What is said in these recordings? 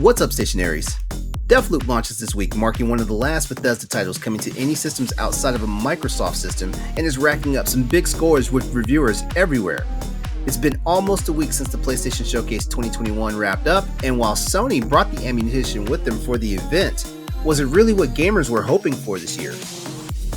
What's up, stationaries? Deathloop launches this week, marking one of the last Bethesda titles coming to any systems outside of a Microsoft system, and is racking up some big scores with reviewers everywhere. It's been almost a week since the PlayStation Showcase 2021 wrapped up, and while Sony brought the ammunition with them for the event, was it really what gamers were hoping for this year?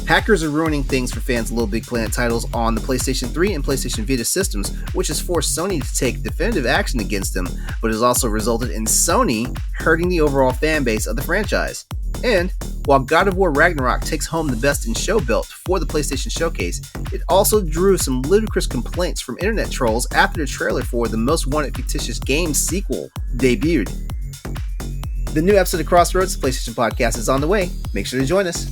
Hackers are ruining things for fans of LittleBigPlanet titles on the PlayStation 3 and PlayStation Vita systems, which has forced Sony to take definitive action against them, but has also resulted in Sony hurting the overall fan base of the franchise. And while God of War Ragnarok takes home the Best in Show belt for the PlayStation Showcase, it also drew some ludicrous complaints from internet trolls after the trailer for the Most Wanted Fictitious Games sequel debuted. The new episode of Crossroads, the PlayStation Podcast, is on the way. Make sure to join us.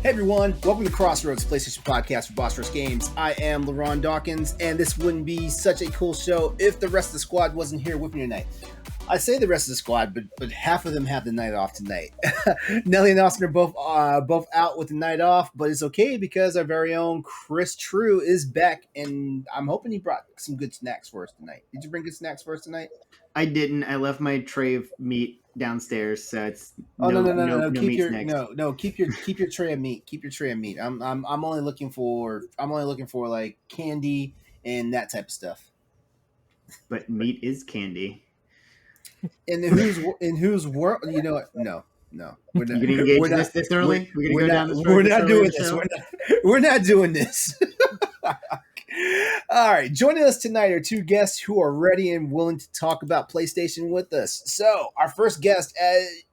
Hey everyone, welcome to Crossroads, PlayStation Podcast for Boss Rush Games. I am LeRon Dawkins, and this wouldn't be such a cool show if the rest of the squad wasn't here with me tonight. I say the rest of the squad, but half of them have the night off tonight. Nelly and Austin are both out with the night off, but it's okay because our very own Chris True is back, and I'm hoping he brought some good snacks for us tonight. Did you bring good snacks for us tonight? I didn't. I left my tray of meat downstairs, so it's no. Keep your tray of meat. Keep your tray of meat. I'm only looking for like candy and that type of stuff. But meat is candy. In whose world? You know what? No. We're not. You gonna engage this early? We're not doing this. We're not doing this. All right, joining us tonight are two guests who are ready and willing to talk about PlayStation with us. So, our first guest,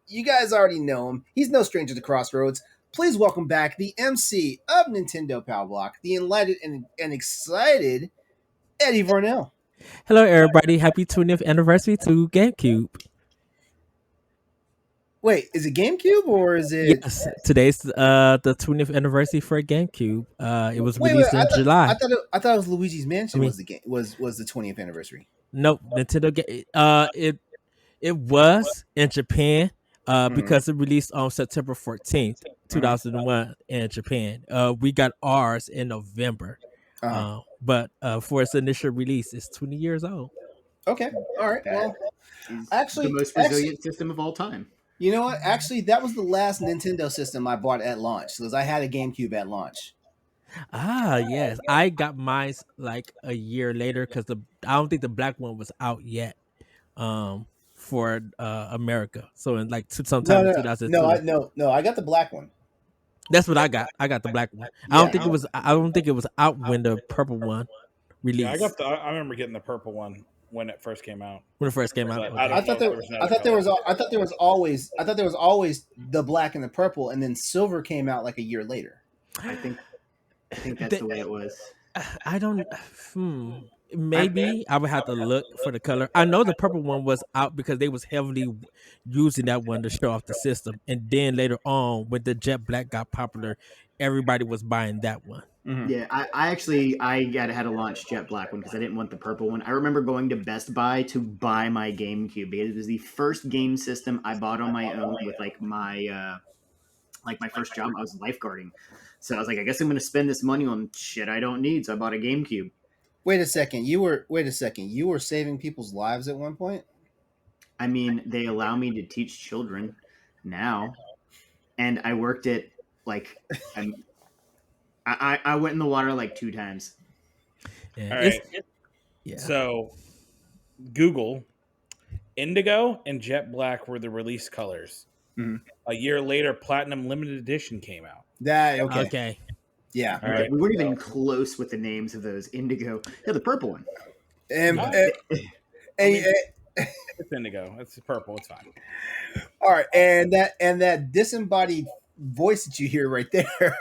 you guys already know him. He's no stranger to Crossroads. Please welcome back the MC of Nintendo Power Block, the enlightened and excited Eddie Varnell. Hello, everybody. Happy 20th anniversary to GameCube. Wait, is it GameCube or is it? Yes, today's the 20th anniversary for GameCube. It was released in July. I thought it was Luigi's Mansion was the 20th anniversary. Nope, Nintendo. It was in Japan because it released on September 14th, 2001 in Japan. We got ours in November, but for its initial release, it's 20 years old. Okay, all right. Well, actually, the most resilient system of all time. You know what? Actually, that was the last Nintendo system I bought at launch because I had a GameCube at launch. Ah, yes. I got mine like a year later because I don't think the black one was out yet for America. So in like sometime in 2002. No, I got the black one. That's what I got. I got the black one. Yeah, I don't think it was out when the purple one released. Yeah, I remember getting the purple one when it first came out. When it first came out, okay. I thought there was always the black and the purple, and then silver came out like a year later. I think that's the way it was. I don't. Maybe I would have to look for the color. I know the purple one was out because they was heavily using that one to show off the system, and then later on, when the jet black got popular, everybody was buying that one. Mm-hmm. Yeah, I had a launch jet black one because I didn't want the purple one. I remember going to Best Buy to buy my GameCube because it was the first game system I bought on my own with my first job. I was lifeguarding, so I was like, I guess I'm going to spend this money on shit I don't need. So I bought a GameCube. Wait a second. You were saving people's lives at one point? I mean, they allow me to teach children now, and I worked at I went in the water like 2 times. Yeah. All right. Yeah. So, Google, Indigo and Jet Black were the release colors. Mm-hmm. A year later, Platinum Limited Edition came out. Okay. Yeah. All right. We weren't even close with the names of those. Indigo. Yeah, the purple one. It's Indigo. It's purple. It's fine. All right, and that disembodied voice that you hear right there,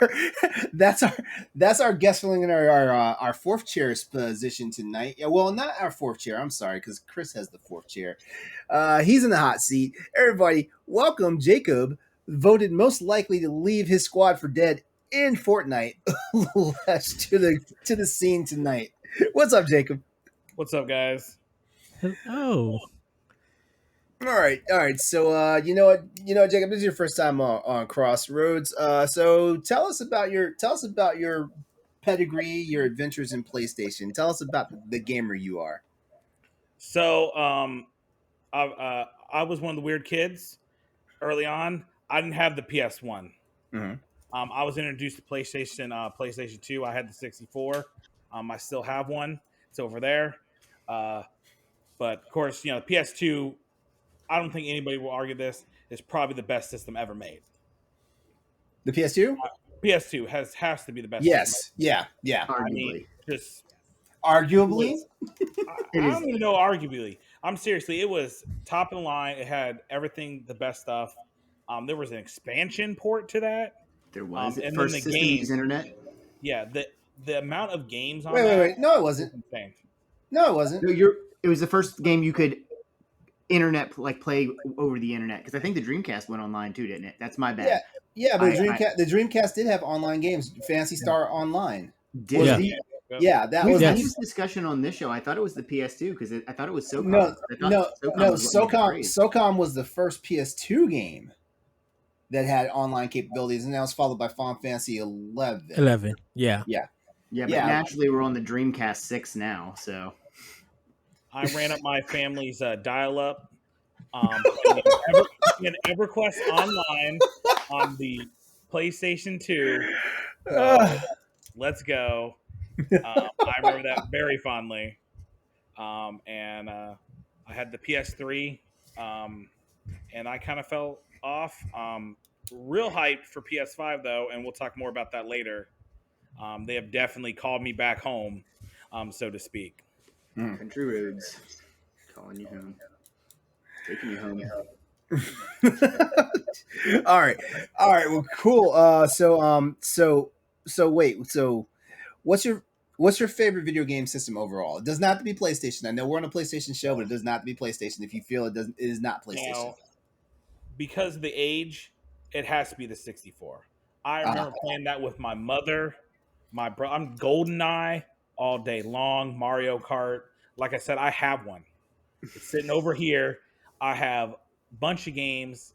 that's our guest filling in our fourth chair's position tonight. Yeah, well, not our fourth chair. I'm sorry, because Chris has the fourth chair. He's in the hot seat. Everybody, welcome Jacob voted most likely to leave his squad for dead in Fortnite. Lelesch to the scene tonight. What's up, Jacob? What's up, guys? Hello. All right. So, you know what, Jacob, this is your first time on Crossroads. So tell us about your pedigree, your adventures in PlayStation. Tell us about the gamer you are. So, I was one of the weird kids early on. I didn't have the PS1. Mm-hmm. I was introduced to PlayStation 2. I had the 64. I still have one. It's over there. But of course, the PS2. I don't think anybody will argue this is probably the best system ever made. The PS2? PS2 has to be the best. Yes. Yeah. Arguably. I mean, just arguably. I don't even know. Arguably, I'm seriously. It was top of the line. It had everything, the best stuff. There was an expansion port to that. There was. And First then the system game, use internet. Yeah, the amount of games on Wait. No, it wasn't. Insane. No, it wasn't. No, it was the first game you could play over the internet, because I think the Dreamcast went online too, didn't it? That's my bad. Yeah, but the Dreamcast did have online games. Phantasy Star Online. Did that we was had this discussion on this show. I thought it was the PS2 because I thought it was SOCOM. No. SOCOM. SOCOM was the first PS2 game that had online capabilities, and that was followed by Final Fantasy 11. 11. Yeah. But naturally we're on the Dreamcast 6 now, so I ran up my family's dial-up. And EverQuest Online on the PlayStation 2. Let's go. I remember that very fondly. And I had the PS3, and I kind of fell off. Real hyped for PS5, though, and we'll talk more about that later. They have definitely called me back home, so to speak. Country roads calling you home, taking you home. All right. Well, cool. So wait. So, what's your favorite video game system overall? It does not have to be PlayStation. I know we're on a PlayStation show, but it does not have to be PlayStation. If you feel it is not PlayStation. Now, because of the age, it has to be the 64. I remember playing that with my mother, my brother. I'm GoldenEye all day long. Mario Kart. Like I said, I have one. It's sitting over here. I have a bunch of games.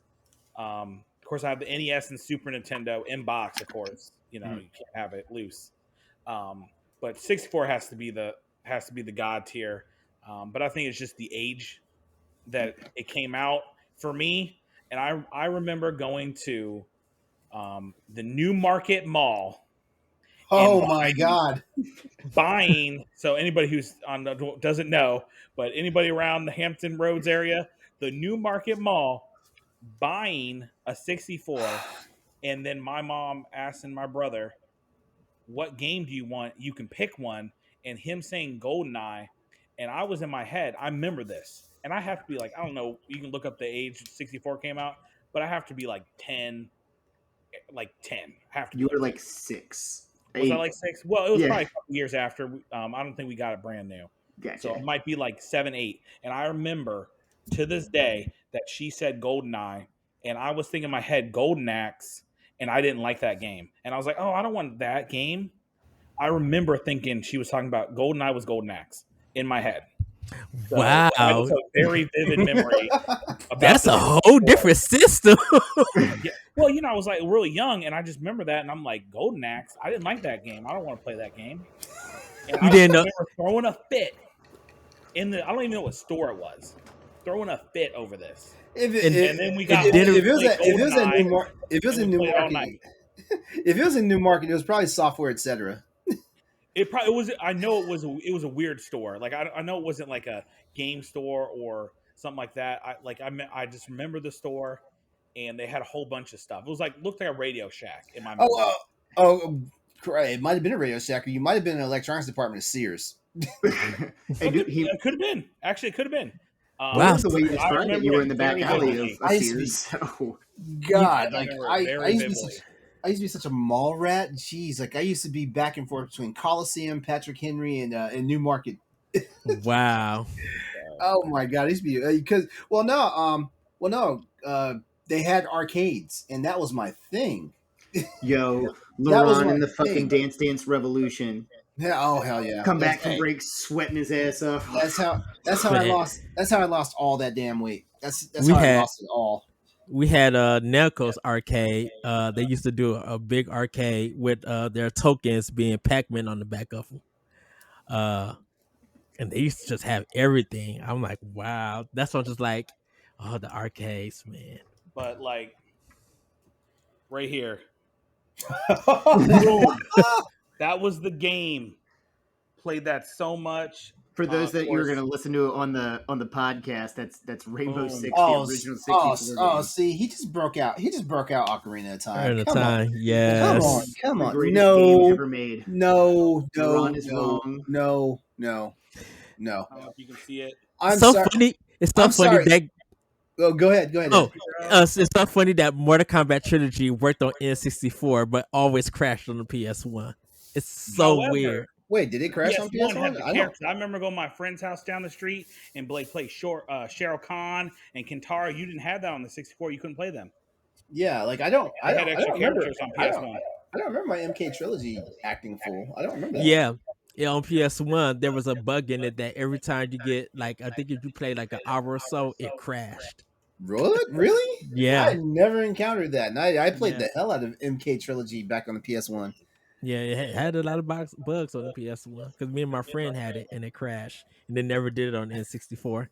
Of course, I have the NES and Super Nintendo in box. Of course, you can't have it loose. But 64 has to be the god tier. But I think it's just the age that it came out for me. And I remember going to the New Market Mall. Oh my God! Buying. So anybody who's doesn't know, but anybody around the Hampton Roads area, the New Market Mall, buying a 64, and then my mom asking my brother, "What game do you want? You can pick one." And him saying GoldenEye, and I was in my head. I remember this, and I have to be like, I don't know. You can look up the age 64 came out, but I have to be like 10. I have to. You were like 6. Was I like 6? Well, it was probably a couple years after. I don't think we got it brand new. Gotcha. So it might be like 7, 8. And I remember to this day that she said GoldenEye, and I was thinking in my head Golden Axe, and I didn't like that game. And I was like, oh, I don't want that game. I remember thinking she was talking about GoldenEye was Golden Axe in my head. So wow. That's a very vivid memory. That's a whole different system. Yeah. Well, I was like really young, and I just remember that, and I'm like, Golden Axe? I didn't like that game. I don't want to play that game. And I remember throwing a fit I don't even know what store it was. Throwing a fit over this. If it was in New Market, it was probably Software, etc. It probably was. I know it was a weird store. Like I know it wasn't like a game store or something like that. I just remember the store, and they had a whole bunch of stuff. It was looked like a Radio Shack in my mind. It might have been a Radio Shack, or you might have been in the electronics department of Sears. It could have been. Actually, it could have been. Wow. The way you described it, you were in the back alley of Sears. God, I used to be such a mall rat. Jeez, I used to be back and forth between Coliseum, Patrick Henry, and New Market. Wow. Oh my God, I used to be because they had arcades, and that was my thing. Yo, That was LeRon my in the fucking thing. Dance Revolution. Yeah, oh hell yeah! Come back from break sweating his ass off. That's how I Man, lost. That's how I lost all that damn weight. That's we how I had lost it all. we had Nelco's arcade. They used to do a big arcade with their tokens being Pac-Man on the back of them. And they used to just have everything. I'm like, wow, that's what just like, oh, the arcades, man. But like right here, Oh, that was the game. Played that so much. For those that you're course. gonna listen to on the podcast, that's Rainbow Boom. Six, oh, the original 64 game. see, he just broke out. He just broke out Ocarina of Time. At the Come on, time, yes. come The on. greatest game ever made. No, LeRon is wrong. no. I don't know if you can see it. I'm so sorry. funny. It's so I'm funny sorry. that Go ahead. oh, it's so funny that Mortal Kombat trilogy worked on N64, but always crashed on the PS1. It's so However, weird. Wait, did it crash on PS1 had PS1? the I don't. characters. I remember going to my friend's house down the street and Blake played Cheryl Khan and Kintara. You didn't have that on the 64. You couldn't play them. Yeah, like I don't. I had don't extra remember. characters on I PS1. don't remember my MK trilogy acting full. I don't remember that. Yeah, on PS1 there was a bug in it that every time you get like, I think if you play like an hour or so, it crashed. Really? Yeah. I never encountered that. And I played Yeah. the hell out of MK trilogy back on the PS1. Yeah, it had a lot of bugs on the PS1 because me and my friend had it and it crashed, and they never did it on N64.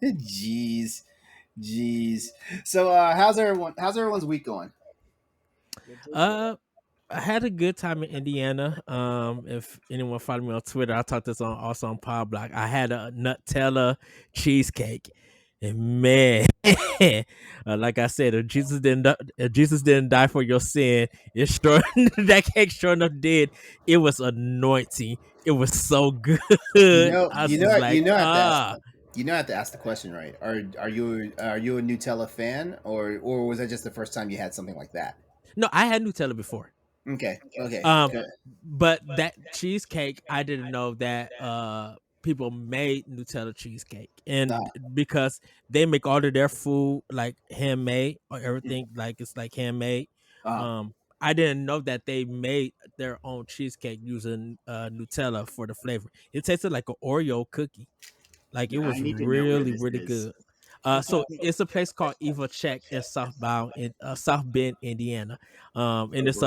Jeez. So how's everyone's week going? I had a good time in Indiana. If anyone follow me on Twitter, I talked this also on Pod Block. I had a Nutella cheesecake, and man, like I said, if Jesus didn't die for your sin, it's sure that cake sure enough did. It was anointing. It was so good. I have to ask the question, right? Are you a Nutella fan, or was that just the first time you had something like that? No, I had Nutella before. Okay. But that cheesecake, I didn't know that people made Nutella cheesecake, and because they make all of their food like handmade or everything like it's like handmade. I didn't know that they made their own cheesecake using Nutella for the flavor. It tasted like an Oreo cookie. Like it was really good. So it's a place called Eva Check in South Bend, Indiana. And it's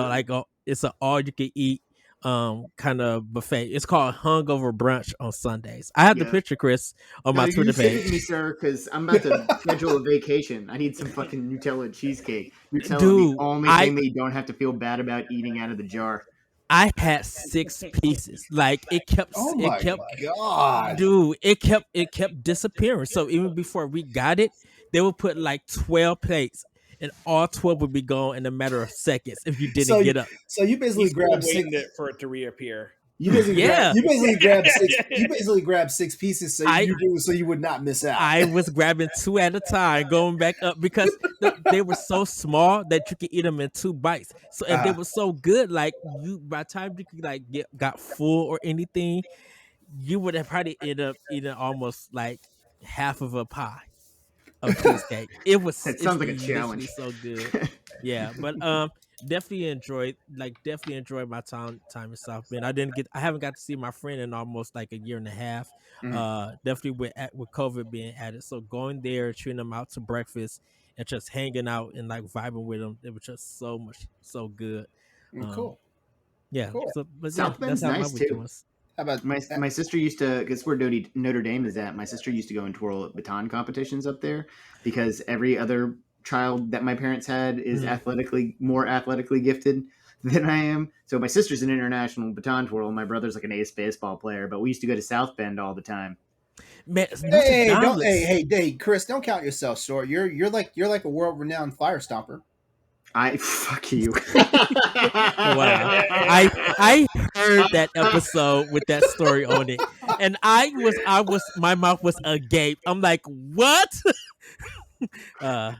it's a all you can eat kind of buffet. It's called Hungover Brunch on Sundays. I have the picture, Chris, on my Twitter page. Send it to me, sir, because I'm about to schedule a vacation. I need some fucking Nutella cheesecake. Nutella, Dude, the only thing that you don't have to feel bad about eating out of the jar. I had 6 pieces. Like it kept. Oh my god, dude! It kept disappearing. So even before we got it, they would put like 12 plates, and all 12 would be gone in a matter of seconds if you didn't get up. So you basically grabbed six for it to reappear. You basically grabbed 6 pieces so you would not miss out. I was grabbing 2 at a time, going back up because they were so small that you could eat them in 2 bites. So if they were so good, like by the time you could like got full or anything, you would have probably ended up eating almost like half of a pie of cheesecake. It sounds like a challenge. So good. Yeah, but definitely enjoyed my time in South Bend. I haven't got to see my friend in almost like a year and a half. Definitely with COVID being added, so going there, treating them out to breakfast, and just hanging out and like vibing with them, it was just so good. Cool. Yeah. Cool. So, but South Bend's nice too. Was. How about my sister used to, because where Notre Dame is at, my sister used to go and twirl at baton competitions up there because every other child that my parents had is more athletically gifted than I am. So my sister's an international baton twirl. My brother's like an ace baseball player, but we used to go to South Bend all the time. Man, hey, Chris, don't count yourself short. You're like a world renowned fire stomper. Fuck you. Wow. I heard that episode with that story on it, and my mouth was agape. I'm like, what? But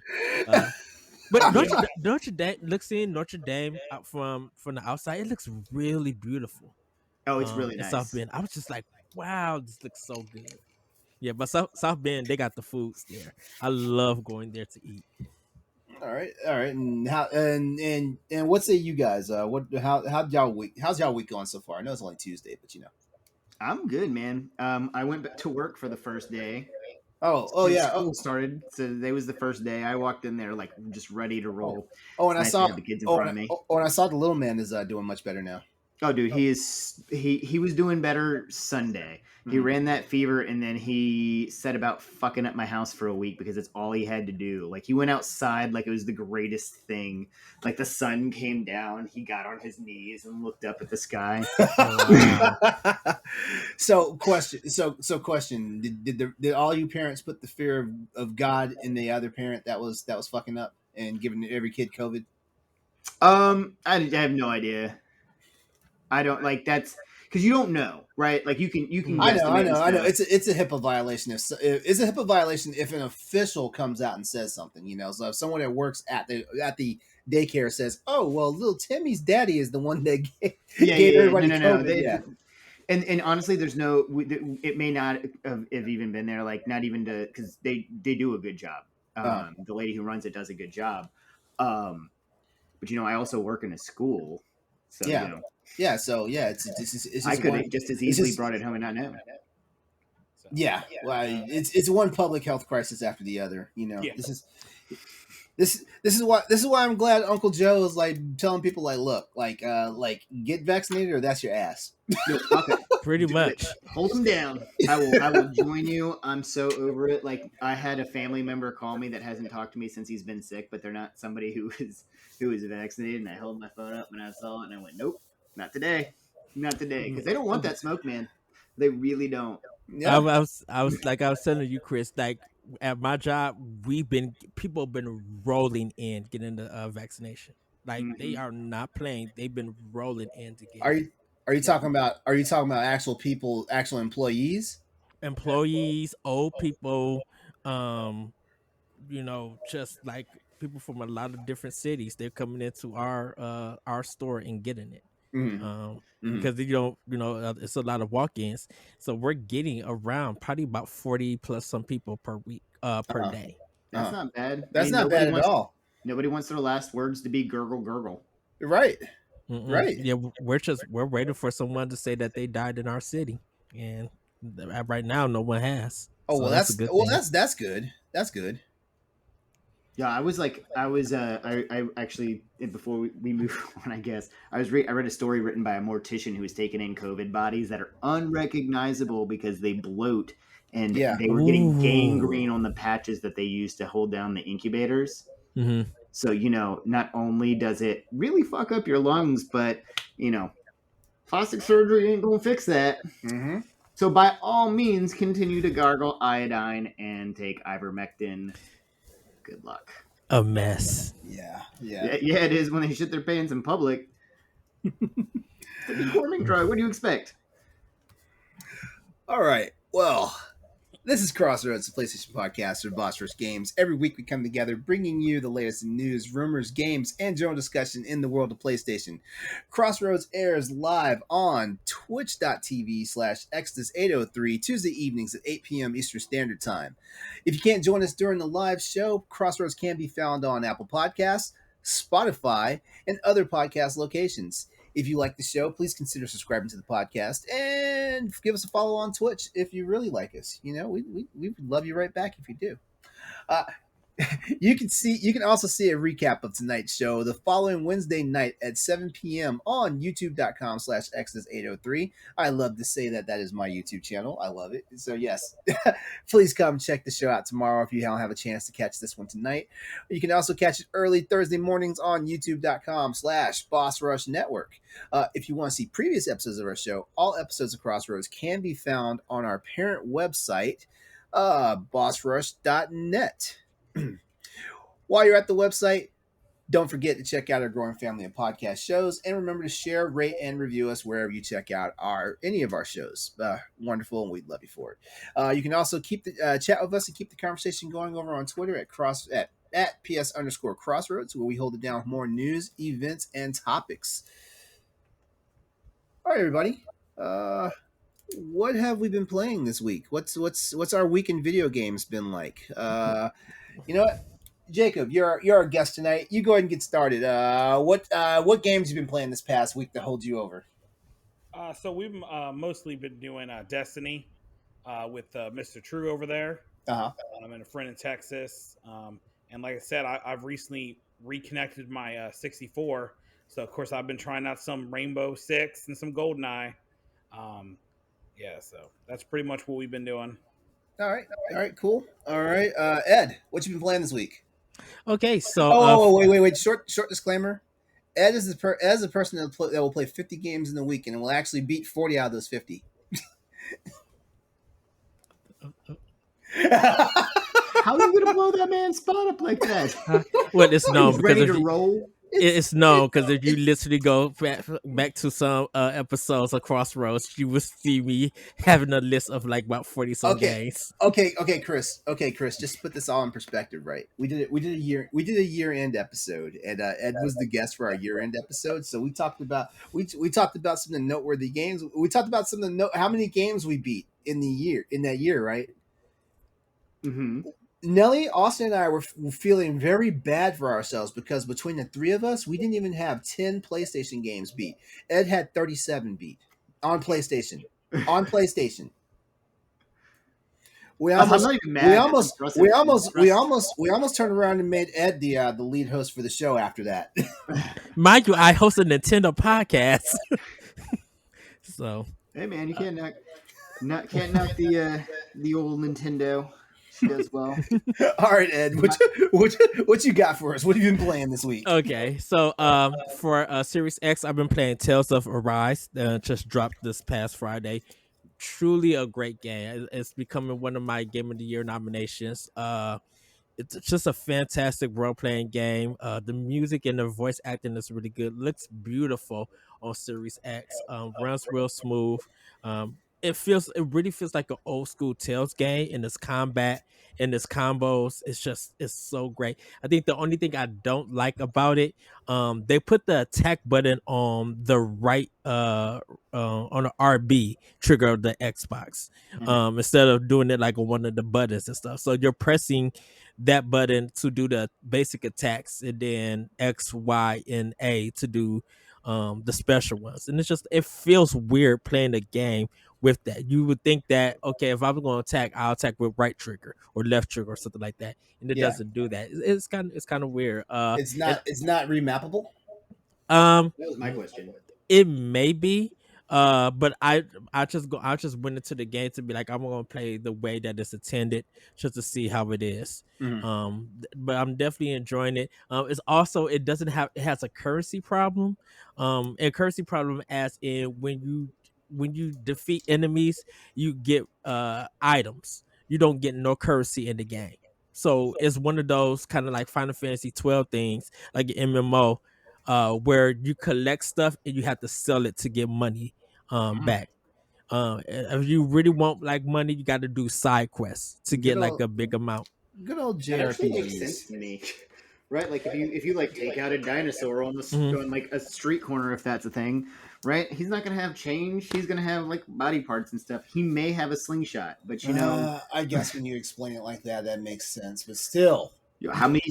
Notre Dame from the outside, it looks really beautiful. Oh, it's really nice. South Bend, I was just like, wow, this looks so good. Yeah, but South Bend, they got the foods there. I love going there to eat. All right, and what say you guys? How's y'all week going so far? I know it's only Tuesday, but I'm good, man. I went to work for the first day. Oh Since yeah. school started, so today was the first day. I walked in there like just ready to roll. And It's nice to have the kids in front of me. and I saw the little man is doing much better now. Oh, dude, he was doing better Sunday. He ran that fever, and then he set about fucking up my house for a week because it's all he had to do. Like, he went outside like it was the greatest thing. Like, the sun came down, he got on his knees and looked up at the sky. So question: Did all you parents put the fear of God in the other parent that was fucking up and giving every kid COVID? I have no idea. I don't like that's because you don't know, right? Like you can. I know. It's a HIPAA violation. It's a HIPAA violation if an official comes out and says something. So if someone that works at the daycare says, "Oh, well, little Timmy's daddy is the one that gave everybody COVID." And honestly, there's no. It may not have even been there. Like not even to because they do a good job. The lady who runs it does a good job. But I also work in a school, so it's I could have just as easily brought it home and not known. Yeah, well, it's one public health crisis after the other. This is why I'm glad Uncle Joe is like telling people like, look, like get vaccinated or that's your ass. Okay. Pretty much. Hold them down. I will join you. I'm so over it. Like I had a family member call me that hasn't talked to me since he's been sick, but they're not somebody who is vaccinated. And I held my phone up when I saw it, and I went, nope, not today, because they don't want that smoke, man. They really don't. Yeah. I was telling you, Chris, like at my job, people have been rolling in getting the vaccination. Like they are not playing. They've been rolling in to get. Are you talking about actual people, actual employees? Employees, old people, just like people from a lot of different cities. They're coming into our store and getting it. Because it's a lot of walk-ins, so we're getting around probably about 40 plus some people per week per day. That's not bad. That's not bad at all. Nobody wants their last words to be gurgle gurgle. Right. Right. Yeah, we're waiting for someone to say that they died in our city, and right now no one has. Oh, well, that's good. That's good. Yeah, I actually, before we move on, I guess I read a story written by a mortician who was taking in COVID bodies that are unrecognizable because they bloat, and they were getting gangrene on the patches that they used to hold down the incubators. Mm-hmm. So not only does it really fuck up your lungs, but plastic surgery ain't gonna fix that. Mm-hmm. So by all means, continue to gargle iodine and take ivermectin. Good luck. A mess. Yeah, it is when they shit their pants in public. It's a deforming drug. What do you expect? All right. Well, this is Crossroads, the PlayStation podcast for Boss Rush Games. Every week we come together bringing you the latest in news, rumors, games, and general discussion in the world of PlayStation. Crossroads airs live on twitch.tv/Exodus803 Tuesday evenings at 8 p.m. Eastern Standard Time. If you can't join us during the live show, Crossroads can be found on Apple Podcasts, Spotify, and other podcast locations. If you like the show, please consider subscribing to the podcast and give us a follow on Twitch if you really like us. We would love you right back if you do. You can also see a recap of tonight's show the following Wednesday night at 7 p.m. on youtube.com/Exodus803. I love to say that is my YouTube channel. I love it. So yes, please come check the show out tomorrow if you don't have a chance to catch this one tonight. You can also catch it early Thursday mornings on youtube.com/Boss Rush Network. If you want to see previous episodes of our show, all episodes of Crossroads can be found on our parent website, bossrush.net. While you're at the website, don't forget to check out our growing family of podcast shows, and remember to share, rate, and review us wherever you check out any of our shows. Wonderful, and we'd love you for it. You can also keep the chat with us and keep the conversation going over on Twitter at @PS_Crossroads, where we hold it down with more news, events, and topics. All right, everybody. What have we been playing this week? What's our week in video games been like? You know what? Jacob, you're our guest tonight. You go ahead and get started. What games you been playing this past week that holds you over? So we've mostly been doing Destiny with Mr. True over there. Uh huh. And a friend in Texas. And like I said, I've recently reconnected my 64. So of course I've been trying out some Rainbow Six and some GoldenEye. Yeah, so that's pretty much what we've been doing. All right, cool. All right, Ed, what you been playing this week? Okay, so Wait. Short disclaimer. Ed is the person that will play 50 games in a week and will actually beat 40 out of those 50. How are you gonna blow that man's spot up like that? well, it's known He's because ready to roll. it's known because if you literally go back to some episodes of Crossroads, you will see me having a list of like about 40 some games. Okay, Chris, just put this all in perspective, right? We did a year end episode, and Ed was the guest for our year end episode. So we talked about some of the noteworthy games. We talked about how many games we beat in that year, right? Mm-hmm. Nelly, Austin, and I were feeling very bad for ourselves because between the three of us, we didn't even have 10 PlayStation games beat. Ed had 37 beat on PlayStation. We almost turned around and made Ed the lead host for the show after that. Mind you, I host a Nintendo podcast. So hey man, you can't knock the old Nintendo. She does well. All right, Ed, what you got for us? What have you been playing this week? Okay, so for Series X, I've been playing Tales of Arise. Just dropped this past Friday. Truly a great game. It's becoming one of my Game of the Year nominations. It's just a fantastic role-playing game. The music and the voice acting is really good. Looks beautiful on Series X. Runs real smooth. It really feels like an old school Tales game, and its combat and its combos. It's so great. I think the only thing I don't like about it, they put the attack button on the right on the RB trigger of the Xbox. Instead of doing it like on one of the buttons and stuff. So you're pressing that button to do the basic attacks, and then X, Y, and A to do the special ones. And it feels weird playing the game with that. You would think that, okay, if I'm going to attack, I'll attack with right trigger or left trigger or something like that, and it doesn't do that. It's kind of weird. It's not remappable. That was my question. It may be, but I just went into the game to be like, I'm gonna play the way that it's intended, just to see how it is. Mm-hmm. But I'm definitely enjoying it. It has a currency problem, and currency problem as in when you defeat enemies, you get items. You don't get no currency in the game. So it's one of those kind of like Final Fantasy 12 things, like an MMO, where you collect stuff and you have to sell it to get money back. If you really want like money, you got to do side quests to get like a big amount. Good old That actually makes sense JRPGs. to me. Right, like if you like take out a dinosaur on on like a street corner, if that's a thing, right? He's not gonna have change. He's gonna have like body parts and stuff. He may have a slingshot, but I guess when you explain it like that makes sense. But still, how many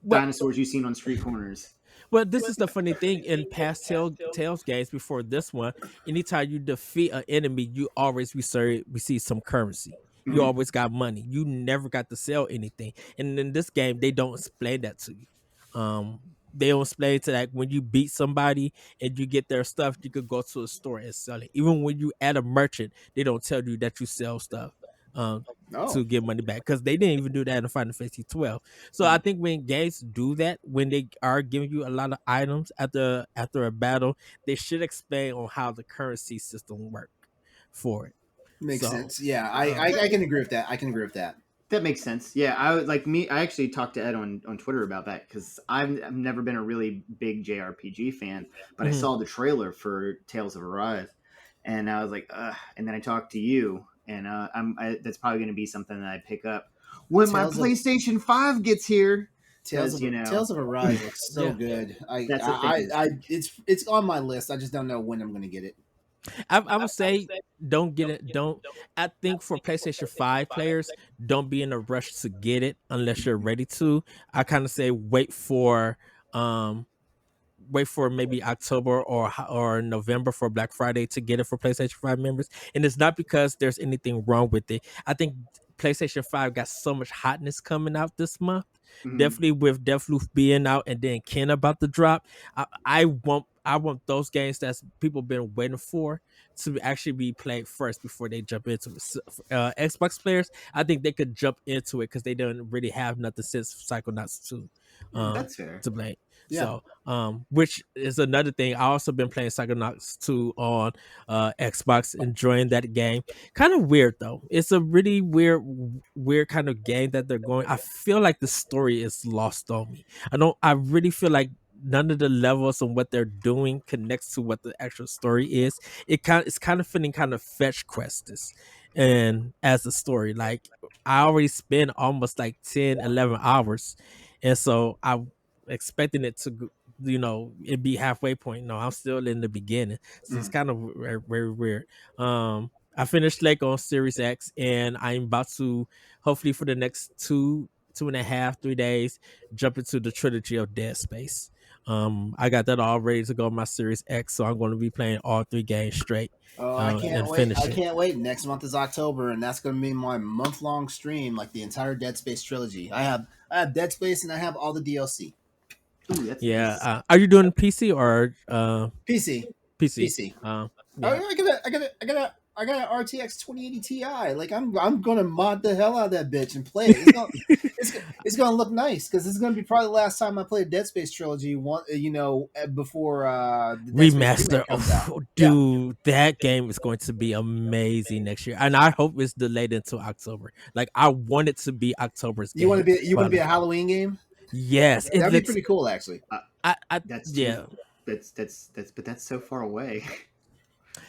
dinosaurs you seen on street corners? Well, this is the funny thing in past Tales games before this one. Anytime you defeat an enemy, you always receive some currency. You always got money. You never got to sell anything. And in this game, they don't explain that to you. They don't explain to that when you beat somebody and you get their stuff, you could go to a store and sell it. Even when you add a merchant, they don't tell you that you sell stuff to get money back, because they didn't even do that in Final Fantasy 12. So I think when games do that, when they are giving you a lot of items after a battle, they should explain on how the currency system work for it. Makes sense. Yeah, I can agree with that. That makes sense. Yeah, I actually talked to Ed on Twitter about that because I've never been a really big JRPG fan, but I saw the trailer for Tales of Arise, and I was like, ugh. And then I talked to you, and that's probably going to be something that I pick up when my PlayStation 5 gets here. Tales of Arise looks so good. It's on my list. I just don't know when I'm going to get it. I would say don't get it. Don't. I think for PlayStation 5 players, don't be in a rush to get it unless you're ready to. I kind of say um wait for maybe October or November for Black Friday to get it for PlayStation 5 members. And it's not because there's anything wrong with it. I think PlayStation 5 got so much hotness coming out this month. Mhm. Definitely with Deathloop being out and then Ken about to drop. I want those games that's people been waiting for to actually be played first before they jump into it. Xbox players, I think they could jump into it because they don't really have nothing since Psychonauts 2 That's fair. to play. Yeah. So which is another thing. I also been playing Psychonauts 2 on Xbox, enjoying that game. Kind of weird though. It's a really weird kind of game that they're going. I feel like the story is lost on me. I really feel like none of the levels and what they're doing connects to what the actual story is. It's kind of feeling kind of fetch quests and as a story. Like I already spent almost like 10, 11 hours. And so I expecting it to it be halfway point. No, I'm still in the beginning, so it's kind of very, very weird. I finished Lake on Series X, and I'm about to hopefully for the next 2.5, 3 days jump into the trilogy of Dead Space. I got that all ready to go on my Series X, so I'm going to be playing all 3 games straight. Oh, I can't And wait. finish I it. can't wait. Next month is October, and that's going to be my month-long stream, like the entire Dead Space trilogy. I have Dead Space, and I have all the DLC. Ooh, that's Yeah. nice. Are you doing PC or PC. PC? PC. Yeah. I got an RTX 2080 Ti. Like I'm gonna mod the hell out of that bitch and play it. It's gonna look nice because this is gonna be probably the last time I play Dead Space trilogy. Before the Dead Space Remaster. remake comes out. Oh, Yeah. dude, that game is going to be amazing next year, and I hope it's delayed until October. Like I want it to be October's You want game. to be a Halloween game? Yes, it That'd be looks. pretty cool, actually. That's Yeah. too. But that's so far away.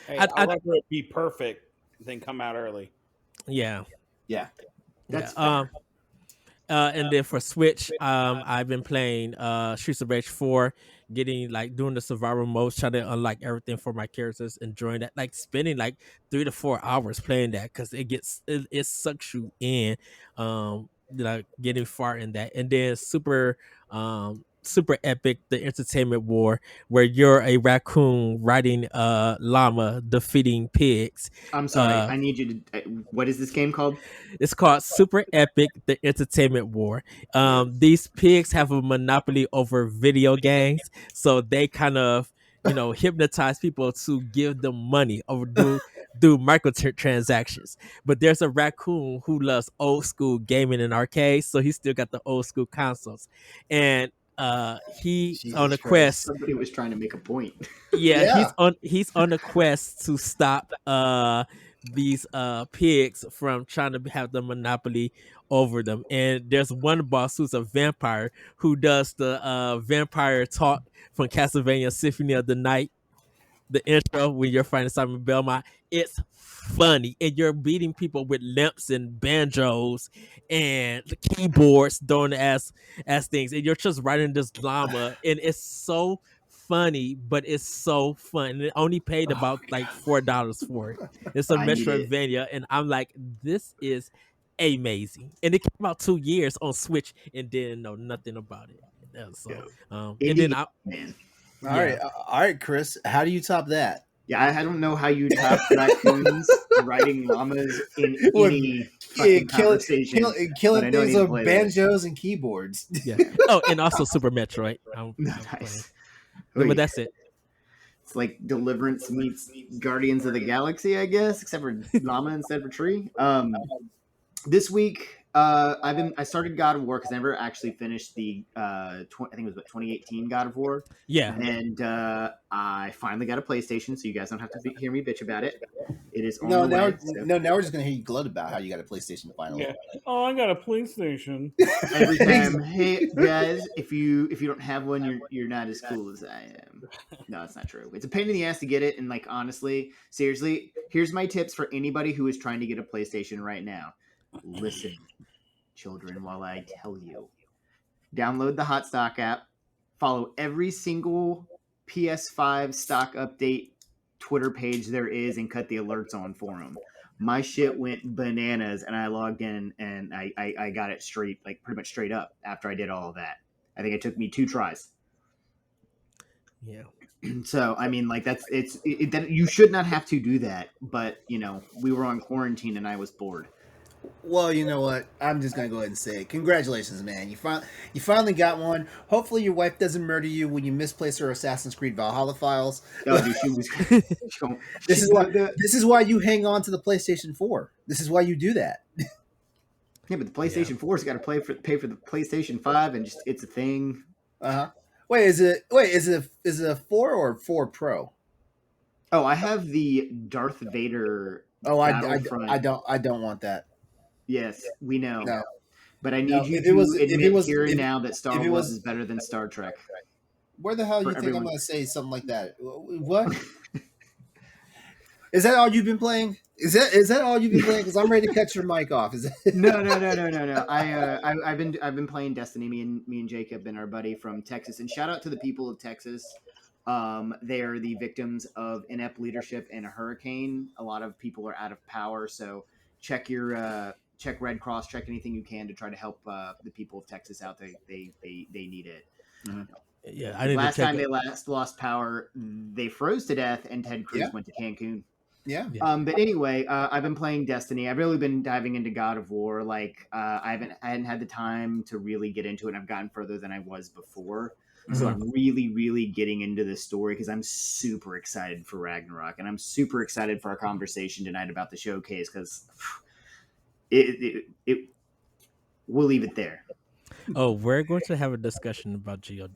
Hey, I- I'd rather it be perfect than come out early. Yeah. Yeah. That's Yeah. fair. And then for Switch, I've been playing Streets of Rage 4, doing the survival mode, trying to unlock everything for my characters, enjoying that, like spending like 3 to 4 hours playing that because it sucks you in, getting far in that. And then super epic, the entertainment war, where you're a raccoon riding llama defeating pigs. I'm sorry. I need you to. What is this game called? It's called Super Epic, the Entertainment War. Yes. These pigs have a monopoly over video games, so they kind of, hypnotize people to give them money or do microtransactions. But there's a raccoon who loves old school gaming and arcades, so he still got the old school consoles, and he on Jesus a Christ. quest. Somebody was trying to make a point. Yeah, Yeah. he's on a quest to stop these pigs from trying to have the monopoly over them. And there's one boss who's a vampire who does the vampire talk from Castlevania Symphony of the Night, the intro when you're fighting Simon Belmont. It's funny, and you're beating people with lamps and banjos and the keyboards thrown as things, and you're just riding this llama, and it's so funny, but it's so fun. And it only paid Oh, about like $4 for it. It's a I need it. Metroidvania, and I'm like, this is amazing. And it came out 2 years on Switch and didn't know nothing about it. So, and then Indie man. All right, Chris. How do you top that? Yeah, I don't know how you top raccoons riding llamas in With- any fucking conversation. but I Killing know I things need to with play banjos and keyboards. yeah. Oh, and also Super Metroid. I'm playing. Nice. But that's it. It's like Deliverance meets Guardians of the Galaxy, I guess, except for llama instead of tree. This week, I started God of War because I never actually finished the I think it was 2018 God of War. Yeah. And I finally got a PlayStation, so you guys don't have to hear me bitch about it. It is on No, the now, way, so now we're just gonna hear you gloat about how you got a PlayStation finally. Yeah. Oh, I got a PlayStation. every time, hey guys, if you don't have one, you're not as cool as I am. No, it's not true. It's a pain in the ass to get it, and like honestly, seriously, here's my tips for anybody who is trying to get a PlayStation right now. Listen, children, while I tell you. Download the Hot Stock app. Follow every single PS5 stock update Twitter page there is and cut the alerts on for them. My shit went bananas, and I logged in and I got it straight, like pretty much straight up after I did all of that. I think it took me 2 tries. Yeah. So I mean, like that you should not have to do that, but you know, we were on quarantine and I was bored. Well, you know what? I'm just gonna go ahead and say, congratulations, man! You finally got one. Hopefully, your wife doesn't murder you when you misplace her Assassin's Creed Valhalla files. Oh, dude, she was. This is why you hang on to the PlayStation 4. This is why you do that. Yeah, but the PlayStation 4's got to pay for the PlayStation 5, and just it's a thing. Wait, is it a 4 or 4 Pro? Oh, I have the Darth Vader. Oh, I don't want that. Yes, we know. No. But I need you to admit here and now that Star Wars is better than Star Trek. Where the hell do you think I'm going to say something like that? What? Is that all you've been playing? Is that all you've been playing? Because I'm ready to cut your mic off. Is it? No. I've been playing Destiny. Me and Jacob and our buddy from Texas. And shout out to the people of Texas. They are the victims of inept leadership and a hurricane. A lot of people are out of power, so check Red Cross, check anything you can to try to help the people of Texas out. They need it. Mm-hmm. Yeah, last time they lost power, they froze to death, and Ted Cruz went to Cancun. Yeah. But anyway, I've been playing Destiny. I've really been diving into God of War. Like I hadn't had the time to really get into it. And I've gotten further than I was before. Mm-hmm. So I'm really, really getting into this story because I'm super excited for Ragnarok, and I'm super excited for our conversation tonight about the showcase because we'll leave it there. Oh, we're going to have a discussion about GOW.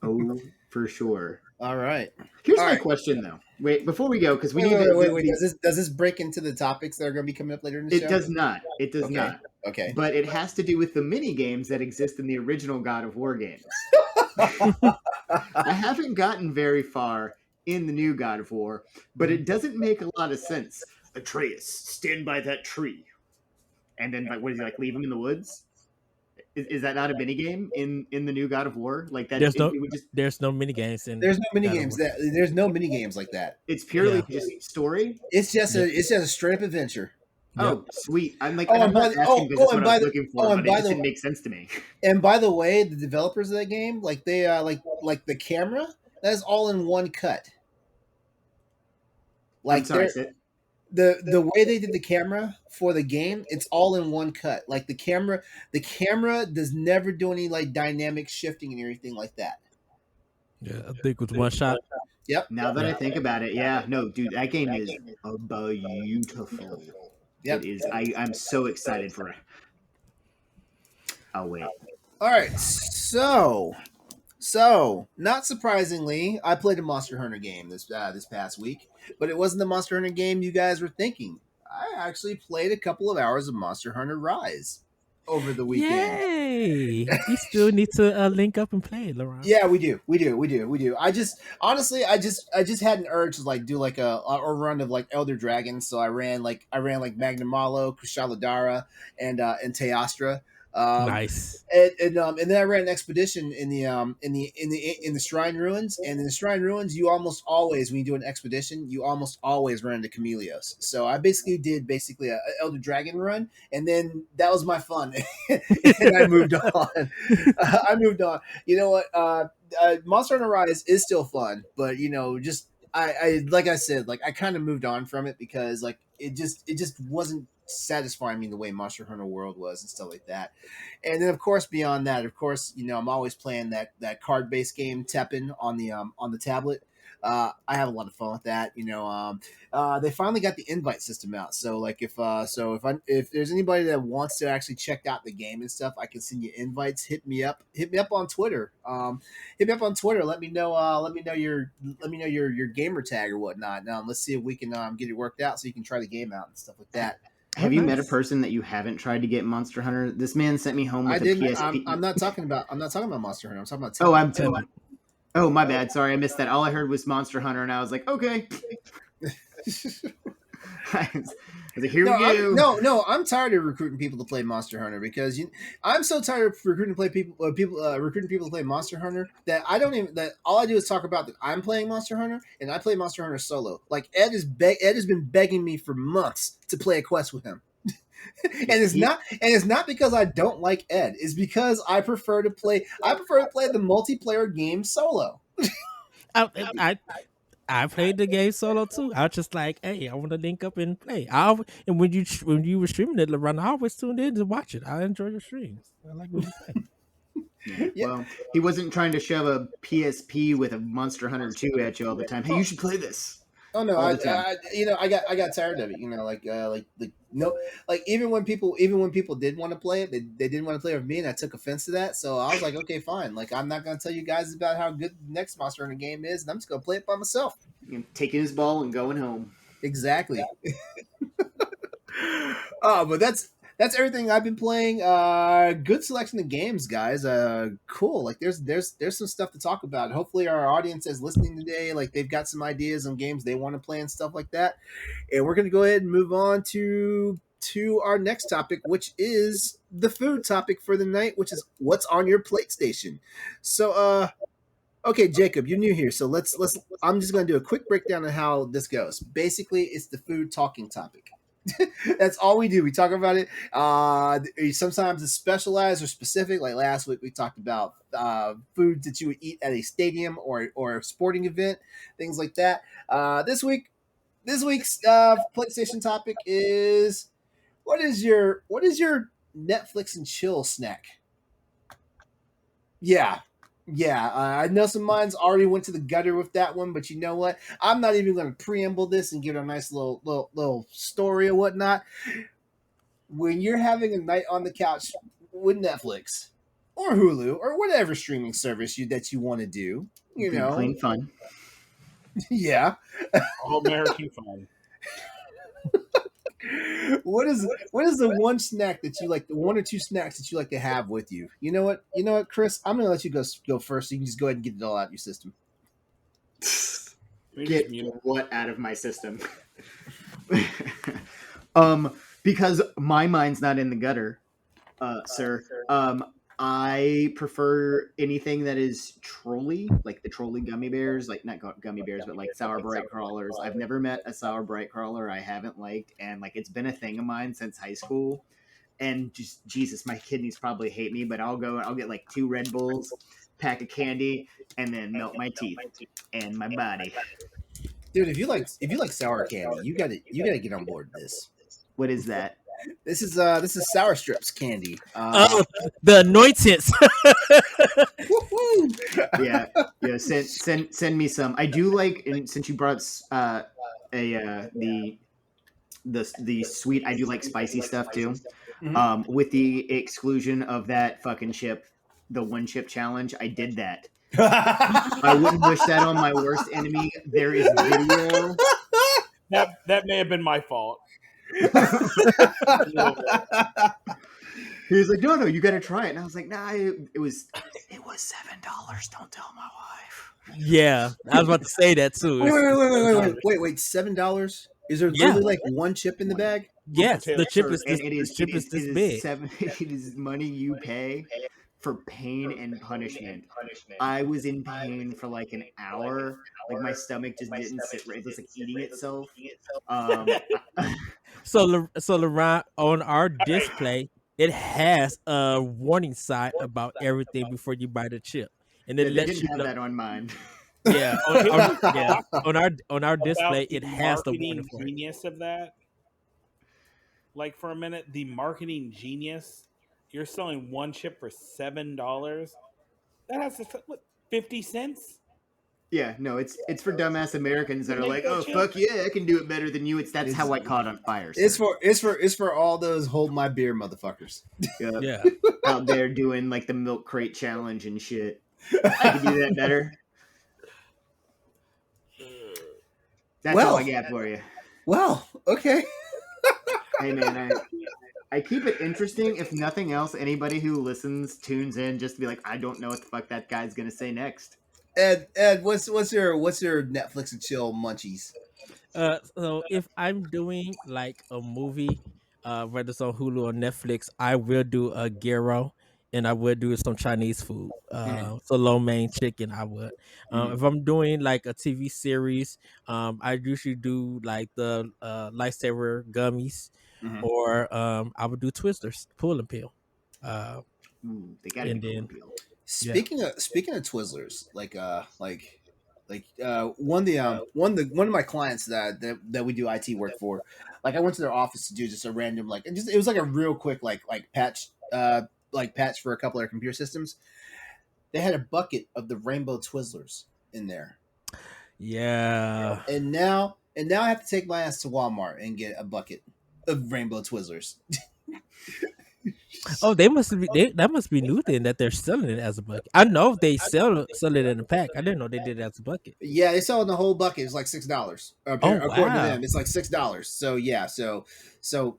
Oh, for sure. All right. Here's my question, though. Wait, before we go, because we need to... Wait. Does this break into the topics that are going to be coming up later in the show? It does not. It does not. Okay. But it has to do with the mini games that exist in the original God of War games. I haven't gotten very far in the new God of War, but it doesn't make a lot of sense. Atreus, stand by that tree. And then, like, what is he, like, leave him in the woods? Is that not a mini game in the new God of War? Like that? There's no mini games. There's no mini games. There's no mini games like that. It's purely just story. It's just a straight up adventure. Oh, sweet! I'm like, I'm not asking because that's what I was looking for, but it just didn't make sense to me. And by the way, the developers of that game, like they like the camera, that is all in one cut. Like, I'm sorry, the way they did the camera for the game, it's all in one cut. Like the camera does never do any like dynamic shifting and everything like that. Yeah, I think it was one shot. Yep. Now that I think about it, yeah, no, dude, that game is beautiful. Yep. It is. I'm so excited for it. I'll wait. All right, so not surprisingly, I played a Monster Hunter game this past week, but it wasn't the Monster Hunter game you guys were thinking. I actually played a couple of hours of Monster Hunter Rise over the weekend. Yay! We still need to link up and play, LeRon. Yeah, we do. I just had an urge to like do like a run of like Elder Dragons, so I ran like Magnum Malo, Kushaladara, and Teostra. Nice. And then I ran an expedition in the Shrine Ruins, and in the Shrine Ruins, you almost always, when you do an expedition, you almost always run into Chameleos. So I did a Elder Dragon run, and then that was my fun, and I moved on. You know what? Monster Hunter Rise is still fun, but you know, just I like I said, like I kind of moved on from it because like it just wasn't satisfying me the way Monster Hunter World was and stuff like that. And then of course beyond that, you know, I'm always playing that card based game Teppen on the tablet. I have a lot of fun with that. You know, they finally got the invite system out. So like if there's anybody that wants to actually check out the game and stuff, I can send you invites. Hit me up on Twitter. Let me know your gamer tag or whatnot. Let's see if we can get it worked out so you can try the game out and stuff like that. Have you met a person that you haven't tried to get Monster Hunter? This man sent me home with a PSP. I'm not talking about Monster Hunter. I'm talking about Teppen. Oh, my bad. Sorry, I missed that. All I heard was Monster Hunter, and I was like, okay. was like, here No, we go. no, I'm tired of recruiting people to play Monster Hunter because I'm so tired of recruiting recruiting people to play Monster Hunter that I don't even that all I do is talk about that I'm playing Monster Hunter and I play Monster Hunter solo. Like Ed has been begging me for months to play a quest with him. And it's not because I don't like Ed. It's because I prefer to play the multiplayer game solo. I played the game solo too. I was just like, hey, I want to link up and play. And when you were streaming it, LeRon, I always tuned in to watch it. I enjoy your streams. I like what you play. Yeah. Well, he wasn't trying to shove a PSP with a Monster Hunter 2 at you all the time. Hey, you should play this. Oh no, all I the time. I got tired of it. Even when people did want to play it, they didn't want to play with me, and I took offense to that. So I was like, okay, fine. Like I'm not gonna tell you guys about how good the next Monster Hunter game is, and I'm just gonna play it by myself. Taking his ball and going home. Exactly. But that's everything I've been playing. Good selection of games, guys. Cool. Like there's some stuff to talk about. Hopefully our audience is listening today. Like they've got some ideas on games they want to play and stuff like that. And we're gonna go ahead and move on to our next topic, which is the food topic for the night, which is what's on your PlateStation. So okay, Jacob, you're new here, so let's I'm just gonna do a quick breakdown of how this goes. Basically, it's the food talking topic. That's all we do. We talk about it. Sometimes it's specialized or specific. Like last week, we talked about foods that you would eat at a stadium or a sporting event, things like that. This week's PlayStation topic is what is your Netflix and chill snack? Yeah. I know some minds already went to the gutter with that one, but you know what? I'm not even going to preamble this and give it a nice little story or whatnot. When you're having a night on the couch with Netflix or Hulu or whatever streaming service that you want to do, you Good, know, clean fun. Yeah. All American fun. What is the one snack that you like? The one or two snacks that you like to have with you? You know what, Chris? I'm gonna let you go first, so you can just go ahead and get it all out of your system. Get what out of my system? Because my mind's not in the gutter, sir. I prefer anything that is trolley, like the trolley gummy bears, like not gummy bears, but like sour bright crawlers. I've never met a sour bright crawler I haven't liked, and like it's been a thing of mine since high school. And just Jesus, my kidneys probably hate me, but I'll get like 2 Red Bulls, pack of candy, and then melt my teeth and my body. Dude, if you like sour candy, you gotta get on board this. What is that? This is Sour Strips candy. The anointings. Yeah. Send me some. I do like, and since you brought the sweet, I do like spicy stuff too. Mm-hmm. With the exclusion of that fucking chip, the 1 chip challenge, I did that. I wouldn't wish that on my worst enemy. There is video. That may have been my fault. He was like, no, you got to try it. And I was like, nah, it was $7. Don't tell my wife. Yeah, I was about to say that too. Wait, $7? Is there literally like 1 chip in the bag? Yes, the chip is this, big. It is money you pay for pain and punishment. I was in pain for like an hour. Like my stomach just didn't sit right. It was like eating itself. So LeRon, on our display, it has a warning sign about everything before you buy the chip, and it lets you know that on mine. Yeah, on our display, it has the warning for it. Genius of that. Like for a minute, the marketing genius. You're selling 1 chip for $7. That has to what 50 cents. Yeah, no, it's for dumbass Americans that are like, oh fuck yeah, I can do it better than you. That's how I caught on fire. Sir. It's for all those hold my beer motherfuckers. Yep. Yeah, out there doing like the milk crate challenge and shit. I can do that better. That's all I got for you. Well, okay. Hey man, I keep it interesting. If nothing else, anybody who listens tunes in just to be like, I don't know what the fuck that guy's gonna say next. Ed, what's your Netflix and chill munchies? So if I'm doing like a movie, whether it's on Hulu or Netflix, I will do a gyro and I would do some Chinese food. So lo mein chicken, I would. If I'm doing like a TV series, I usually do like the lifesaver gummies, or I would do Twizzlers, pull and peel. They gotta And be pull then and peel. Speaking of Twizzlers, one of my clients that we do IT work for, like I went to their office to do just a random it was like a real quick patch for a couple of their computer systems. They had a bucket of the rainbow Twizzlers in there, yeah. and now I have to take my ass to Walmart and get a bucket of rainbow Twizzlers. Oh, that must be new then that they're selling it as a bucket. I know they sell it in a pack. I didn't know they did it as a bucket. Yeah, they sell in the whole bucket. It's like $6. Oh, According to wow. them, it's like $6. So yeah, so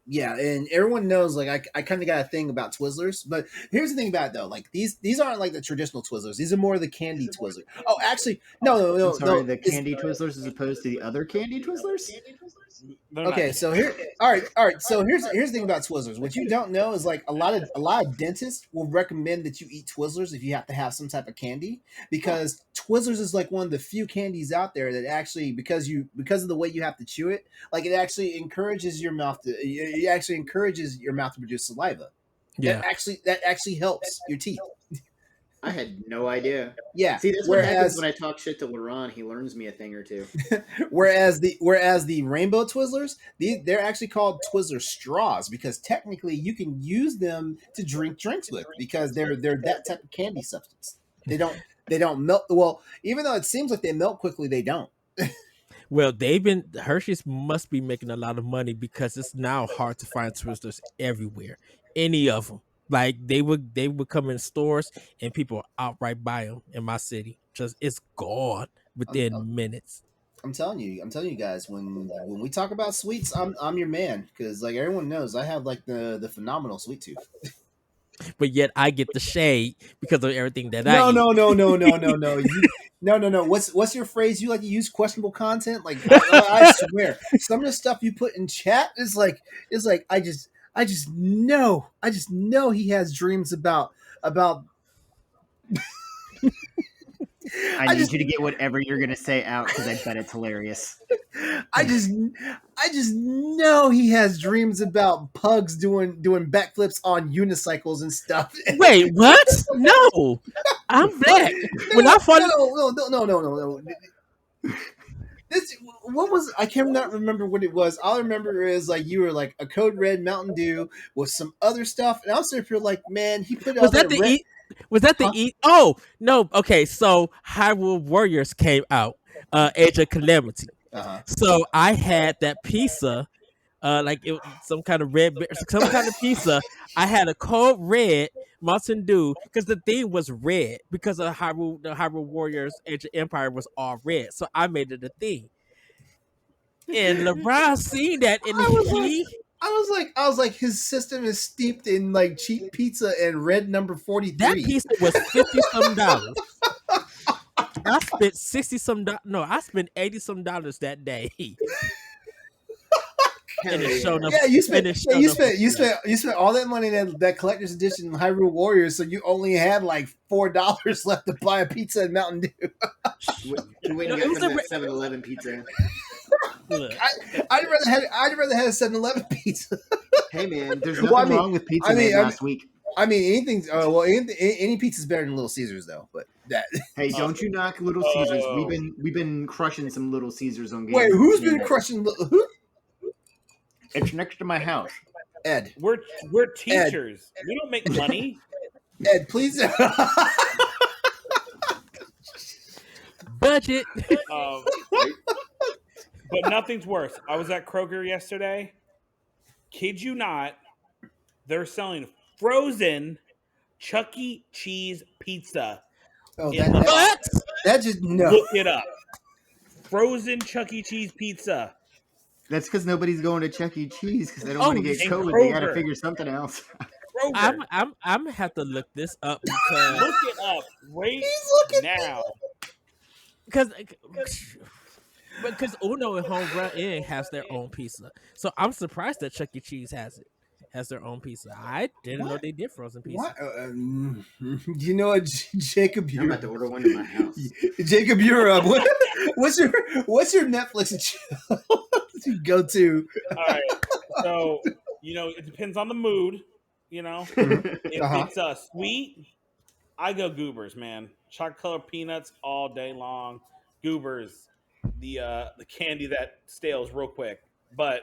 yeah, and everyone knows I kind of got a thing about Twizzlers. But here's the thing about it though, like these aren't like the traditional Twizzlers. These are more the candy Twizzlers. Oh, actually, no. I'm sorry, the candy Twizzlers as opposed to the other candy Twizzlers. Okay, so here, all right. So here's the thing about Twizzlers. What you don't know is like a lot of dentists will recommend that you eat Twizzlers if you have to have some type of candy, because Twizzlers is like one of the few candies out there that actually, because of the way you have to chew it, like it actually encourages your mouth to produce saliva. Yeah. That actually helps your teeth. I had no idea. Yeah. See, that's what happens when I talk shit to LeRon. He learns me a thing or two. whereas the rainbow Twizzlers, they're actually called Twizzler straws, because technically you can use them to drink drinks with, because they're that type of candy substance. They don't melt. Well, even though it seems like they melt quickly, they don't. Well, Hershey's must be making a lot of money, because it's now hard to find Twizzlers everywhere. Any of them. Like they would come in stores and people outright buy them in my city. Just it's gone within minutes. I'm telling you guys, when we talk about sweets, I'm your man, because like everyone knows I have like the phenomenal sweet tooth. But yet I get the shade because of everything that I eat. No. What's your phrase? You like to use questionable content? Like I swear, some of the stuff you put in chat is like I just know he has dreams about. I need you to get whatever you're gonna say out, because I bet it's hilarious. I just know he has dreams about pugs doing backflips on unicycles and stuff. Wait, what? No, I'm black. When I find no. What was, I cannot remember what it was. All I remember is like you were like a Code Red Mountain Dew with some other stuff, and I was sitting here like, man, he put was that the red... Was that the E? Oh no. Okay, so Hyrule Warriors came out, Age of Calamity. So I had that pizza, like it some kind of pizza. I had a Code Red Mountain Dew, because the theme was red, because of the Hyrule Warriors Age of Empire was all red. So I made it a theme. And LeBron seen that, and I was like, his system is steeped in like cheap pizza and red number 43. That pizza was $50-some. I spent $60-some. No, I spent $80-some that day. And it showed up. Yeah, you spent all that money in that collector's edition Hyrule Warriors, so you only had like $4 left to buy a pizza in Mountain Dew. You went and got some 7-Eleven pizza. I'd rather have a 7-Eleven pizza. Hey man, there's nothing wrong with pizza last week. I mean, any pizza's better than Little Caesars though. But that. Hey, don't you knock Little Caesars? We've been crushing some Little Caesars on games. Wait, who's been crushing? Who? It's next to my house. Ed, we're teachers. Ed. We don't make money. Ed, please. Budget. But nothing's worse. I was at Kroger yesterday. Kid you not, they're selling frozen Chuck E. Cheese pizza. Oh, that just no. Look it up. Frozen Chuck E. Cheese pizza. That's because nobody's going to Chuck E. Cheese because they don't want to get COVID. They got to figure something else. I'm gonna have to look this up, because look it up right now. Because because Uno and Home Run Inn has their own pizza, so I'm surprised that Chuck E. Cheese has their own pizza. I didn't know What? they did frozen pizza. What? You know what, Jacob? I'm about to order one in my house. Jacob, you're up. What's your Netflix and chill to go to? All right. So, it depends on the mood. If it's sweet, I go Goobers, man. Chocolate covered peanuts all day long. Goobers, the candy that stales real quick. But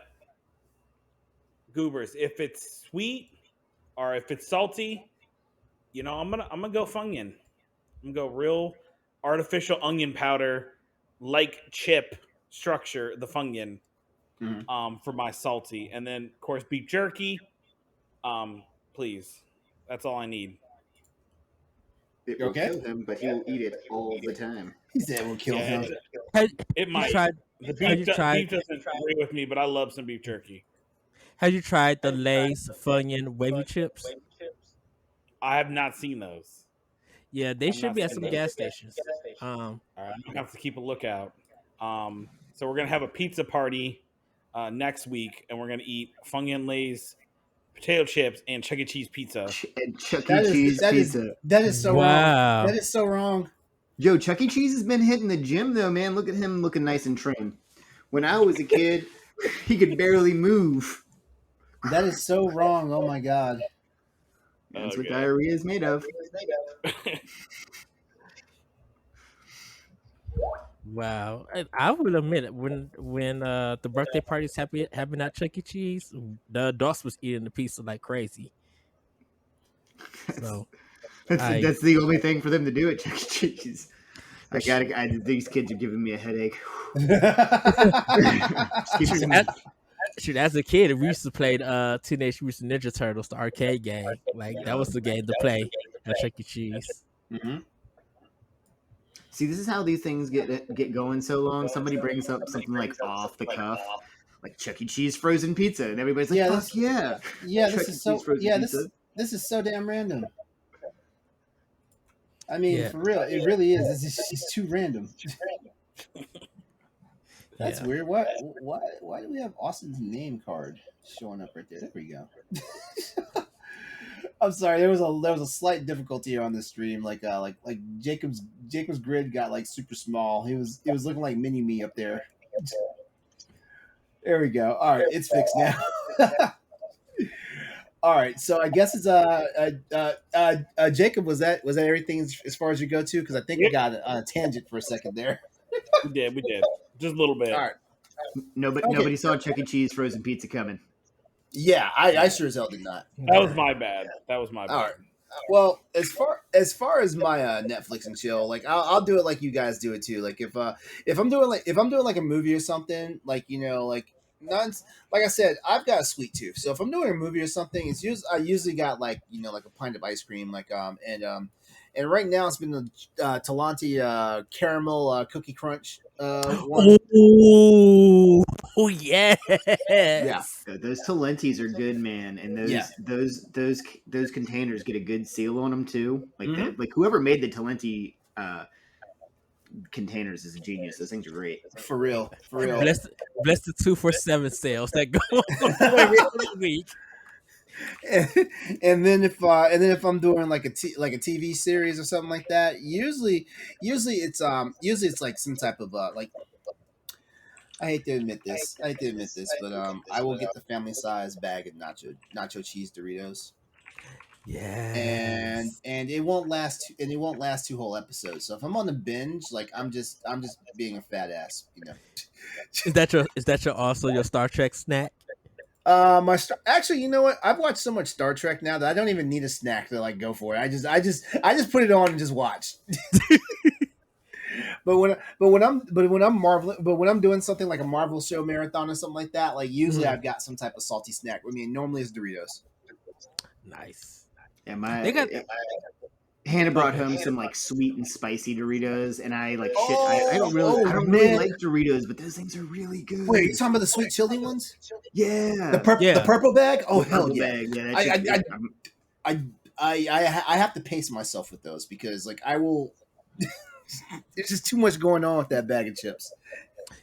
Goobers, if it's sweet or if it's salty, I'm gonna go Funyun. I'm gonna go real artificial onion powder, like chip structure, the Funyun, for my salty, and then of course beef jerky. Please, that's all I need. It will kill him, but he will eat it all the time. He said it will kill him. It might. The beef doesn't agree with me, but I love some beef jerky. Have you tried the Lay's Funyun wavy chips? I have not seen those. Yeah, they should be at some gas stations. All right, I'm gonna have to keep a lookout. So we're gonna have a pizza party next week, and we're gonna eat Funyun Lay's potato chips and Chuck E. Cheese pizza. And Chuck E. Cheese pizza. That is so wrong. That is so wrong. Yo, Chuck E. Cheese has been hitting the gym though, man. Look at him looking nice and trim. When I was a kid, he could barely move. That is so wrong. Oh my god. That's what diarrhea is made of. Wow, I will admit it. When the birthday parties happened at Chuck E. Cheese, the adults was eating the pizza like crazy. So that's the only thing for them to do at Chuck E. Cheese. These kids are giving me a headache. Shoot, as a kid, we used to play Teenage Mutant Ninja Turtles, the arcade game. Like that was the game to play at Chuck E. Cheese. Mm-hmm. See, this is how these things get going so long. Somebody brings up something like off the cuff, like Chuck E. Cheese frozen pizza, and everybody's like, "Yeah, this is so this is so damn random." I mean, for real, it really is. It's too random. That's weird. Why do we have Austin's name card showing up right there? There we go. I'm sorry, there was a slight difficulty on this stream. Like Jacob's grid got like super small. It was looking like mini me up there. There we go. All right, it's fixed now. All right, so I guess it's Jacob. Was that everything as far as you go to? Because I think we got on a tangent for a second there. We did, just a little bit. All right. Nobody saw Chuck E. Cheese frozen pizza coming. Yeah, I sure as hell did not. That was my bad. All right. Well, as far as my Netflix and chill, like I'll do it like you guys do it too. Like if I'm doing like a movie or something, like not like I said, I've got a sweet tooth. So if I'm doing a movie or something, I usually got like like a pint of ice cream, and right now it's been the Talenti caramel cookie crunch one. Oh yes, yeah. Those Talentis are good, man, and those containers get a good seal on them too. Like whoever made the Talenti containers is a genius. Those things are great. For real. Bless the 2-for-7 sales that go every week. And then if I'm doing like a TV series or something like that, usually it's like some type of like, I hate to admit this, but I will get the family size bag of nacho cheese Doritos. Yeah. And it won't last 2 whole episodes. So if I'm on the binge, like I'm just being a fat ass, Is that also your Star Trek snack? Actually, you know what? I've watched so much Star Trek now that I don't even need a snack to like go for it. I just put it on and just watch. But when I'm doing something like a Marvel show marathon or something like that, like usually I've got some type of salty snack. I mean, normally it's Doritos. Nice. Yeah, Hannah brought home some like sweet and spicy Doritos, and I like shit. I don't really like Doritos, but those things are really good. Wait, you talking about the sweet chili ones? Yeah, the purple bag. Oh hell yeah! Bag. Yeah, I have to pace myself with those because like I will. There's just too much going on with that bag of chips.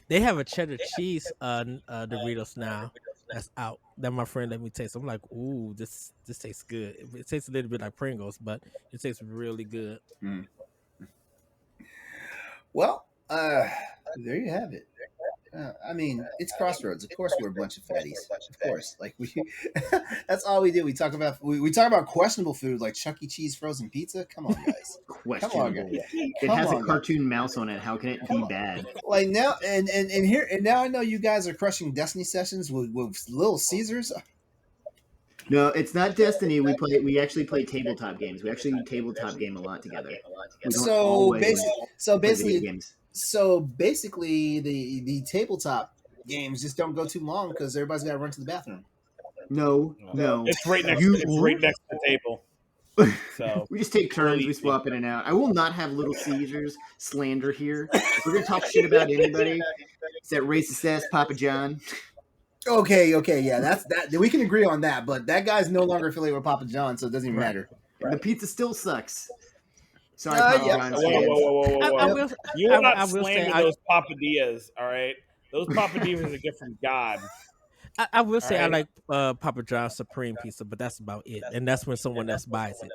They have a cheddar cheese Doritos now that's out that my friend let me taste. I'm like, ooh, this tastes good. It tastes a little bit like Pringles, but it tastes really good. Mm. Well, there you have it. I mean, it's Crossroads. Of course, we're a bunch of fatties. Of course, like that's all we do. We talk about questionable food like Chuck E. Cheese frozen pizza. Come on, guys. Questionable. Guys. It has a cartoon mouse on it. How can it be bad? Like now, and here and now, I know you guys are crushing Destiny sessions with Little Caesars. No, it's not Destiny. We actually play tabletop games. We actually tabletop game a lot together. So play basically, video games. So basically, the tabletop games just don't go too long because everybody's got to run to the bathroom. No. It's right next. It's right next to the table. So we just take turns. We swap in and out. I will not have Little Caesars slander here. If we're gonna talk shit about anybody, it's that racist ass Papa John. Okay, yeah, that's that. We can agree on that, but that guy's no longer affiliated with Papa John, so it doesn't even matter. And the pizza still sucks. Sorry, Papa John's fans. Whoa. You will not slander those papadillas, all right? Those papadillas are a gift from God. I will say I like Papa John's Supreme Pizza, but that's about it. And that's when someone else buys it.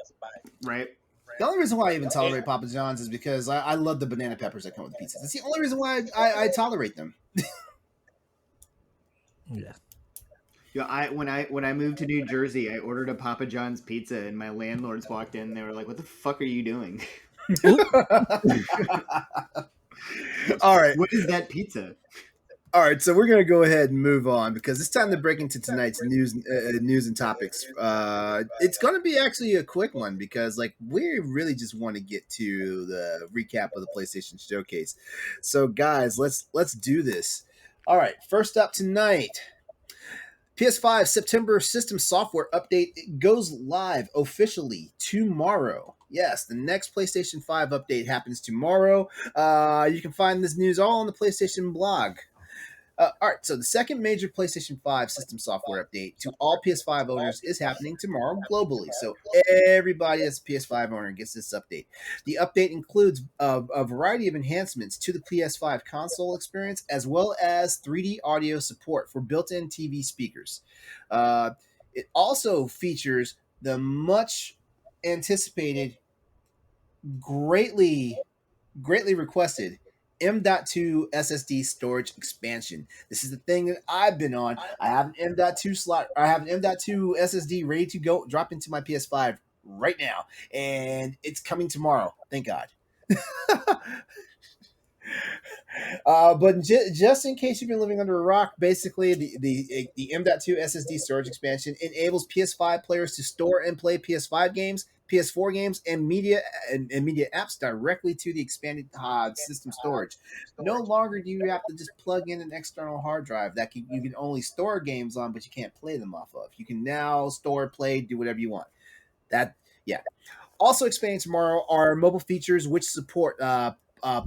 Right. The only reason why I even tolerate Papa John's is because I love the banana peppers that come with the pizza. That's the only reason why I tolerate them. Yeah. Yeah, when I moved to New Jersey, I ordered a Papa John's pizza, and my landlords walked in. And they were like, "What the fuck are you doing?" All right. What is that pizza? All right, so we're going to go ahead and move on because it's time to break into tonight's news and topics. It's going to be actually a quick one because, like, we really just want to get to the recap of the PlayStation Showcase. So, guys, let's do this. All right, first up tonight, PS5 September system software update goes live officially tomorrow. Yes, the next PlayStation 5 update happens tomorrow. You can find this news all on the PlayStation blog. All right, so the second major PlayStation 5 system software update to all PS5 owners is happening tomorrow globally. So everybody that's a PS5 owner gets this update. The update includes a variety of enhancements to the PS5 console experience, as well as 3D audio support for built-in TV speakers. It also features the much anticipated, greatly requested M.2 SSD storage expansion. This is the thing that I've been on. I have an M.2 slot. I have an M.2 SSD ready to go drop into my PS5 right now, and it's coming tomorrow. Thank God. But just in case you've been living under a rock, basically the M.2 SSD storage expansion enables PS5 players to store and play PS5 games, PS4 games, and media apps directly to the expanded system storage. No longer do you have to just plug in an external hard drive that you can only store games on, but you can't play them off of. You can now store, play, do whatever you want. Also expanding tomorrow are mobile features which support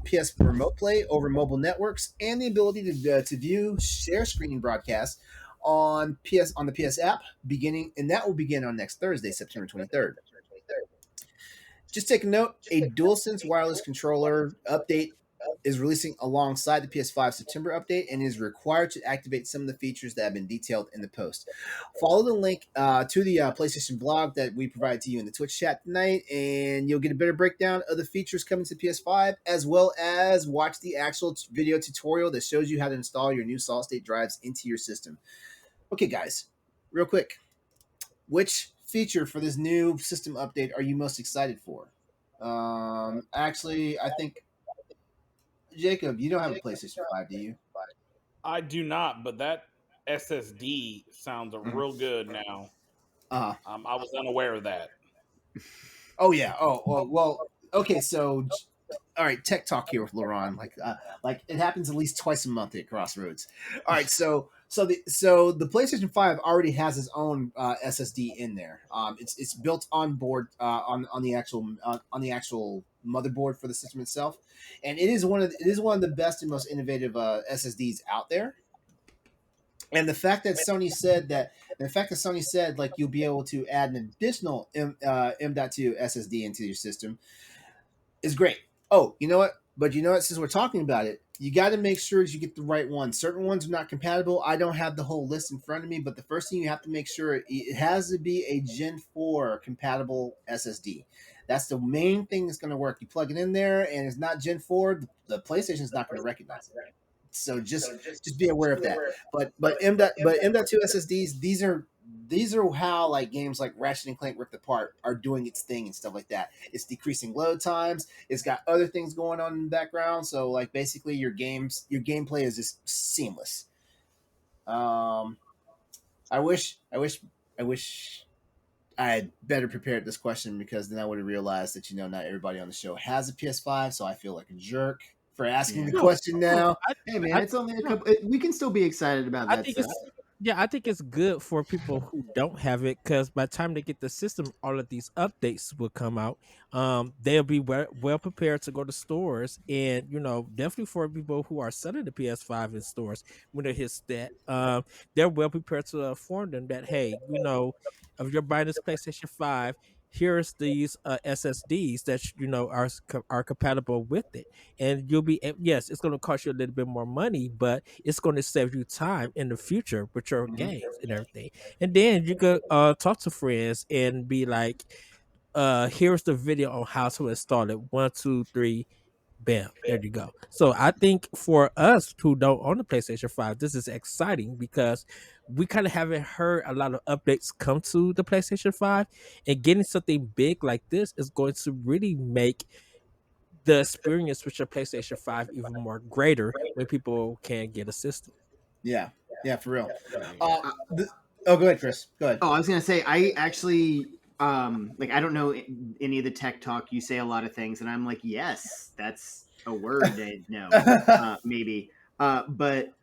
PS Remote Play over mobile networks and the ability to view share screening broadcasts on the PS app that will begin on next Thursday, September 23rd. Just take a note, a DualSense wireless controller update is releasing alongside the PS5 September update and is required to activate some of the features that have been detailed in the post. Follow the link to the PlayStation blog that we provided to you in the Twitch chat tonight, and you'll get a better breakdown of the features coming to PS5, as well as watch the actual video tutorial that shows you how to install your new solid-state drives into your system. Okay, guys, real quick, which feature for this new system update are you most excited for? Actually, I think Jacob, you don't have a PlayStation 5, do you? I do not, but that SSD sounds real good now. I was unaware of that. Oh yeah. Oh well. Okay. So, all right. Tech talk here with LeRon. Like it happens at least twice a month at Crossroads. All right. So the PlayStation 5 already has its own SSD in there. It's built on board on the actual motherboard for the system itself, and it is one of the best and most innovative SSDs out there. And the fact that Sony said like you'll be able to add an additional M.2 SSD into your system is great. Oh, you know what? But you know what? Since we're talking about it, you got to make sure you get the right one. Certain ones are not compatible. I don't have the whole list in front of me, but the first thing you have to make sure it has to be a Gen 4 compatible SSD. That's the main thing that's going to work. You plug it in there, and it's not Gen 4. The PlayStation is not going to recognize it. So just be aware of that. But M.2 SSDs, these are how like games like Ratchet and Clank Rift Apart are doing its thing and stuff like that. It's decreasing load times. It's got other things going on in the background. So like basically your gameplay is just seamless. I wish I had better prepared this question, because then I would have realized that not everybody on the show has a PS5, so I feel like a jerk for asking the question now. Hey man, it's only a couple. We can still be excited about that stuff. I think it's good for people who don't have it, because by the time they get the system, all of these updates will come out. They'll be well prepared to go to stores, and definitely for people who are selling the PS5 in stores when it hits that, they're well prepared to inform them that, hey, if you're buying this PlayStation 5, here's these SSDs that are compatible with it, and you'll be, yes, it's going to cost you a little bit more money, but it's going to save you time in the future with your games and everything. And then you could talk to friends and be like, here's the video on how to install it. 1, 2, 3. Bam, there you go. So I think for us who don't own the PlayStation 5, this is exciting, because we kind of haven't heard a lot of updates come to the PlayStation 5, and getting something big like this is going to really make the experience with your PlayStation 5 even more greater when people can get a system. Yeah, for real. Go ahead, Chris. Go ahead. Oh, I was gonna say, I actually I don't know any of the tech talk. You say a lot of things, and I'm like, yes, that's a word. No, maybe. But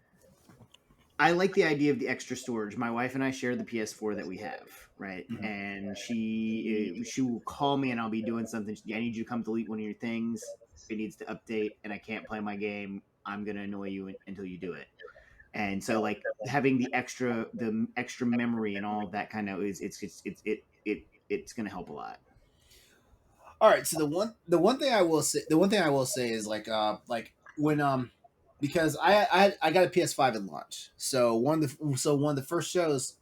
I like the idea of the extra storage. My wife and I share the PS4 that we have, right? Mm-hmm. And she will call me, and I'll be doing something. I need you to come delete one of your things. It needs to update, and I can't play my game. I'm gonna annoy you until you do it. And so, like, having the extra memory and all of that kind of it's gonna help a lot. All right. So the one thing I will say is like when because I got a PS5 at launch. So one of the first shows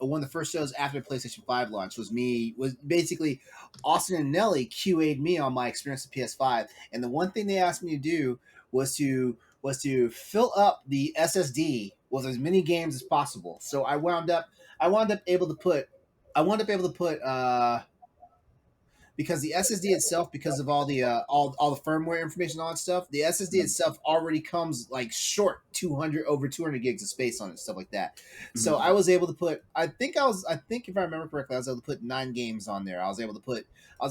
after PlayStation 5 launch was basically Austin and Nelly QA'd me on my experience with PS5, and the one thing they asked me to do was to fill up the SSD with as many games as possible. So I wound up able to put because the SSD itself, because of all the firmware information, all that stuff, the SSD itself already comes like short 200 gigs of space on it, stuff like that. Mm-hmm. So I was able to put, I think if I remember correctly, I was able to put 9 games on there. I was able to put 4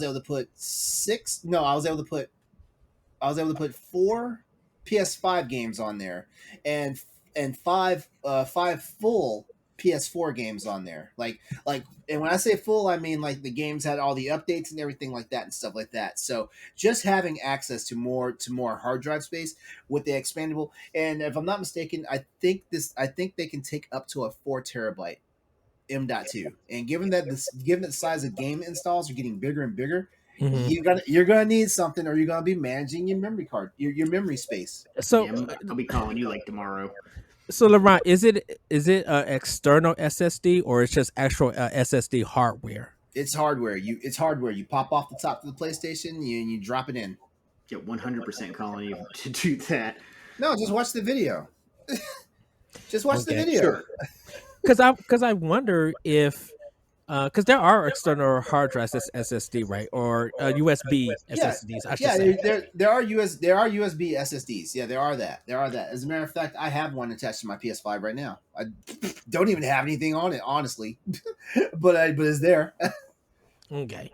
PS5 games on there, and 5 full PS4 games on there. Like, and when I say full, I mean like the games had all the updates and everything like that and stuff like that. So just having access to more hard drive space with the expandable, and if I'm not mistaken, I think they can take up to a 4 terabyte M.2. And given that the size of game installs are getting bigger and bigger, mm-hmm. you're gonna need something, or you're gonna be managing your memory card, your memory space. So I'll be calling you like tomorrow. So LeRon, is it external SSD, or it's just actual SSD hardware? It's hardware. It's hardware. You pop off the top of the PlayStation, and you drop it in. Yeah, 100% calling you to do that. No, just watch the video. Just watch the video. Sure. Because I wonder if because there are external hard drives as SSD, right, or USB SSDs. I should say. There are USB SSDs. Yeah, there are that. As a matter of fact, I have one attached to my PS5 right now. I don't even have anything on it, honestly, but it's there. Okay.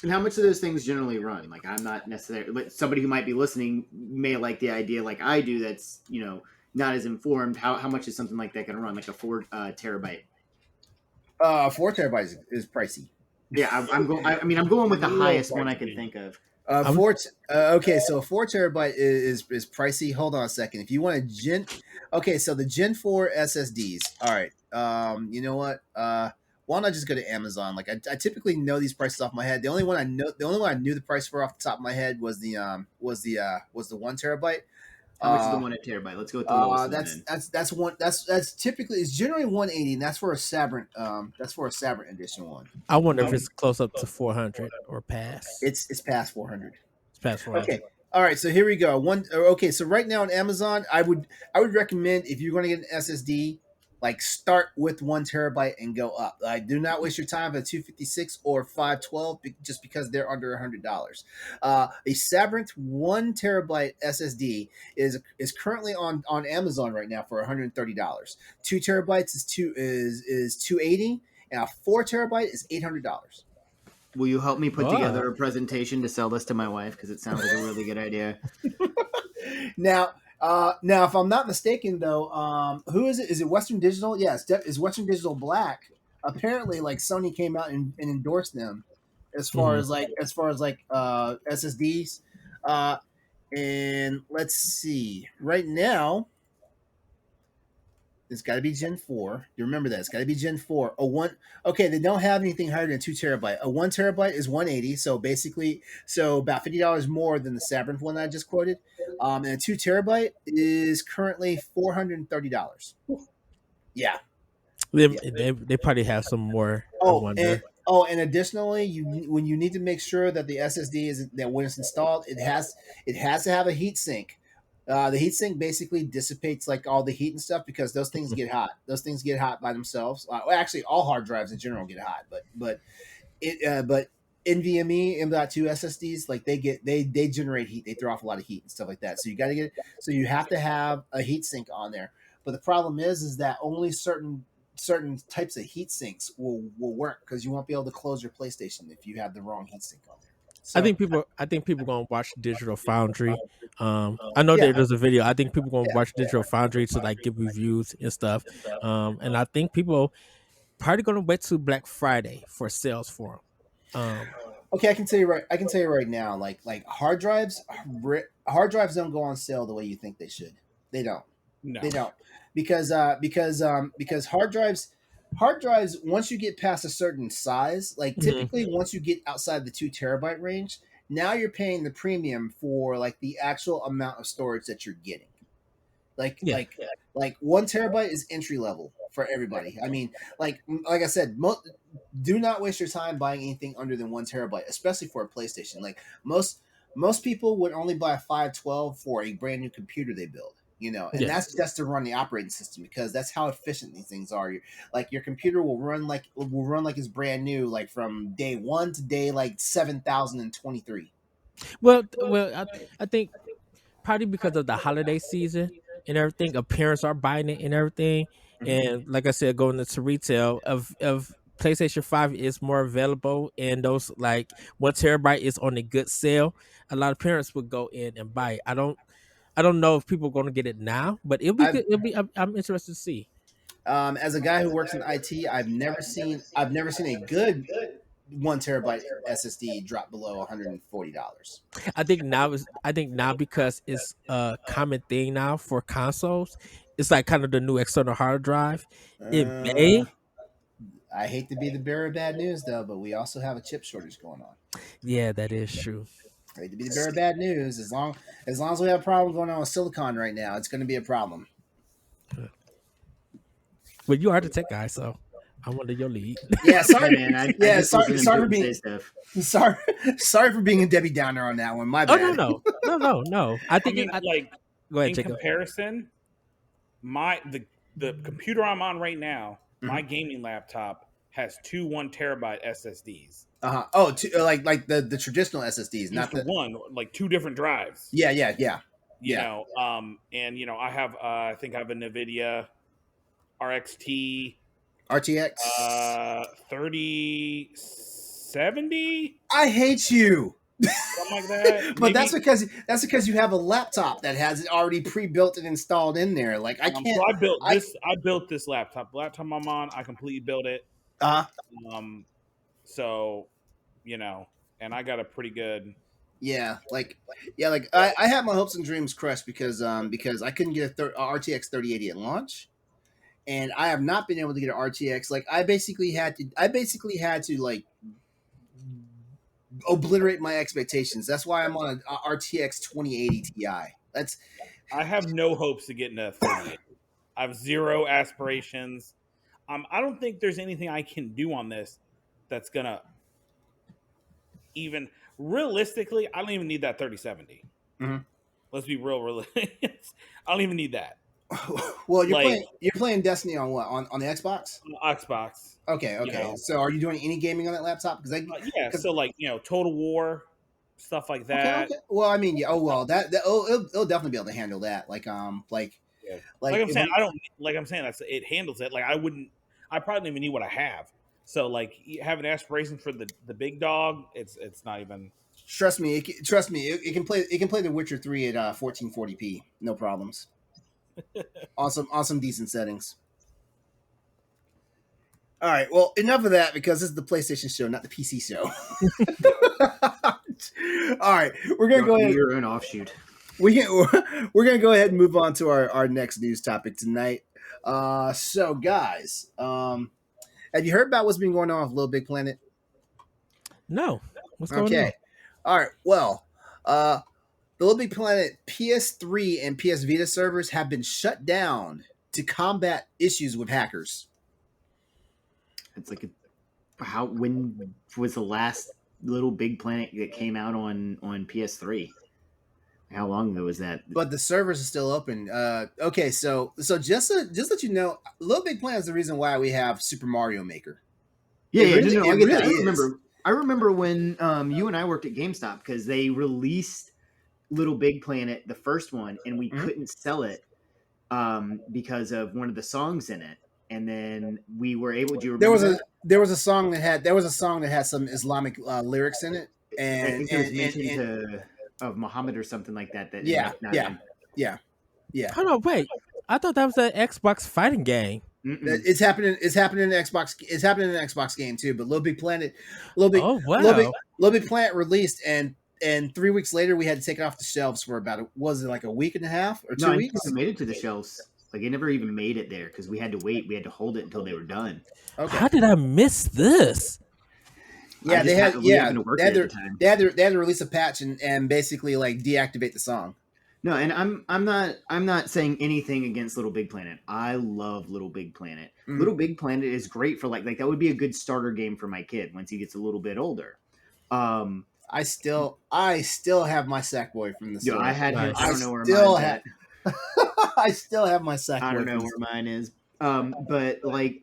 And how much do those things generally run? Like, I'm not necessarily, but somebody who might be listening may like the idea, like I do. That's not as informed. How much is something like that going to run? Like a 4 terabyte. 4 terabytes is pricey. Yeah, I'm going with the highest one I can think of. Okay, so 4 terabyte is pricey. Hold on a second. If you want so the Gen 4 SSDs. All right. You know what? why don't I just go to Amazon? Like I typically know these prices off my head. The only one I knew the price for off the top of my head was the 1 terabyte. How much is the 1 terabyte? Let's go with the lowest one then. That's typically it's generally 180, and that's for a Sabrent edition one. I wonder if it's close up to 400 or past. It's past 400. It's past 400. Okay. All right, so here we go. Okay, so right now on Amazon, I would recommend if you're going to get an SSD, like start with 1 terabyte and go up. Like, do not waste your time at 256 or 512 just because they're under $100. A Sabrent 1 terabyte SSD is currently on Amazon right now for $130. 2 terabytes is 280, and a 4 terabyte is $800. Will you help me put together a presentation to sell this to my wife? Because it sounds like a really good idea. Now, if I'm not mistaken, though, who is it? Is it Western Digital? Yes, is Western Digital Black. Apparently, like Sony came out and endorsed them as far as SSDs. And let's see. Right now, it's got to be Gen 4. You remember that. It's got to be Gen 4. Okay, they don't have anything higher than 2 terabyte. A 1 terabyte is 180, so basically, about $50 more than the Sabrent one I just quoted. And a 2 terabyte is currently $430. Yeah. They probably have some more. And additionally, when you need to make sure that the SSD is that when it's installed, it has to have a heat sink. The heat sink basically dissipates like all the heat and stuff because those things get hot. Those things get hot by themselves. Well, actually, all hard drives in general get hot, but NVMe M.2 SSDs like they generate heat. They throw off a lot of heat and stuff like that. So you have to have a heat sink on there. But the problem is that only certain types of heat sinks will work because you won't be able to close your PlayStation if you have the wrong heat sink on there. So, I think people gonna watch Digital Foundry. I know there's a video. I think people gonna watch Digital Foundry to like give reviews and stuff. And I think people probably gonna wait till Black Friday for sales for them. Okay, I can tell you right now, like hard drives don't go on sale the way you think they should. They don't. No. They don't because hard drives once you get past a certain size, like typically once you get outside the 2 terabyte range, now you're paying the premium for like the actual amount of storage that you're getting. Like 1 terabyte is entry level for everybody. I mean, like I said, do not waste your time buying anything under than 1 terabyte, especially for a PlayStation. Like most people would only buy a 512 for a brand new computer they build. And that's just to run the operating system because that's how efficient these things are. Your computer will run like it's brand new, like from day 1 to day like 7,023. Well, I think probably because of the holiday season and everything, parents are buying it and everything. And like I said, going into retail of PlayStation 5 is more available, and those like 1 terabyte is on a good sale. A lot of parents would go in and buy it. I don't know if people are going to get it now, but it'll be good. I'm interested to see. As a guy who works in IT, I've never seen a good 1 terabyte SSD drop below $140. I think now because it's a common thing now for consoles, it's like kind of the new external hard drive. It may. I hate to be the bearer of bad news, though, but we also have a chip shortage going on. Yeah, that is true. I hate to be the bearer of bad news. As long as we have a problem going on with silicon right now, it's going to be a problem. Well, you are the tech guy, so I'm under your lead. Yeah, sorry, man. Sorry for being a Debbie Downer on that one. My bad. Oh no. I think go ahead, in Jacob. comparison, the computer I'm on right now, my gaming laptop has 2 1 terabyte SSDs. Oh, like the traditional SSDs, not the one, like 2 different drives. Yeah. You know, and I have I think I have a NVIDIA RTX 3070. I hate you. Something like that. But that's because you have a laptop that has it already pre-built and installed in there. Like I can't. So I built this laptop. The laptop I'm on, I completely built it. So, and I got a pretty good. Yeah, I had my hopes and dreams crushed because I couldn't get a RTX 3080 at launch, and I have not been able to get an RTX. Like I basically had to like obliterate my expectations. That's why I'm on a RTX 2080 Ti. I have no hopes to get into 3080. I have zero aspirations. I don't think there's anything I can do on this that's gonna even realistically. I don't even need that 3070. Mhm. Let's be real realistic. I don't even need that. Well, Like- you're playing Destiny on what on the Xbox? Xbox. Okay. You know. So are you doing any gaming on that laptop? Because Yeah, so like Total War, stuff like that. Okay. Well, I mean, yeah. Oh well, it'll definitely be able to handle that. Like Yeah. like I'm if saying, we- I don't like. I'm saying that it handles it. Like I wouldn't. I probably don't even need what I have. So like having aspirations for the big dog, it's not even. trust me, it can play The Witcher 3 at 1440p, no problems. Awesome, decent settings. All right, well, enough of that because this is the PlayStation show, not the PC show. All right, we're gonna go ahead. Your own offshoot. We're gonna go ahead and move on to our next news topic tonight. So guys, have you heard about what's been going on with LittleBigPlanet? No. What's going on? Okay. All right. Well, the LittleBigPlanet PS3 and PS Vita servers have been shut down to combat issues with hackers. It's like when was the last LittleBigPlanet that came out on PS3? How long ago was that? But the servers are still open. Okay, so just that you know, LittleBigPlanet is the reason why we have Super Mario Maker. Yeah, It really- no, it I get that. really is. I remember when you and I worked at GameStop because they released LittleBigPlanet, the first one, and we couldn't sell it because of one of the songs in it. And then we were able to. There was a song that had some Islamic lyrics in it, I and think it was mentioned of Muhammad or something like that. Yeah. Hold on, wait. I thought that was an Xbox fighting game. It's happening. It's happening in the Xbox. It's happening in the Xbox game too. But LittleBigPlanet released, and 3 weeks later we had to take it off the shelves for about was it like a week and a half or 2 I weeks? think it made it to the shelves. Like it never even made it there because we had to wait. We had to hold it until they were done. Okay. How did I miss this? Yeah, they had to release a patch and basically like deactivate the song. No, and I'm not saying anything against LittleBigPlanet. I love LittleBigPlanet. LittleBigPlanet is great for like that would be a good starter game for my kid once he gets a little bit older. I still have my Sackboy from the store. I had him. I don't know where still mine's at. I still have my Sackboy. I don't know where mine is. But like,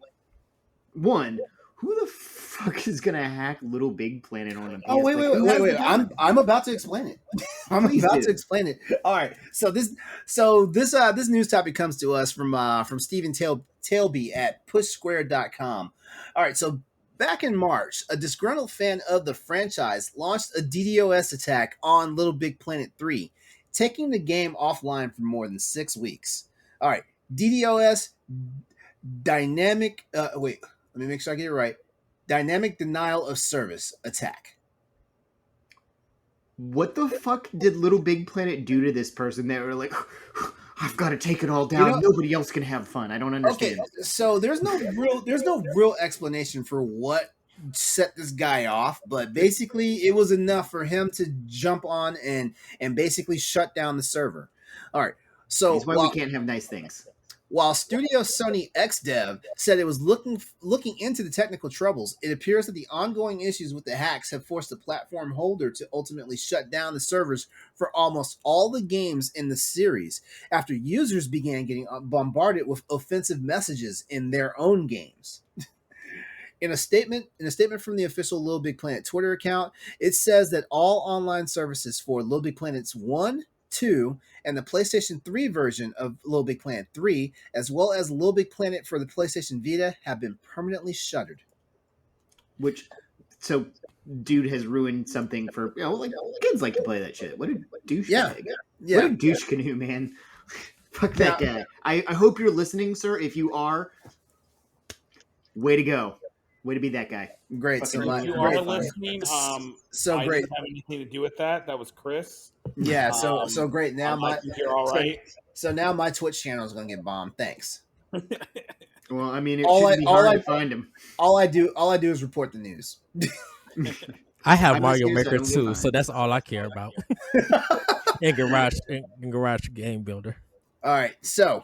who the fuck is gonna hack LittleBigPlanet on a PS? Oh wait! I'm about to explain it. To explain it. All right. So this news topic comes to us from Stephen Tailby at PushSquare.com. All right. So back in March, a disgruntled fan of the franchise launched a DDoS attack on LittleBigPlanet 3, taking the game offline for more than 6 weeks. All right. DDoS, dynamic. Wait. Let me make sure I get it right. Dynamic denial of service attack. What the fuck did LittleBigPlanet do to this person? They were like, I've got to take it all down. Nobody else can have fun. I don't understand. Okay, so there's no real explanation for what set this guy off, but basically it was enough for him to jump on and basically shut down the server. All right. So that's why we can't have nice things. While Studio Sony XDev said it was looking into the technical troubles, it appears that the ongoing issues with the hacks have forced the platform holder to ultimately shut down the servers for almost all the games in the series after users began getting bombarded with offensive messages in their own games. In a statement from the official LittleBigPlanet Twitter account, it says that all online services for LittleBigPlanet's 1, 2, and the PlayStation 3 version of LittleBigPlanet 3, as well as LittleBigPlanet for the PlayStation Vita, have been permanently shuttered. So dude has ruined something for like kids like to play that shit. What a douche! Yeah. What a douche canoe, man. Fuck that guy. I hope you're listening, sir. If you are, way to go. Way to be that guy. Great. So if you are listening, so I great. didn't have anything to do with that. That was Chris. Yeah. So great. Now you're all right. So now my Twitch channel is going to get bombed. Thanks. Well, I mean, it All shouldn't I- be all hard I- to find them. All I do is report the news. I have I'm Mario just Maker gonna say, too, don't so get that's all I care about. in Garage Game Builder. All right, so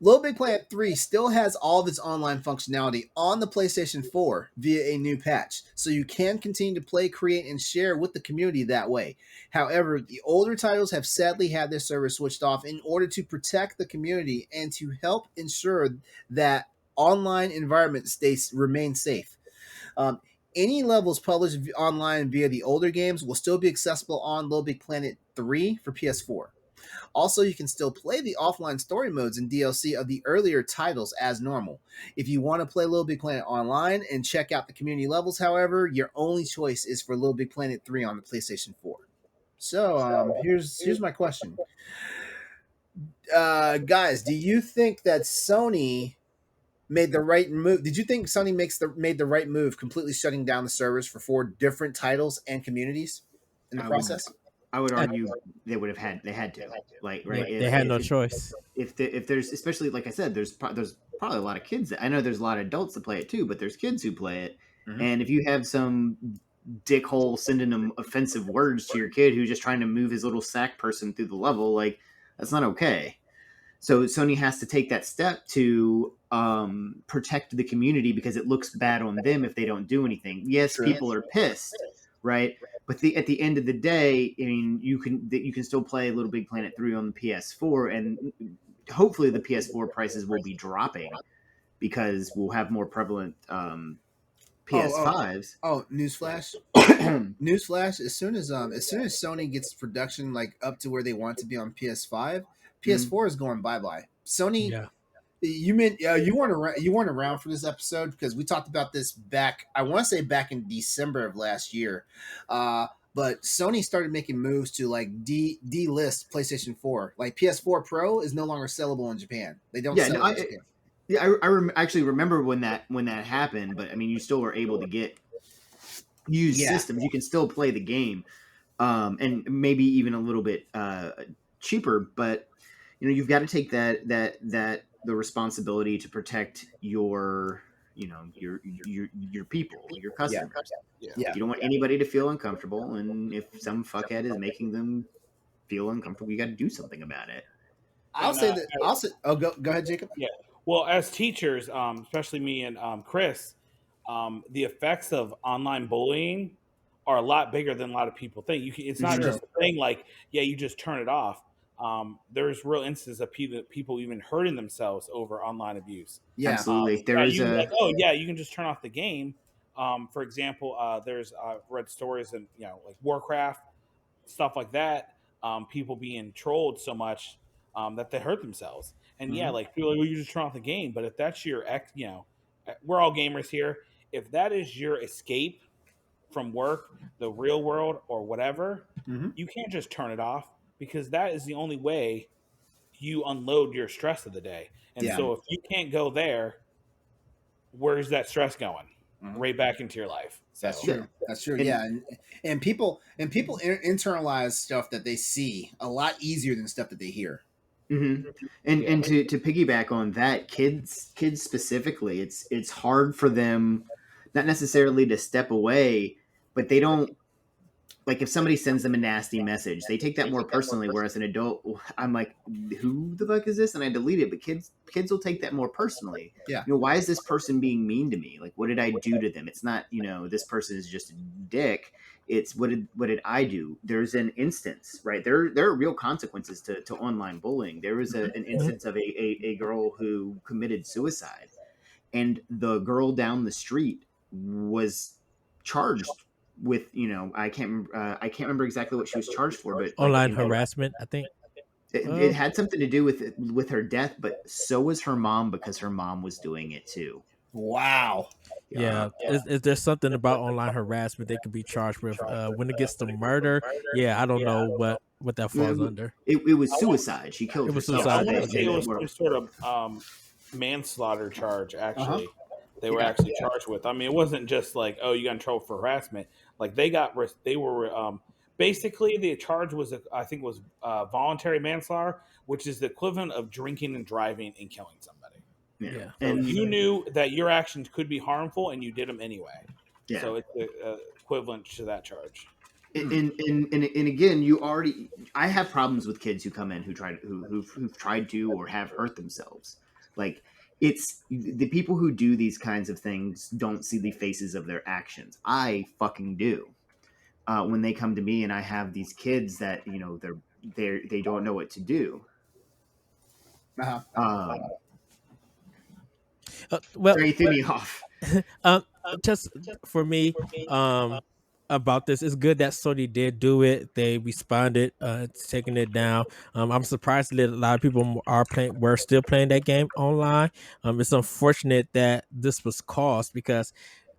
Little Big Planet 3 still has all of its online functionality on the PlayStation 4 via a new patch, so you can continue to play, create, and share with the community that way. However, the older titles have sadly had their servers switched off in order to protect the community and to help ensure that online environment remain safe. Um, any levels published online via the older games will still be accessible on Little Big Planet 3 for PS4. Also, you can still play the offline story modes and DLC of the earlier titles as normal. If you want to play Little Big Planet online and check out the community levels, however, your only choice is for Little Big Planet 3 on the PlayStation 4. So, here's my question. Guys, do you think that Sony made the right move? Did you think Sony made the right move completely shutting down the servers for 4 different titles and communities in the process? I would argue they had to, like, right. They had no choice. If there's, especially like I said, there's probably a lot of kids I know there's a lot of adults that play it too, but there's kids who play it. And if you have some dickhole sending them offensive words to your kid who's just trying to move his little sack person through the level, like, that's not okay. So Sony has to take that step to protect the community, because it looks bad on them if they don't do anything. Yes, True. people are pissed, right? But at the end of the day, I mean, you can still play Little Big Planet 3 on the PS4, and hopefully the PS4 prices will be dropping because we'll have more prevalent PS5s. Oh, newsflash! Newsflash! As soon as Sony gets production like up to where they want to be on PS5, PS4 is going bye. Sony. Yeah. You meant you weren't around for this episode because we talked about this back. I want to say back in December of last year, but Sony started making moves to like delist PlayStation 4. Like PS4 Pro is no longer sellable in Japan. They don't sell it in Japan. Yeah, I actually remember when that happened. But I mean, you still were able to get used systems. You can still play the game, and maybe even a little bit cheaper. But you know, you've got to take that the responsibility to protect your people, your customers. Yeah. You don't want anybody to feel uncomfortable, and if some fuckhead is making them feel uncomfortable, you got to do something about it. I'll say. Oh, go ahead, Jacob. Yeah. Well, as teachers, especially me and Chris, the effects of online bullying are a lot bigger than a lot of people think. It's not True. just a thing like, yeah, you just turn it off. There's real instances of people even hurting themselves over online abuse. Yeah, Absolutely. You can just turn off the game. For example, there's read stories and like Warcraft, stuff like that. People being trolled so much that they hurt themselves. And like people are like, well, you just turn off the game. But if that's your we're all gamers here. If that is your escape from work, the real world, or whatever, you can't just turn it off, because that is the only way you unload your stress of the day. And so if you can't go there, where's that stress going? Right back into your life. So. That's true. Yeah, and people internalize stuff that they see a lot easier than stuff that they hear. And to piggyback on that, kids specifically, it's hard for them, not necessarily to step away, but they don't, like, if somebody sends them a nasty message, they take that more personally. Whereas an adult, I'm like, who the fuck is this? And I delete it. But kids will take that more personally. Yeah. You know, why is this person being mean to me? Like, what did I do to them? It's not, this person is just a dick. It's what did I do? There's an instance, right? There are real consequences to online bullying. There was an instance of a girl who committed suicide, and the girl down the street was charged with, I can't remember exactly what she was charged for, but online harassment, I think. It had something to do with her death, but so was her mom, because her mom was doing it too. Wow. Yeah. Is there something about online harassment they could be charged with? When it gets to murder, I don't know what that falls under. It was suicide. She killed herself. I want to say it was some sort of manslaughter charge, actually. They were actually charged with. I mean, it wasn't just like, oh, you got in trouble for harassment. Like they were basically the charge was, I think, voluntary manslaughter, which is the equivalent of drinking and driving and killing somebody. Yeah. So And you knew that your actions could be harmful, and you did them anyway. yeah. So it's equivalent to that charge. And again, you already. I have problems with kids who come in who've tried to or have hurt themselves. Like it's the people who do these kinds of things don't see the faces of their actions. I fucking do. When they come to me and I have these kids that they don't know what to do. Uh-huh. Well, Sorry, you threw me off. um, just for me, about this, it's good that Sony did do it. They responded, taking it down. I'm surprised that a lot of people were still playing that game online. It's unfortunate that this was caused because,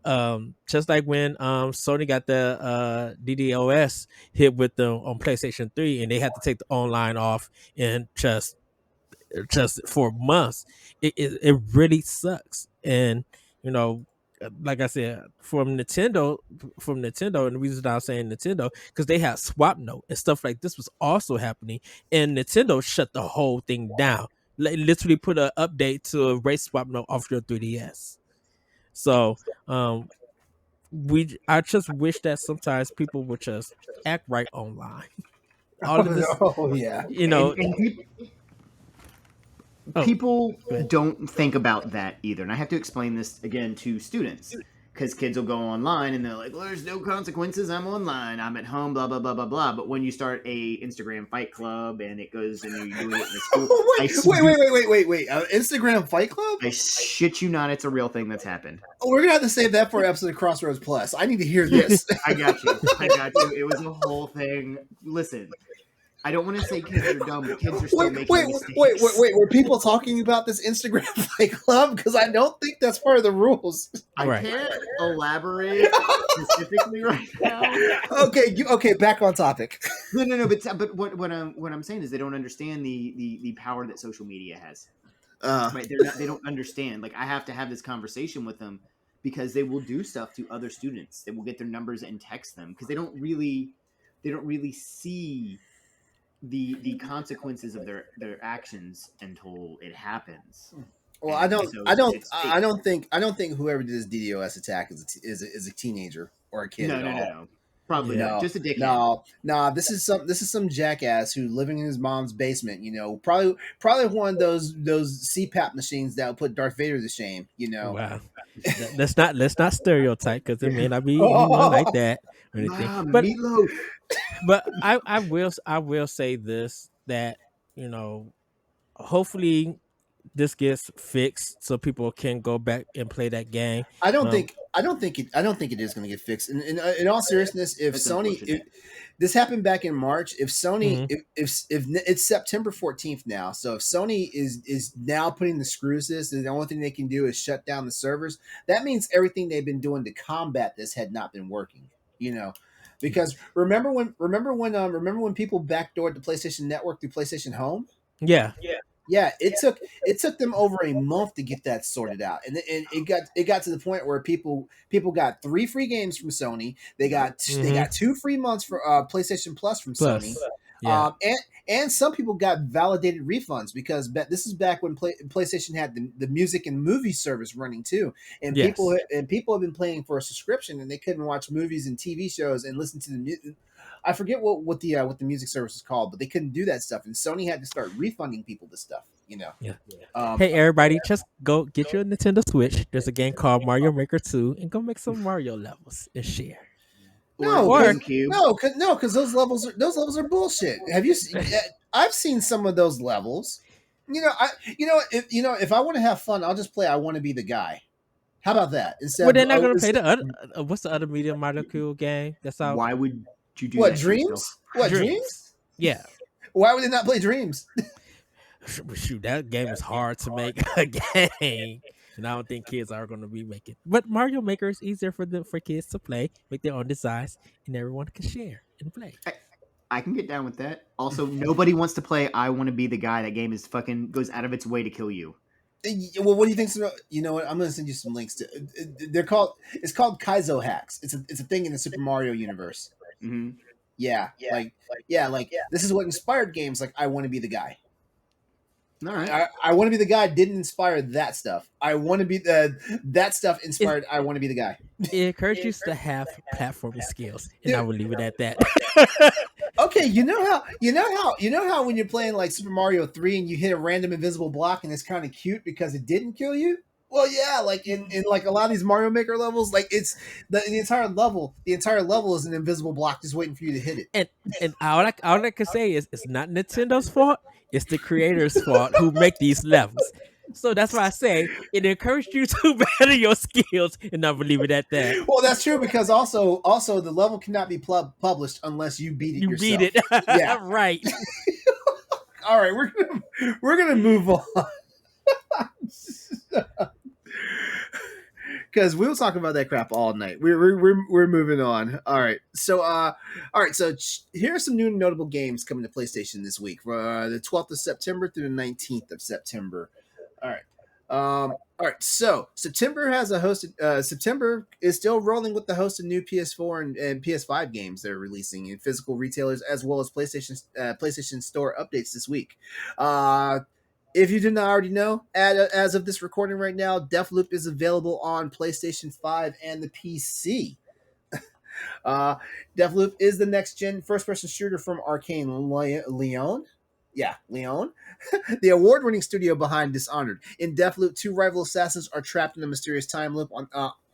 just like when Sony got the DDoS hit with them on PlayStation 3, and they had to take the online off and just for months, it really sucks. And you know, like I said, from Nintendo, and the reason I'm saying Nintendo, because they had swap note and stuff like this was also happening, and Nintendo shut the whole thing down. Literally put an update to erase swap note off your 3DS. So I just wish that sometimes people would just act right online. All of this, Oh yeah. you know. And Oh, people go ahead. don't think about that either. And I have to explain this again to students because kids will go online and they're like, well, there's no consequences. I'm online. I'm at home, blah, blah, blah, blah, blah. But when you start a Instagram fight club and it goes and you do it in the school. Wait. Instagram Fight Club? I shit you not, it's a real thing that's happened. Oh, we're gonna have to save that for an episode of Crossroads Plus. I need to hear this. I got you. It was a whole thing. Listen, I don't want to say kids are dumb, but kids are still making mistakes. Wait. Were people talking about this Instagram Fight Club? Because I don't think that's part of the rules. I Right. can't elaborate specifically right now. Okay. Back on topic. No. But what I'm saying is they don't understand the power that social media has. Right? They don't understand. Like I have to have this conversation with them because they will do stuff to other students. They will get their numbers and text them because they don't really see the consequences of their actions until it happens. Well, And I so don't think whoever did this DDoS attack is a teenager or a kid at all. No. Probably Yeah. not. Just a dickhead. No. This is some jackass who living in his mom's basement. Probably one of those CPAP machines that will put Darth Vader to shame. Wow. Let's not stereotype because it may not be anyone like that or anything. But Meatloaf. but I will say this, that hopefully this gets fixed so people can go back and play that game. I don't think it is going to get fixed. In all seriousness, if That's Sony, unfortunate. this happened back in March. If Sony, Mhm. if it's September 14th now, so if Sony is now putting the screws to this, and the only thing they can do is shut down the servers, that means everything they've been doing to combat this had not been working. Because remember when people backdoored the PlayStation Network through PlayStation Home? Yeah. Yeah, it took them over a month to get that sorted out, and it got to the point where people got 3 free games from Sony. They got 2 free months for PlayStation Plus from Sony, Yeah. and some people got validated refunds because this is back when PlayStation had the music and movie service running too, and Yes. people have been paying for a subscription and they couldn't watch movies and TV shows and listen to the music. I forget what the music service is called, but they couldn't do that stuff, and Sony had to start refunding people this stuff. Yeah. Um, Hey everybody, just go get your Nintendo Switch. There's a game called Mario Maker 2 and go make some Mario levels and share. No, Or Or- GameCube. because those levels are bullshit. Have you seen? I've seen some of those levels. If I want to have fun, I'll just play I Want to Be the Guy. How about that? Instead, Well, they're not gonna play the other. What's the other Media Molecule game? That's out. Why would you do what that to Dreams? yourself? What Dreams. Dreams? Yeah. Why would they not play Dreams? Shoot, that game is hard to make a game, and I don't think kids are going to be making. But Mario Maker is easier for kids to play, make their own designs, and everyone can share and play. I can get down with that. Also, nobody wants to play I Want to Be the Guy. That game is fucking goes out of its way to kill you. Well, what do you think? You know what? I'm going to send you some links to. It's called Kaizo hacks. It's a thing in the Super Mario universe. Mm-hmm. Yeah, like this is what inspired games like I Want to Be the Guy. All right. I want to be the guy didn't inspire that stuff. I want to be that stuff inspired. I want to be the guy. It encourages you to have platforming skills, and I will leave it at that. Okay, you know how when you're playing like Super Mario 3 and you hit a random invisible block and it's kind of cute because it didn't kill you? Well, yeah, like in like a lot of these Mario Maker levels, like it's the entire level is an invisible block just waiting for you to hit it. And all I can say is it's not Nintendo's fault. It's the creators' fault who make these levels. So that's why I say it encouraged you to better your skills, and I will leave it at that. Well, that's true because also the level cannot be published unless you beat it You yourself. beat it, Yeah. right? All right, we're gonna move on because we'll talk about that crap all night. We're moving on. All right, so here are some new notable games coming to PlayStation this week, the 12th of September through the 19th of September. All right. All right, so September has a hosted. September is still rolling with the host of new PS4 and PS5 games they're releasing in physical retailers as well as PlayStation Store updates this week. If you did not already know, as of this recording right now, Deathloop is available on PlayStation 5 and the PC. Deathloop is the next gen first person shooter from Arcane Leon. Yeah, Leon, the award-winning studio behind Dishonored. In Deathloop, two rival assassins are trapped in a mysterious time loop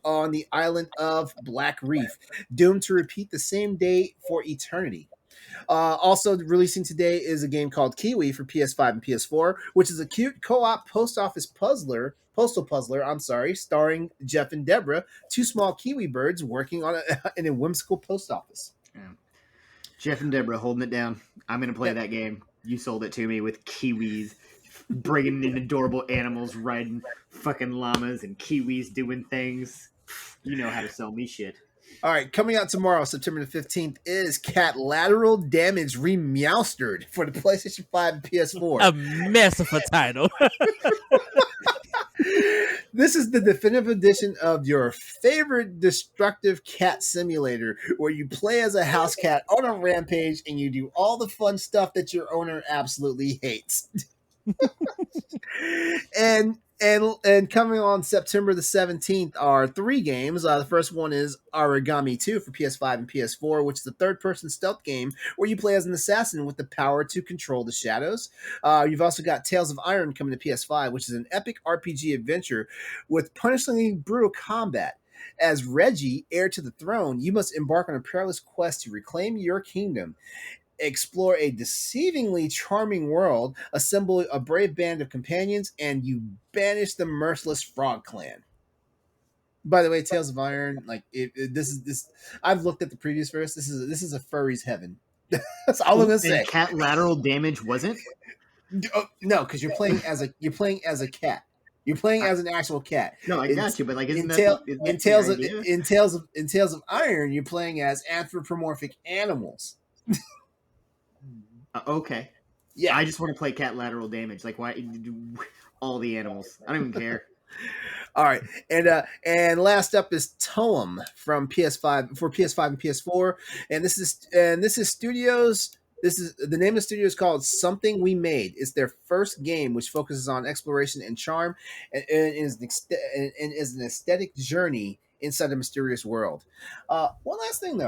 on the island of Black Reef, doomed to repeat the same day for eternity. Also releasing today is a game called Kiwi for PS5 and PS4, which is a cute co-op postal puzzler, starring Jeff and Deborah, two small Kiwi birds working on in a whimsical post office. Yeah. Jeff and Deborah holding it down. I'm going to play that game. You sold it to me with kiwis, bringing in adorable animals, riding fucking llamas and kiwis doing things. You know how to sell me shit. All right, coming out tomorrow, September the 15th, is Cat Lateral Damage Remastered for the PlayStation 5 and PS4. A mess of a title. This is the definitive edition of your favorite destructive cat simulator where you play as a house cat on a rampage and you do all the fun stuff that your owner absolutely hates. And coming on September the 17th are three games. The first one is Origami 2 for PS5 and PS4, which is a third-person stealth game where you play as an assassin with the power to control the shadows. You've also got Tales of Iron coming to PS5, which is an epic RPG adventure with punishingly brutal combat. As Reggie, heir to the throne, you must embark on a perilous quest to reclaim your kingdom, explore a deceivingly charming world, assemble a brave band of companions, and you banish the merciless Frog Clan. By the way, Tales of Iron, like this. I've looked at the previous verse. This is a furry's heaven. That's all I'm gonna say. Cat Lateral Damage wasn't? No, because you're playing as a cat. You're playing as an actual cat. No, I got you, but like in Tales of Iron, you're playing as anthropomorphic animals. Okay. Yeah, I just want to play Cat Lateral Damage. Like, why? All the animals. I don't even care. All right, and last up is Toem from PS5 for PS5 and PS4, and this is Studios. This is the name of the studio is called Something We Made. It's their first game, which focuses on exploration and charm, and is an aesthetic journey inside a mysterious world. One last thing.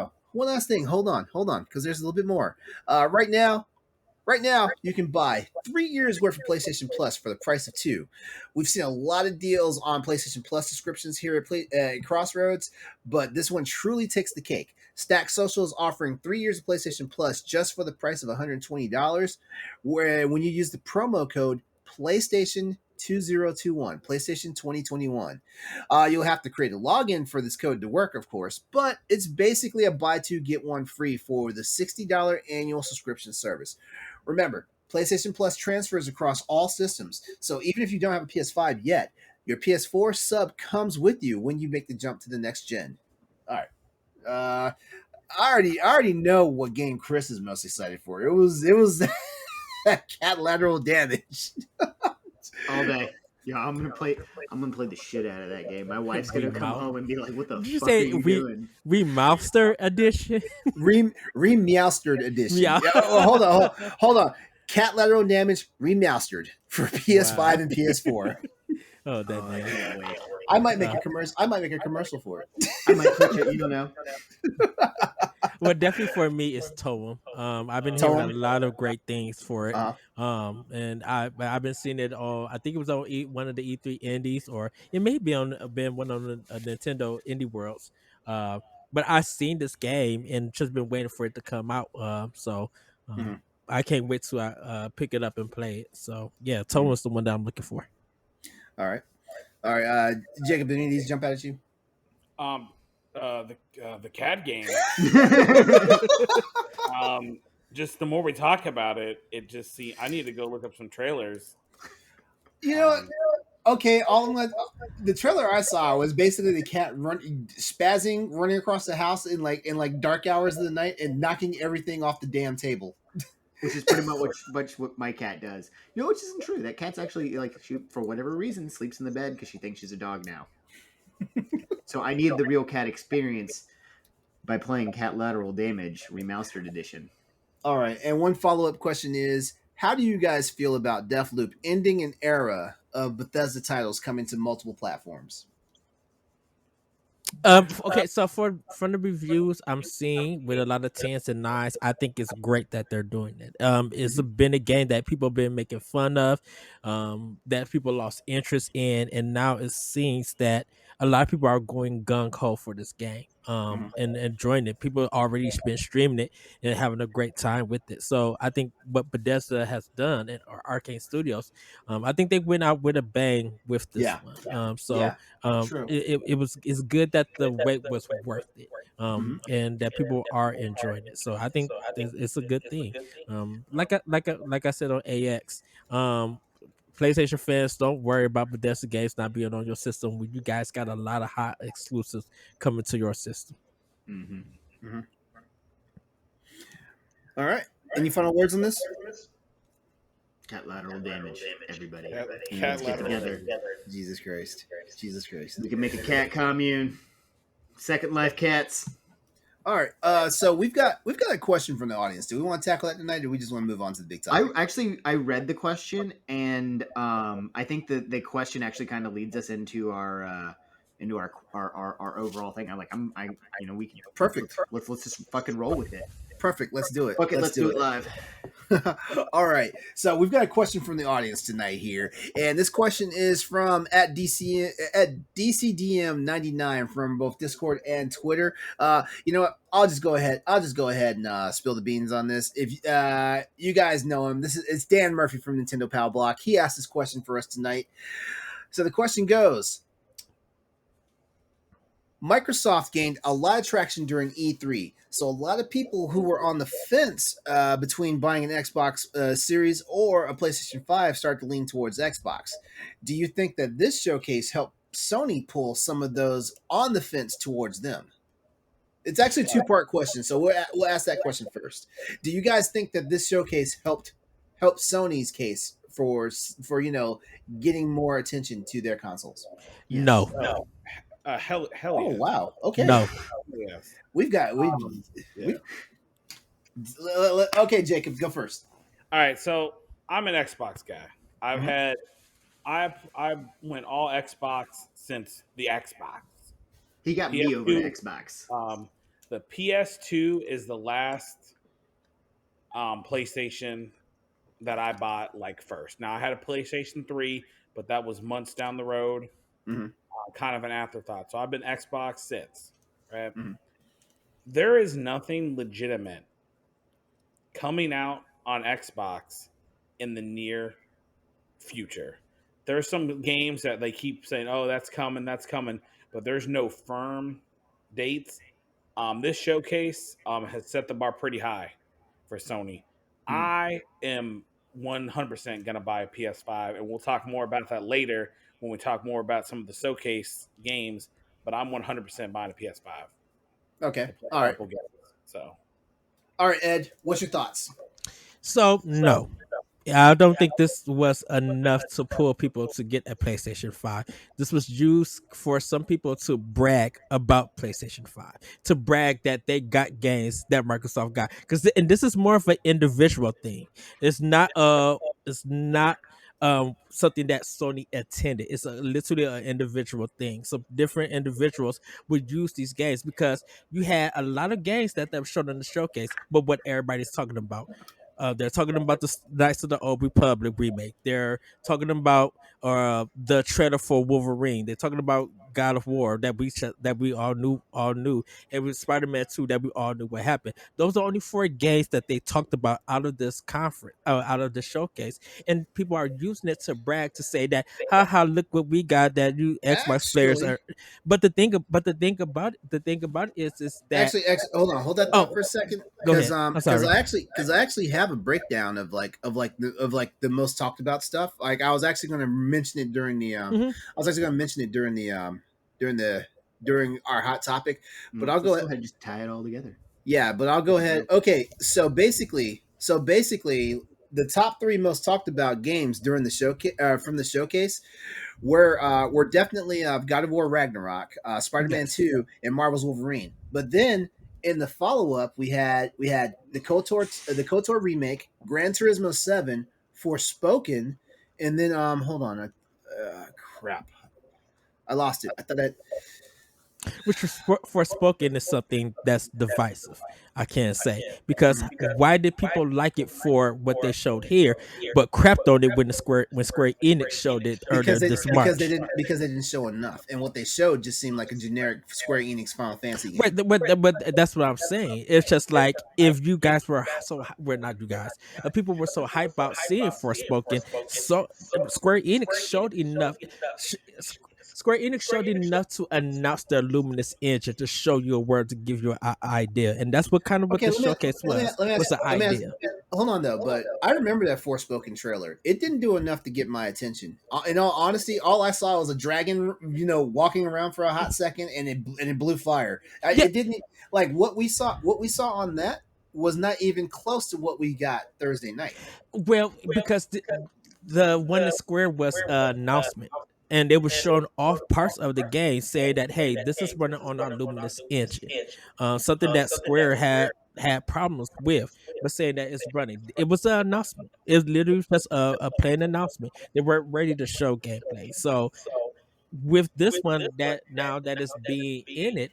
Hold on, because there's a little bit more. Right now, you can buy 3 years worth of PlayStation Plus for the price of 2. We've seen a lot of deals on PlayStation Plus subscriptions here at Crossroads, but this one truly takes the cake. Stack Social is offering 3 years of PlayStation Plus just for the price of $120, where when you use the promo code PlayStation 2021, PlayStation 2021. You'll have to create a login for this code to work, of course, but it's basically a buy two, get one free for the $60 annual subscription service. Remember, PlayStation Plus transfers across all systems, so even if you don't have a PS5 yet, your PS4 sub comes with you when you make the jump to the next gen. All right. I already know what game Chris is most excited for. It was that Cat Lateral Damage. All day. Yeah, I'm gonna play the shit out of that game. My wife's gonna come home and be like, "What the fuck are you doing?" Remastered edition. Remastered edition. Yeah. Hold on. Cat Lateral Damage Remastered for PS5 and PS4. Oh, that I name. can't wait. I might make a commercial. I might make a commercial for it. I might Twitch it. You don't know. Well, definitely for me, it's Toem. I've been hearing a Toem? lot of great things for it. Uh-huh. And I've been seeing it on. I think it was on one of the E3 Indies, or it may be on been one on the Nintendo Indie Worlds. But I seen this game and just been waiting for it to come out. Mhm. I can't wait to pick it up and play it. So yeah, Toem is the one that I'm looking for. All right. All right. Jacob, did any of these jump out at you? The CAD game. Just the more we talk about it, it just see. I need to go look up some trailers. You know what? Okay, the trailer I saw was basically the cat spazzing, running across the house in dark hours of the night and knocking everything off the damn table. Which is pretty much what my cat does. You know, which isn't true. That cat's actually she, for whatever reason, sleeps in the bed because she thinks she's a dog now. So I need the real cat experience by playing Cat Lateral Damage Remastered Edition. All right, and one follow-up question is, how do you guys feel about Deathloop ending an era of Bethesda titles coming to multiple platforms? Okay, so from the reviews I'm seeing with a lot of 10s and 9s, I think it's great that they're doing it. It's been a game that people have been making fun of, that people lost interest in, and now it seems that a lot of people are going gung ho for this game, and enjoying it. People already been streaming it and having a great time with it. So I think what Bethesda has done at Arcane Studios, I think they went out with a bang with this one. True. It's good that the wait was worth it, and that people are enjoying it. So I think it's a good thing. Like I said on AX, PlayStation fans, don't worry about Bethesda games not being on your system. When you guys got a lot of hot exclusives coming to your system. All right. Any final words on this? Cat Lateral Damage, everybody. Cat Let's get together. Jesus Christ. We can make a cat commune. Second Life cats. All right. So we've got a question from the audience. Do we want to tackle that tonight, or do we just want to move on to the big topic? I read the question, and I think the question actually kind of leads us into our overall thing. We can Perfect. Let's just fucking roll with it. Perfect. Let's do it. Fuck it, let's do it live. All right. So we've got a question from the audience tonight here, and this question is from at DCDM99 from both Discord and Twitter. You know what? I'll just go ahead and spill the beans on this. If you guys know him, it's Dan Murphy from Nintendo Pal Block. He asked this question for us tonight. So the question goes: Microsoft gained a lot of traction during E3, so a lot of people who were on the fence between buying an Xbox Series or a PlayStation 5 start to lean towards Xbox. Do you think that this showcase helped Sony pull some of those on the fence towards them? It's actually a two-part question, so we'll ask that question first. Do you guys think that this showcase helped Sony's case for getting more attention to their consoles? Yes. No. Hell Oh, yeah. wow. Okay. No. Yes. Okay, Jacob, go first. All right, so I'm an Xbox guy. I went all Xbox since the Xbox. He got me over the Xbox. The PS2 is the last PlayStation that I bought first. Now I had a PlayStation 3, but that was months down the road. Kind of an afterthought. So I've been Xbox since. Right? There is nothing legitimate coming out on Xbox in the near future. There's some games that they keep saying, "Oh, that's coming," but there's no firm dates. This showcase has set the bar pretty high for Sony. I am 100% going to buy a PS5, and we'll talk more about that later when we talk more about some of the showcase games, but I'm 100% buying a PS5. Okay. All right. All right, Ed, what's your thoughts? So, no. I don't think this was enough to pull people to get a PlayStation 5. This was used for some people to brag about PlayStation 5, to brag that they got games that Microsoft got. And this is more of an individual thing. It's not something that Sony attended. It's literally an individual thing. So different individuals would use these games because you had a lot of games that they were shown in the showcase, but what everybody's talking about, they're talking about the Knights of the Old Republic remake. They're talking about the trailer for Wolverine. They're talking about God of War that we all knew, and with Spider-Man 2 that we all knew what happened. Those are only four games that they talked about out of this conference, out of the showcase, and people are using it to brag to say that, haha, look what we got that you Xbox players Actually, are. But the thing about it is that, hold on, hold that thought oh, for a second, go ahead. I'm sorry. because I actually have a breakdown of the most talked about stuff. Like I was actually going to mention it during the Hmm. I was actually going to mention it during the during our hot topic, but I'll Let's go go ahead. ahead and just tie it all together. Yeah, but I'll go ahead. Okay, so basically, the top three most talked about games during the showcase from the showcase were definitely God of War Ragnarok, Spider Man Yes. 2, and Marvel's Wolverine. But then in the follow up, we had the Kotor remake, Gran Turismo 7, Forspoken, and then hold on, crap, I lost it. I thought that Which Forspoken is something that's divisive. I can't say because why did people like it for what they showed here, but crapped on it when Square Enix showed it earlier this March. because they didn't show enough, and what they showed just seemed like a generic Square Enix Final Fantasy But, game. but that's what I'm saying. It's just like if you guys were we're not you guys. People were so hyped about seeing Forspoken. So Square Enix showed enough. sh- Square Enix showed enough to announce their Luminous engine to show you a word to give you an idea, and that's what Okay, the showcase was an let me ask. idea. Hold on though, but I remember that Forspoken trailer. It didn't do enough to get my attention. In all honesty, all I saw was a dragon, walking around for a hot second, and it blew fire. Yeah, It didn't like what we saw. What we saw on that was not even close to what we got Thursday night. well, because the one in Square was an announcement, and it was showing off parts of the game, saying that, hey, this is running on our Luminous engine, something that Square had problems with, but saying that it's running. It was an announcement. It was literally just a plain announcement. They weren't ready to show gameplay. So with this one, that now that it's being in it,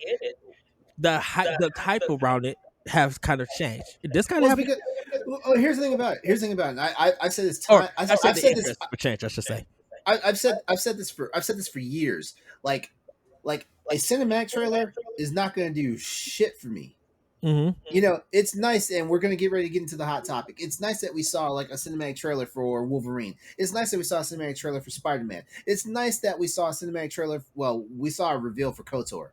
the hype around it has kind of changed. This kind Well, of it's happened. because here's the thing about it. Here's the thing about it. I've said this Or time. I said I've the said this. interest would change, I should say. I've said this for years. Like a cinematic trailer is not going to do shit for me. Hmm. It's nice, and we're going to get ready to get into the hot topic. It's nice that we saw like a cinematic trailer for Wolverine. It's nice that we saw a cinematic trailer for Spider-Man. It's nice that we saw a cinematic trailer. Well, we saw a reveal for Kotor.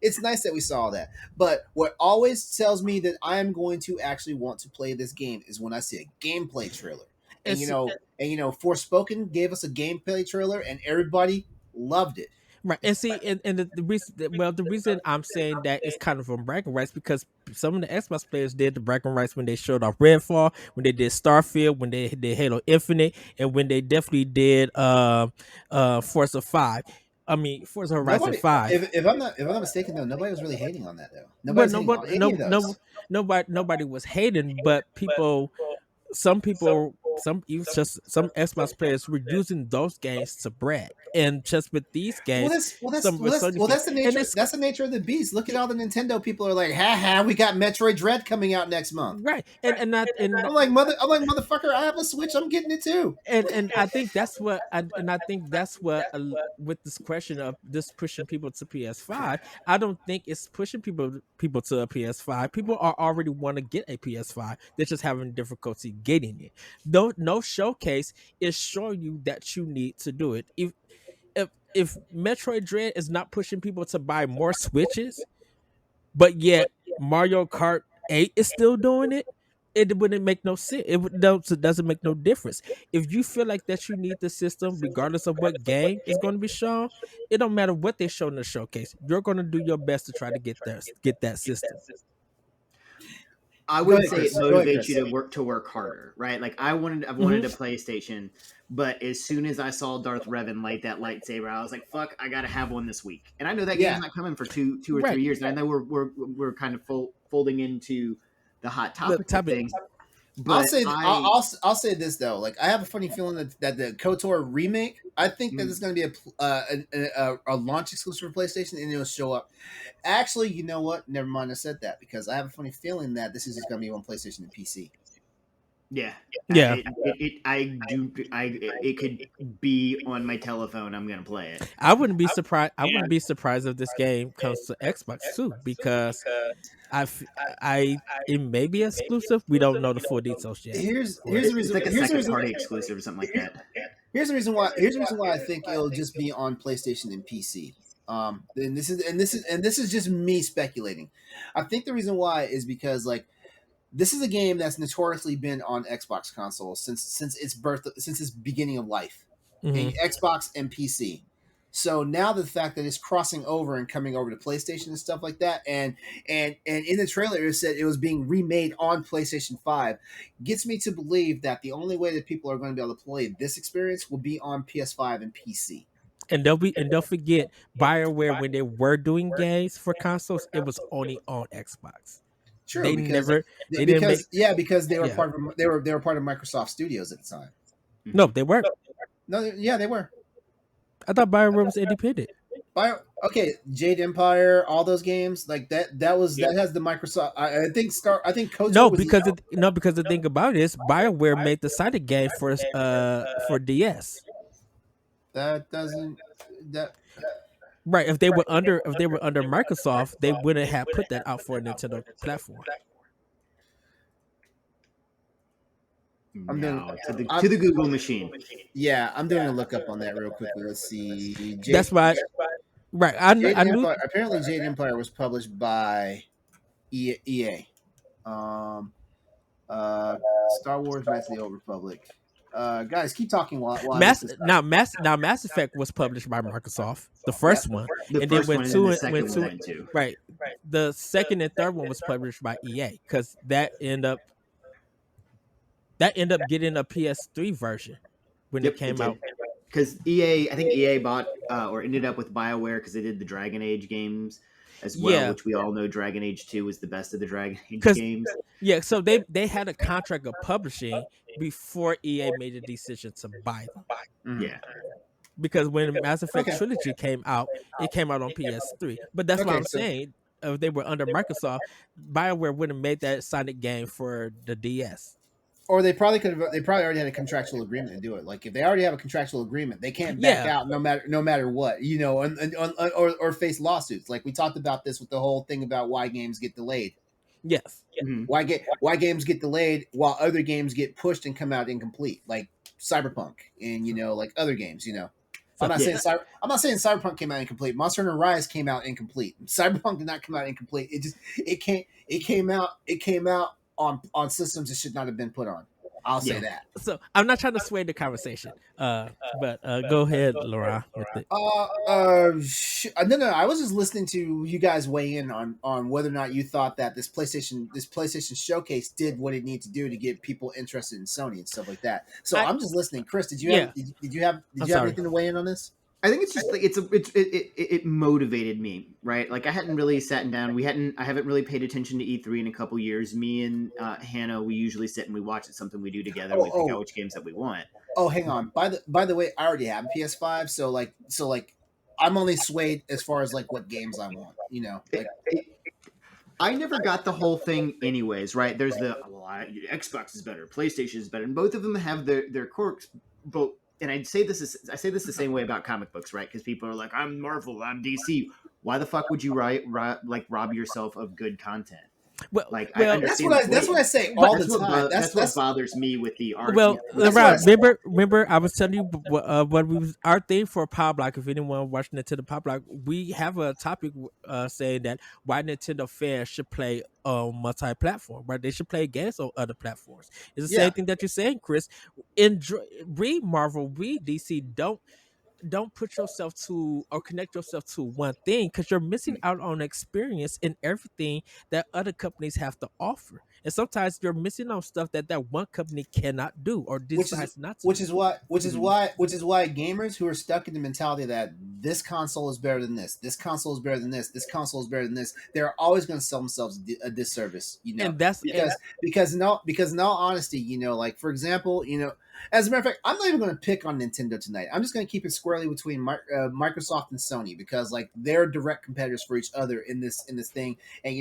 It's nice that we saw all that. But what always tells me that I am going to actually want to play this game is when I see a gameplay trailer. And It's Forspoken gave us a gameplay trailer, and everybody loved it. right, and see, and the reason, well, the reason I'm saying that is kind of from bragging rights because some of the Xbox players did the bragging rights when they showed off Redfall, when they did Starfield, when they did Halo Infinite, and when they definitely did Forza 5. I mean, Forza Horizon Nobody, 5. if I'm not mistaken though, nobody was really hating on that though. Well, Nobody's hating on nobody, any no, of no, those. nobody was hating, but some Xbox players were using those games to brag, and just with these Well, games, that's well, that's some were well, that's Sony well, fans, that's the and nature. it's That's the nature of the beast. Look at all the Nintendo people are like, ha ha, we got Metroid Dread coming out next month. right, and I'm like, motherfucker, I have a Switch, I'm getting it too. and I think that's what with this question of this pushing people to PS5. I don't think it's pushing people to a PS5. People are already want to get a PS5. They're just having difficulty getting it. No showcase is showing you that you need to do it. If Metroid Dread is not pushing people to buy more Switches, but yet Mario Kart 8 is still doing it, it wouldn't make no sense. It doesn't make no difference. If you feel like that you need the system, regardless of what game is going to be shown, it don't matter what they show in the showcase. You're going to do your best to try to get that system. I Go would ahead, say Chris. it Go ahead, motivates Chris. you to work harder, right? Like I've wanted a PlayStation, but as soon as I saw Darth Revan light that lightsaber, I was like, "Fuck, I gotta have one this week." And I know that Yeah. game's not coming for two or Right. 3 years, and I know we're kind of folding into the hot topic of topic. things. I'll But say I'll say this though. Like I have a funny feeling that the KOTOR remake, I think that it's going to be a launch exclusive for PlayStation, and it'll show up. Actually, you know what? Never mind. I said that because I have a funny feeling that this is just going to be on PlayStation and PC. yeah, Yeah. it could be on my telephone. I'm gonna play it. I wouldn't be surprised. I wouldn't be surprised if this game comes to Xbox too, because it may be exclusive. We don't know the full details yet. Here's the It's reason. like a Here's the second reason. party exclusive or something like that. Here's the reason why. Here's the reason why I think it'll just be on PlayStation and PC. And this is just me speculating. I think the reason why is because like this is a game that's notoriously been on Xbox consoles since its birth, since its beginning of life, in Xbox and PC. So now the fact that it's crossing over and coming over to PlayStation and stuff like that, and in the trailer it said it was being remade on PlayStation 5, gets me to believe that the only way that people are going to be able to play this experience will be on PS5 and PC. And don't forget, BioWare, when they were doing games for consoles, it was only on Xbox. True, They because they were Yeah. part of they were part of Microsoft Studios at the time. No, they weren't. No, yeah, they were. I thought BioWare was independent. Jade Empire, all those games like that. That has the Microsoft. I think KOTOR No, was because the thing about it is BioWare made the Sonic game for DS. that doesn't that. Right. If they were under Microsoft, they wouldn't have put that out for a Nintendo platform. To the Google machine. Yeah, I'm doing a look up on that real quickly. Let's see. That's why. Right. I knew. Apparently, Jade Empire was published by EA. Star Wars: Knights of the Old Republic. Guys, keep talking while Mass Effect was published by Microsoft, the first one, and then went to right. The second and third one was published by EA because that ended up getting a PS3 version when it came out. Because I think EA bought or ended up with BioWare because they did the Dragon Age games as well, which we all know Dragon Age 2 was the best of the Dragon Age games. Yeah, so they had a contract of publishing before EA made the decision to buy them. Mm-hmm. Yeah. Because when Mass Effect Trilogy came out, it came out on PS3. But that's what I'm saying. If they were under Microsoft, BioWare would have made that Sonic game for the DS. Or they probably could have. They probably already had a contractual agreement to do it. Like if they already have a contractual agreement, they can't back out no matter what, you know, or face lawsuits. Like we talked about this with the whole thing about why games get delayed. Yes. Mm-hmm. Why games get delayed while other games get pushed and come out incomplete, like Cyberpunk and like other games. I'm not saying Cyberpunk came out incomplete. Monster Hunter Rise came out incomplete. Cyberpunk did not come out incomplete. It came out on systems it should not have been put on. I'll say that. So I'm not trying to sway the conversation, but go ahead, LeRon, with it. No. I was just listening to you guys weigh in on whether or not you thought that this PlayStation showcase did what it needed to do to get people interested in Sony and stuff like that. So I'm just listening. Chris, did you have anything to weigh in on this? I think it's just like it motivated me, right? Like I hadn't really sat down. I haven't really paid attention to E3 in a couple years. Me and Hannah, we usually sit and we watch it. Something we do together. We pick out which games that we want. Oh, hang on. By the way, I already have a PS5, so I'm only swayed as far as like what games I want. I never got the whole thing, anyways. Right? There's Xbox is better, PlayStation is better, and both of them have their quirks. But and I say this the same way about comic books, right? Because people are like, I'm Marvel, I'm DC. Why the fuck would you rob yourself of good content? I understand. That's what I say all the time. That's what bothers me with the art. Well, remember, I was telling you what our thing for Power Block. If anyone watching Nintendo Power Block, we have a topic saying that why Nintendo fans should play multi-platform, right? They should play games on other platforms. It's the same thing that you're saying, Chris. Read Marvel, read DC. Don't don't put yourself to or connect yourself to one thing, because you're missing out on experience in everything that other companies have to offer. And sometimes you're missing on stuff that that one company cannot do or which is decides not to which do. is why which is Mhm. why which is why gamers who are stuck in the mentality that this console is better than this console is better than this console is better than this, they're always going to sell themselves a disservice, And that's and because in all honesty, like for example, as a matter of fact, I'm not even going to pick on Nintendo tonight. I'm just going to keep it squarely between Microsoft and Sony, because like they're direct competitors for each other in this thing. And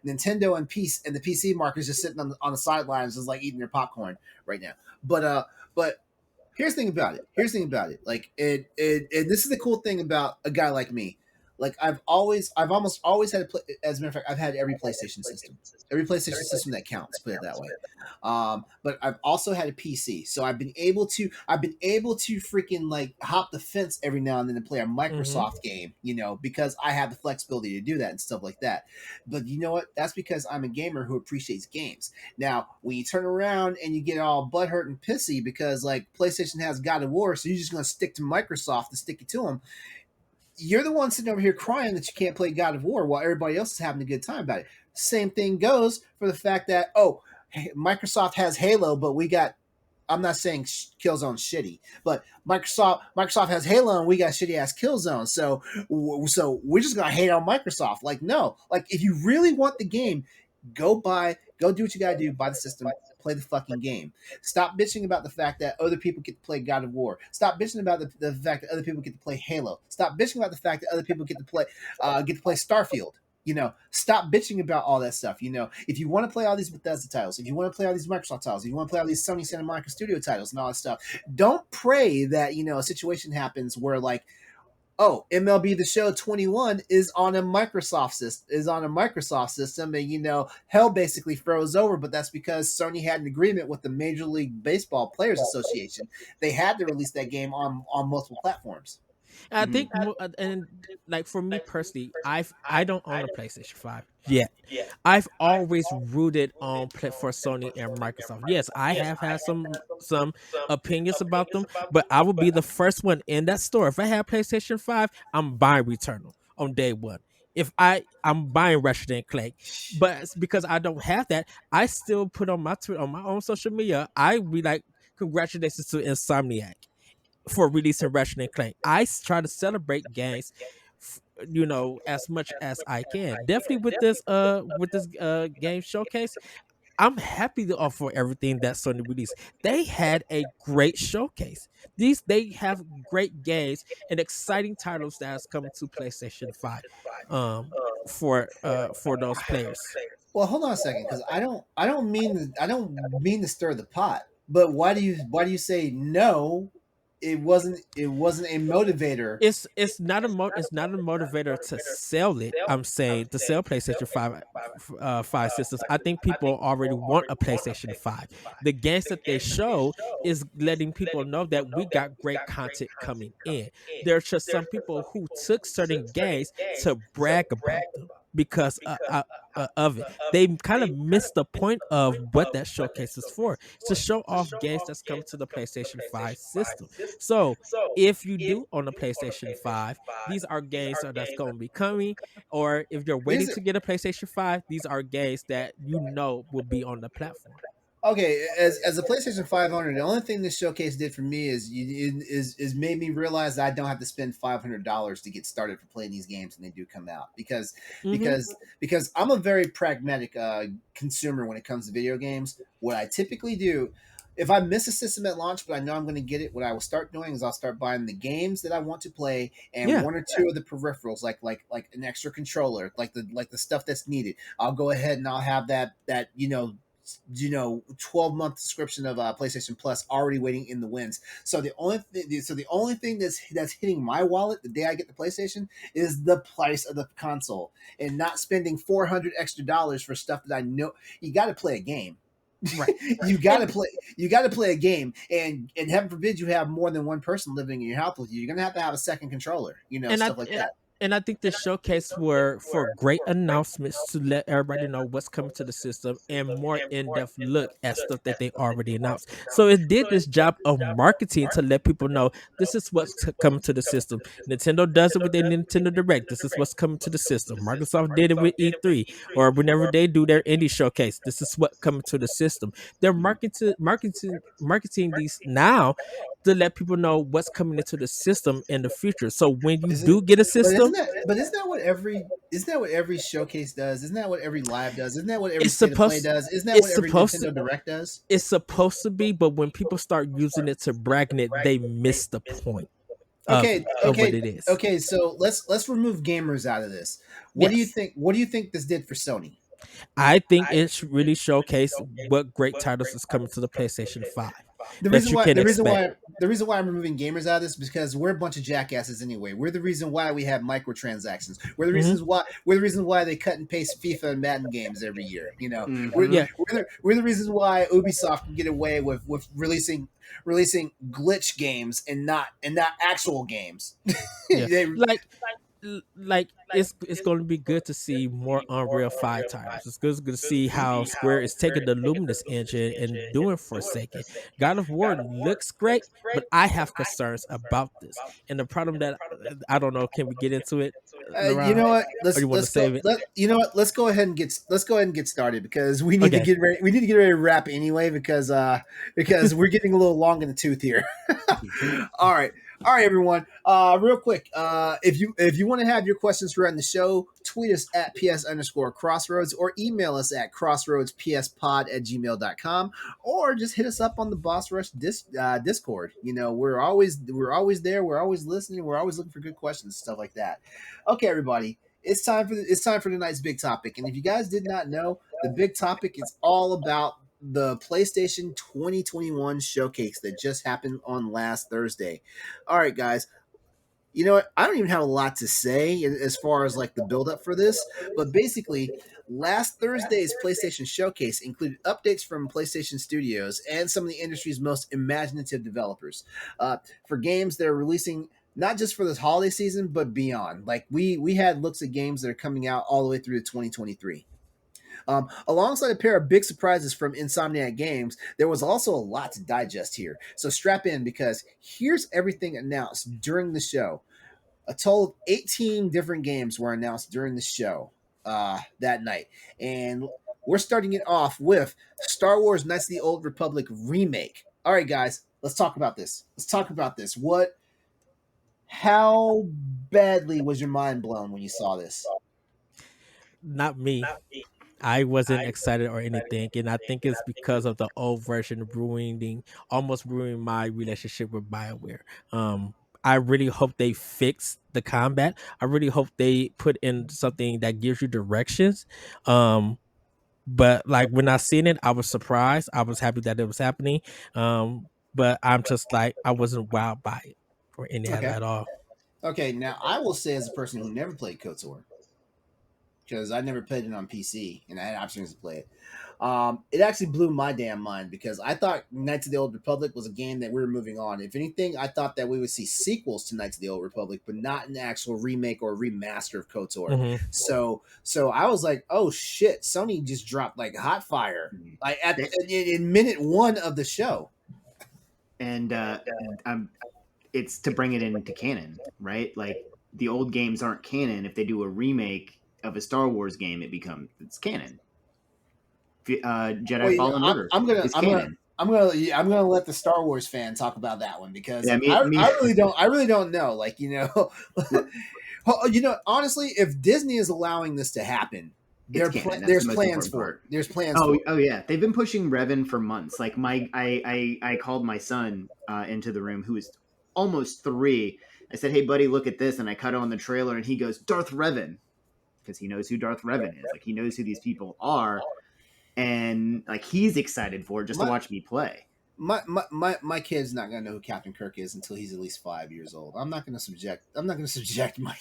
Nintendo and the PC market is just sitting on the sidelines, just like eating their popcorn right now. But here's the thing about it. Like this is the cool thing about a guy like me. Like I've almost always had as a matter of fact, I've had every PlayStation system that counts. Put it that way. But I've also had a PC, so I've been able to freaking like hop the fence every now and then to play a Mhm. Microsoft game, because I have the flexibility to do that and stuff like that. But you know what? That's because I'm a gamer who appreciates games. Now, when you turn around and you get all butthurt and pissy because like PlayStation has God of War, so you're just going to stick to Microsoft and stick it to them, you're the one sitting over here crying that you can't play God of War while everybody else is having a good time about it. Same thing goes for the fact that, Microsoft has Halo, but we got. I'm not saying Killzone's shitty, but Microsoft has Halo and we got shitty ass Killzone. So we're just gonna hate on Microsoft. Like no, like if you really want the game, go do what you gotta do, buy the system, play the fucking game. Stop bitching about the fact that other people get to play God of War. Stop bitching about the fact that other people get to play Halo. Stop bitching about the fact that other people get to play Starfield. Stop bitching about all that stuff. If you want to play all these Bethesda titles, if you want to play all these Microsoft titles, if you want to play all these Sony Santa Monica Studio titles and all that stuff, don't pray that a situation happens where like, oh, MLB The Show 21 is on a Microsoft system, and hell basically froze over. But that's because Sony had an agreement with the Major League Baseball Players Association. They had to release that game on multiple platforms. And I Mhm. think and like for me personally, I don't own a PlayStation 5 yet. I've always rooted on for Sony and Microsoft. Yes, I have had some opinions about them, but I will be the first one in that store. If I have PlayStation 5, I'm buying Returnal on day one. If I'm buying Ratchet and Clank, but it's because I don't have that, I still put on my Twitter, on my own social media, I be like, congratulations to Insomniac for releasing Ratchet and Clank. I try to celebrate games, as much as I can. Definitely with this game showcase, I'm happy to offer everything that Sony released. They had a great showcase. They have great games and exciting titles that has coming to PlayStation 5 um for those players. Well, hold on a second, because I don't mean to stir the pot, but why do you say no? It wasn't a motivator. It's not a motivator to sell it. I'm saying to sell PlayStation 5 systems. I think people already want a PlayStation 5. The games that they show is letting people know that we got great content coming in. There's just some people who took certain games to brag about them because of it. They kind of missed the point of what that showcase is for. It's to show off games that's coming to the PlayStation 5 system. So if you do own a PlayStation 5, these are games that's going to be coming. Or if you're Here's waiting the, to get a PlayStation 5, these are games that will be on the platform. okay, as a PlayStation 5 owner, the only thing this showcase did for me is made me realize that I don't have to spend $500 to get started for playing these games when they do come out, because Hmm. because I'm a very pragmatic consumer when it comes to video games. What I typically do, if I miss a system at launch but I know I'm going to get it, what I will start doing is I'll start buying the games that I want to play and Yeah. one or two of the peripherals, like an extra controller, like the stuff that's needed. I'll go ahead and I'll have that 12-month subscription of PlayStation Plus already waiting in the wings. So the only thing that's hitting my wallet the day I get the PlayStation is the price of the console, and not spending $400 extra for stuff that I know. You got to play a game. Right. you got to And play. You got to play a game, and heaven forbid you have more than one person living in your house with you. You're gonna have to have a second controller. and I Stuff like that. And I think this showcase were for great announcements to let everybody know what's coming to the system and more in-depth look at stuff that they already announced. So it did this job of marketing to let people know this is what's coming to the system. Nintendo does it with their Nintendo Direct. This is what's coming to the system. Microsoft did it with E3 or whenever they do their indie showcase. This is what coming to the system. They're marketing these now to let people know what's coming into the system in the future. So when you Isn't do get a but system, isn't that what every showcase does? Isn't that what every live does? Isn't that what every it's state of play supposed does? Isn't that what it's every supposed to Nintendo Direct does? it's supposed to be, but when people start using it to bragging it, they miss the point of Okay, it, of what okay, it is. okay. So let's remove gamers out of this. Yes. What do you think this did for Sony? I think it really showcased what great titles is coming to the PlayStation 5 The that reason you why can expect. the reason why I'm removing gamers out of this is because we're a bunch of jackasses anyway. We're the reason why we have microtransactions. Mhm. We're the reason why they cut and paste FIFA and Madden games every year. You know, Yeah. we're the reason why Ubisoft can get away with releasing glitch games and not actual games. Yeah. They, Like it's going to be good to see more Unreal 5 titles. It's good to see how Square is taking the Luminous engine and doing Forsaken. God of War looks great, but I have concerns about this. And the problem that I don't know, can we get into it, you LeRon? know what? Or you want to Let's go. save it? You know what? Let's go ahead and get started because we need to Okay. get ready. We need to get ready to wrap anyway because we're getting a little long in the tooth here. All right. All right, everyone. Real quick, if you want to have your questions throughout the show, tweet us at ps_crossroads or email us at crossroadspspod@gmail.com or just hit us up on the Boss Rush Discord. You know, we're always there. We're always listening. We're always looking for good questions, stuff like that. Okay, everybody. It's time for tonight's big topic. And if you guys did not know, the big topic is all about the PlayStation 2021 showcase that just happened on last Thursday. All right, guys. You know what? I don't even have a lot to say as far as like the build up for this, but basically, last Thursday's PlayStation showcase included updates from PlayStation Studios and some of the industry's most imaginative developers for games that are releasing not just for this holiday season but beyond. Like we had looks at games that are coming out all the way through to 2023. Alongside a pair of big surprises from Insomniac Games, there was also a lot to digest here. So strap in because here's everything announced during the show. A total of 18 different games were announced during the show that night. And we're starting it off with Star Wars Knights of the Old Republic remake. All right, guys, let's talk about this. How badly was your mind blown when you saw this? Not me. I wasn't excited or anything, and I think it's because of the old version almost ruining my relationship with BioWare. I really hope they fix the combat. I really hope they put in something that gives you directions. But like when I seen it, I was surprised. I was happy that it was happening. But I'm just like I wasn't wowed by it or any of Okay. that at all. Okay, now I will say as a person who never played KOTOR, because I never played it on PC and I had opportunities to play it. It actually blew my damn mind because I thought Knights of the Old Republic was a game that we were moving on. If anything, I thought that we would see sequels to Knights of the Old Republic, but not an actual remake or remaster of KOTOR. Mm-hmm. So I was like, oh shit, Sony just dropped like hot fire, like in minute one of the show. And it's to bring it into canon, right? Like the old games aren't canon. If they do a remake of a Star Wars game, it's canon. Jedi Fallen Order. It's canon. I'm gonna let the Star Wars fan talk about that one because Yeah, I really don't know. Like honestly, if Disney is allowing this to happen, there's plans for it. There's plans. Oh yeah, they've been pushing Revan for months. Like I called my son into the room who is almost 3. I said, "Hey buddy, look at this," and I cut on the trailer, and he goes, "Darth Revan," because he knows who Darth Revan is. Like he knows who these people are. And like he's excited for it just to watch me play. My kid's not gonna know who Captain Kirk is until he's at least 5 years old. I'm not gonna subject my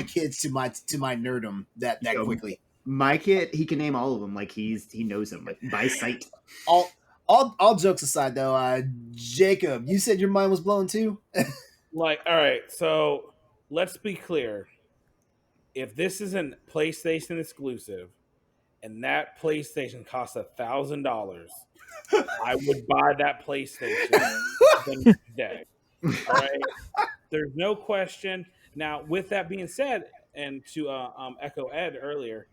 kids to my nerdum that quickly. My kid, he can name all of them. Like he knows them like by sight. All jokes aside though, Jacob, you said your mind was blown too. Like, all right, so let's be clear. if this isn't PlayStation exclusive and that PlayStation costs $1,000, I would buy that PlayStation the next day. All right. There's no question. Now, with that being said, and to echo Ed earlier,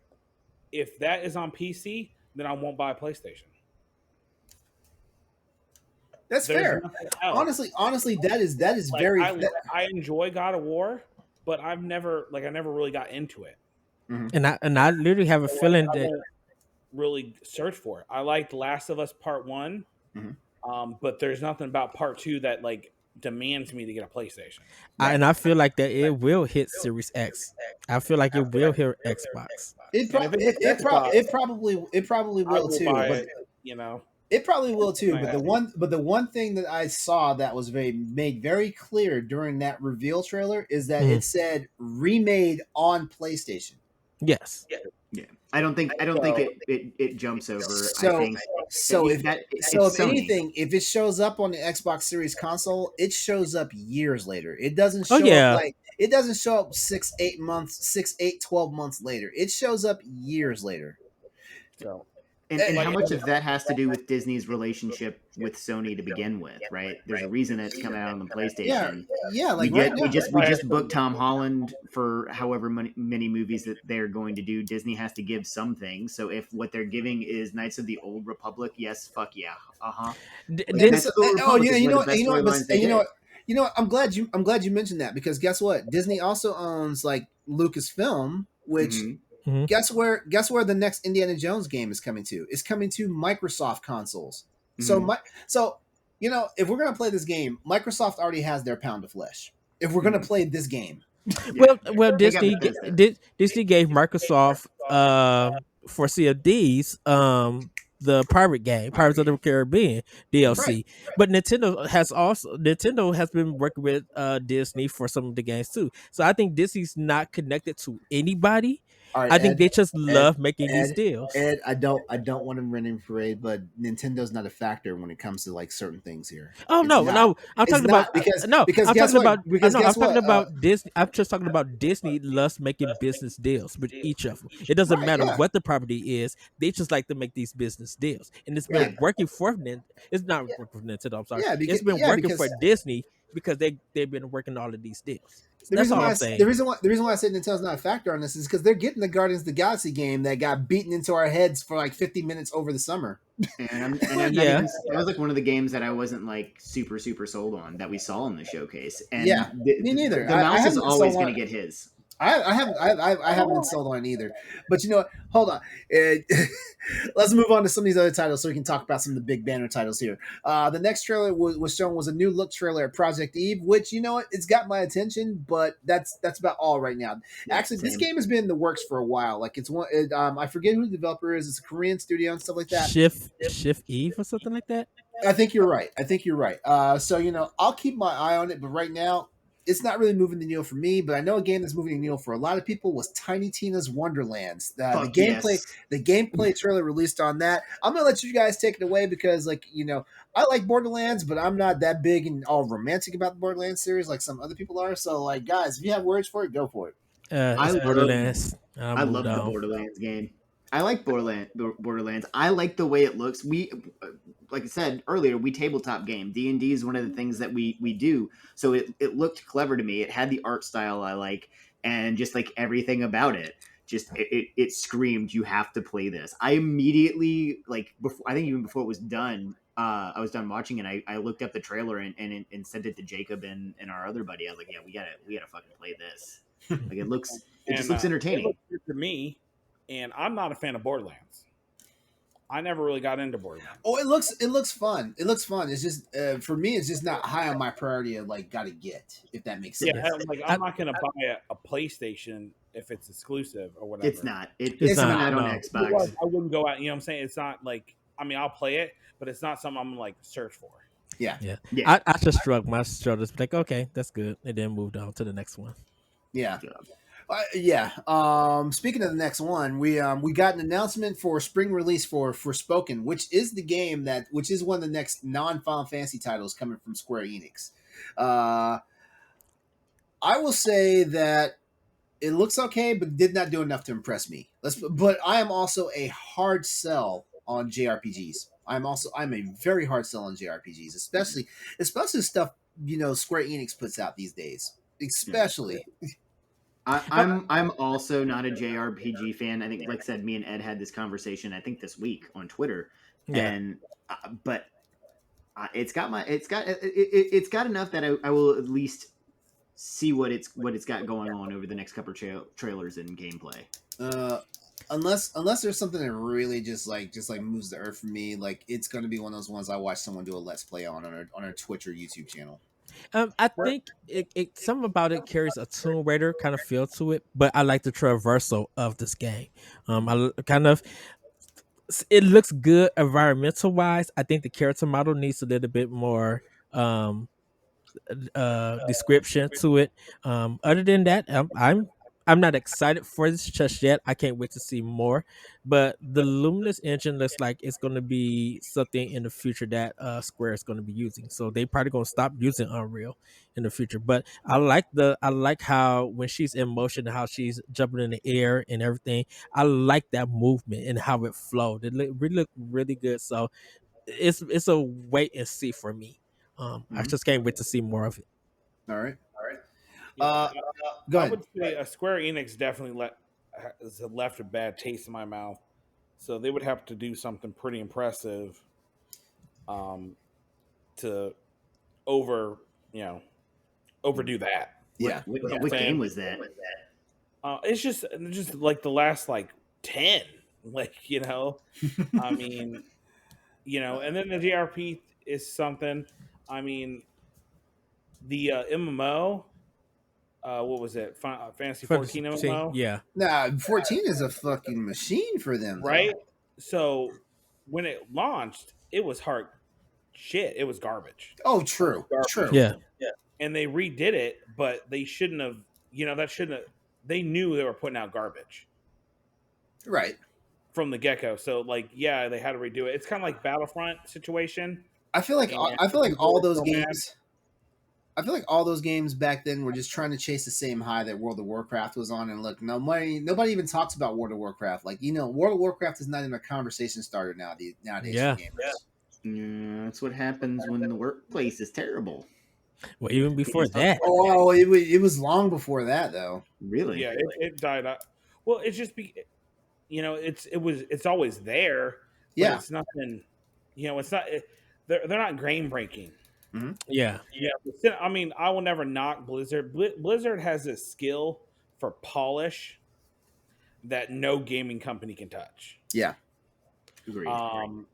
if that is on PC, then I won't buy a PlayStation. That's There's fair. nothing else. Honestly, that is Like, very. I enjoy God of War, but I never really got into it. And I literally have a feeling I that won't really search for it. I liked Last of Us Part 1, but there's nothing about Part 2 that like demands me to get a PlayStation. and I feel like that it will hit Series X. I feel like it will hit Xbox. It probably I will will too. buy But it, you know. it probably will too. Might But have the one thing that I saw that was made very clear during that reveal trailer is that it said remade on PlayStation. Yes. Yeah, I don't think it jumps over. So I think if anything, if it shows up on the Xbox Series console, it shows up years later. It doesn't show up like it doesn't show up 12 months later. It shows up years later. So, and how much of that has to do with Disney's relationship with Sony to begin with, right? There's a reason it's coming out on the PlayStation. Yeah. Like we just booked Tom Holland for however many movies that they're going to do. Disney has to give something. So if what they're giving is Knights of the Old Republic, yes, fuck yeah, You know what? I'm glad you mentioned that, because guess what? Disney also owns like Lucasfilm, which. Mm-hmm. Guess where the next Indiana Jones game is coming to? It's coming to Microsoft consoles. Mm-hmm. So if we're gonna play this game, Microsoft already has their pound of flesh. If we're gonna play this game, well, Disney gave Microsoft for CFDs the pirate game, Pirates of the Caribbean DLC. But Nintendo has been working with Disney for some of the games too. So I think Disney's not connected to anybody. Right, I think they just love making these deals. Ed, I don't want to run in parade, but Nintendo's not a factor when it comes to like certain things here. I'm talking about Disney. I'm just talking about Disney loves making business deals with each of them. It doesn't matter what the property is; they just like to make these business deals, and it's been working for them. It's not working for Nintendo. I'm sorry. It's been working for Disney because they've been working all of these deals. That's all I'm saying. The reason why I said Nintendo's not a factor on this is because they're getting the Guardians of the Galaxy game that got beaten into our heads for like 50 minutes over the summer. That was like one of the games that I wasn't like super sold on that we saw in the showcase. And me neither. The mouse is always going to get his. I haven't been sold on either. But you know what? Hold on. Let's move on to some of these other titles so we can talk about some of the big banner titles here. The next trailer was shown was a new look trailer at Project Eve, which, you know what, it's got my attention, but that's about all right now. Actually, this game has been in the works for a while. Like it's one, I forget who the developer is. It's a Korean studio and stuff like that. Shift Eve or something like that. I think you're right. So I'll keep my eye on it, but right now, it's not really moving the needle for me, but I know a game that's moving the needle for a lot of people was Tiny Tina's Wonderlands. The gameplay trailer released on that. I'm gonna let you guys take it away because, I like Borderlands, but I'm not that big and all romantic about the Borderlands series like some other people are. So, like, guys, if you have words for it, go for it. I love Borderlands. I love the Borderlands game. I like Borderlands. I like the way it looks. We, like I said earlier, we tabletop game. D&D is one of the things that we do. So it looked clever to me. It had the art style I like, and just like everything about it. Just it screamed, you have to play this. I immediately, I think even before it was done, I was done watching it. I looked up the trailer and sent it to Jacob and our other buddy. I was like, yeah, we gotta fucking play this. Like it just looks entertaining. It looks good to me. And I'm not a fan of Borderlands. I never really got into Borderlands. Oh, it looks fun. It looks fun. It's just for me, it's just not high on my priority of like gotta get, if that makes sense. Yeah, I'm not gonna buy a PlayStation if it's exclusive or whatever. It's not. It's not on Xbox. I wouldn't go out. You know what I'm saying? It's not like, I'll play it, but it's not something I'm gonna like search for. Yeah. I just shrugged my shoulders, like, okay, that's good, and then moved on to the next one. Yeah. Speaking of the next one, we got an announcement for spring release for Forspoken, which is the game which is one of the next non-Final Fantasy titles coming from Square Enix. I will say that It looks okay, but did not do enough to impress me. But I am also a hard sell on JRPGs. I'm a very hard sell on JRPGs, especially stuff Square Enix puts out these days. Especially. I'm also not a JRPG fan. I think, like I said, me and Ed had this conversation, I think this week on Twitter, and but it's got enough that I will at least see what it's got going on over the next couple of trailers and gameplay. Unless there's something that really just moves the earth for me, like it's gonna be one of those ones I watch someone do a let's play on a Twitch or YouTube channel. I think it something about it carries a Tomb Raider kind of feel to it, but I like the traversal of this game. I kind of it looks good environmental wise. I think the character model needs a little bit more description to it. Other than that, I'm not excited for this just yet. I can't wait to see more. But the Luminous engine looks like it's going to be something in the future that Square is going to be using. So they probably going to stop using Unreal in the future. But I like how when she's in motion, how she's jumping in the air and everything. I like that movement and how it flowed. It look really good. So it's a wait and see for me. I just can't wait to see more of it. All right. Yeah, Go I ahead. would say Square Enix definitely has left a bad taste in my mouth. So they would have to do something pretty impressive to overdo that. Yeah. What game was that? It's just like the last 10, I mean, and then the JRP is something. I mean, the MMO. What was it? Fantasy 14 MMO? Yeah. Nah, 14 is a fucking machine for them, though. Right? So when it launched, it was hard shit. It was garbage. Oh, true. True. Yeah. And they redid it, but they shouldn't have, they knew they were putting out garbage. Right. From the get-go. So they had to redo it. It's kind of like Battlefront situation. I feel like all those games. I feel like all those games back then were just trying to chase the same high that World of Warcraft was on. And look, nobody even talks about World of Warcraft. World of Warcraft is not even a conversation starter nowadays Yeah. for gamers. Yeah, that's what happens when the workplace is terrible. Well, even before that. Oh, it was long before that, though. Really? Yeah, it died out. Well, it's just it's always there. Yeah. It's nothing. It's not. They're not grain breaking. Mm-hmm. Yeah. I mean, I will never knock Blizzard. Blizzard has this skill for polish that no gaming company can touch. Yeah. Agreed. And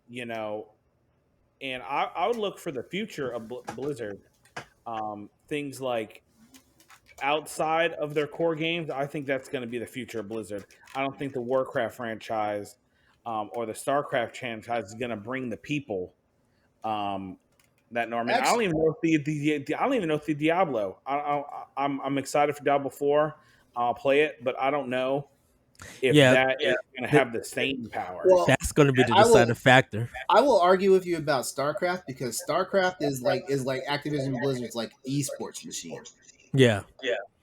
I would look for the future of Blizzard. Things like outside of their core games, I think that's going to be the future of Blizzard. I don't think the Warcraft franchise or the StarCraft franchise is going to bring the people that Norman. I don't even know if the Diablo. I'm excited for Diablo 4. I'll play it, but I don't know if that is going to have the same power. Well, that's going to be the deciding factor. I will argue with you about StarCraft because StarCraft is like Activision Blizzard's esports machine. Yeah.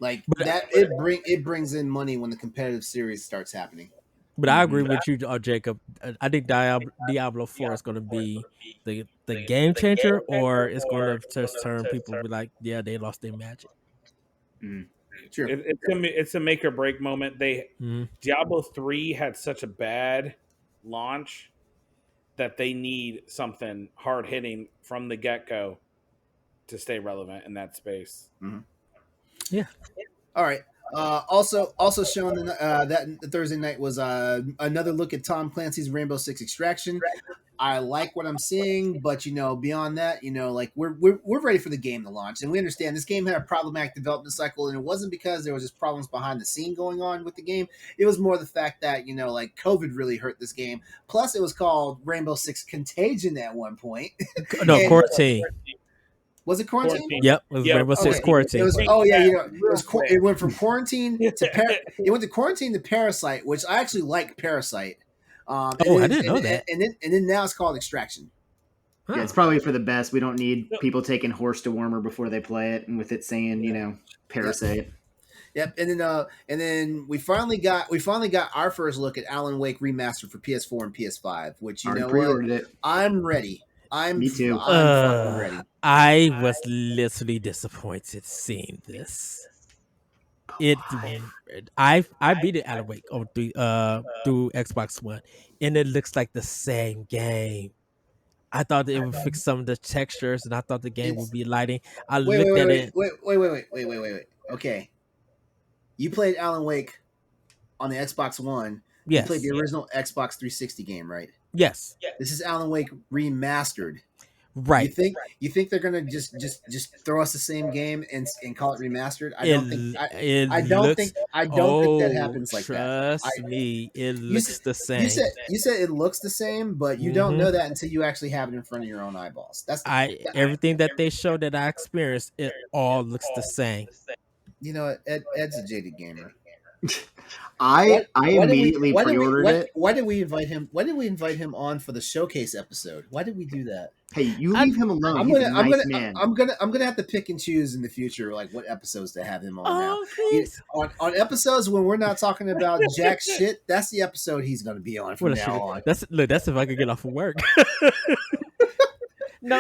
It brings in money when the competitive series starts happening. But I agree with you, Jacob. I think Diablo 4 is going to be the game changer, or it's going to just turn people to be like, yeah, they lost their magic. Mm. Sure. It's a make or break moment. Diablo 3 had such a bad launch that they need something hard hitting from the get go to stay relevant in that space. Mm-hmm. Yeah. All right. Also shown that Thursday night was another look at Tom Clancy's Rainbow Six Extraction. I like what I'm seeing, but beyond that, we're ready for the game to launch, and we understand this game had a problematic development cycle, and it wasn't because there was just problems behind the scene going on with the game. It was more the fact that COVID really hurt this game. Plus, it was called Rainbow Six Contagion at one point. No, Quarantine. Was it Quarantine? Yep, it was Rainbow Six Quarantine. It went from Quarantine to it went to Quarantine to Parasite, which I actually like Parasite. I didn't know that. And then now it's called Extraction. Huh. Yeah, it's probably for the best. We don't need people taking horse dewormer before they play it, and with it saying, Parasite. Yep, and then we finally got our first look at Alan Wake remastered for PS4 and PS5, which you Already know what, pre-ordered it. I'm ready. Me too. I'm fucking ready. I was literally disappointed seeing this. I beat it Alan Wake on through Xbox One, and it looks like the same game. I thought it would fix some of the textures, and I thought the game would It's be lighting. I wait, looked at it. wait. Okay, you played Alan Wake on the Xbox One. You played Yes, the original Xbox 360 game, right? yes, This is Alan Wake remastered. right. You think they're gonna just throw us the same game and call it remastered? I don't think I don't think that happens like that. Trust me, it You looks said the same. you said it looks the same, but you don't know that until you actually have it in front of your own eyeballs. That's Everything that they showed that I experienced, it all looks the same. you know Ed's a jaded gamer. I immediately pre-ordered it. Why did we invite him? Why did we invite him on for the showcase episode? Why did we do that? Hey, you leave him alone. He's a nice man. I'm gonna have to pick and choose in the future, like what episodes to have him on now. Please. On episodes when we're not talking about jack shit, that's the episode he's gonna be on from now on. That's if I could get off of work. No,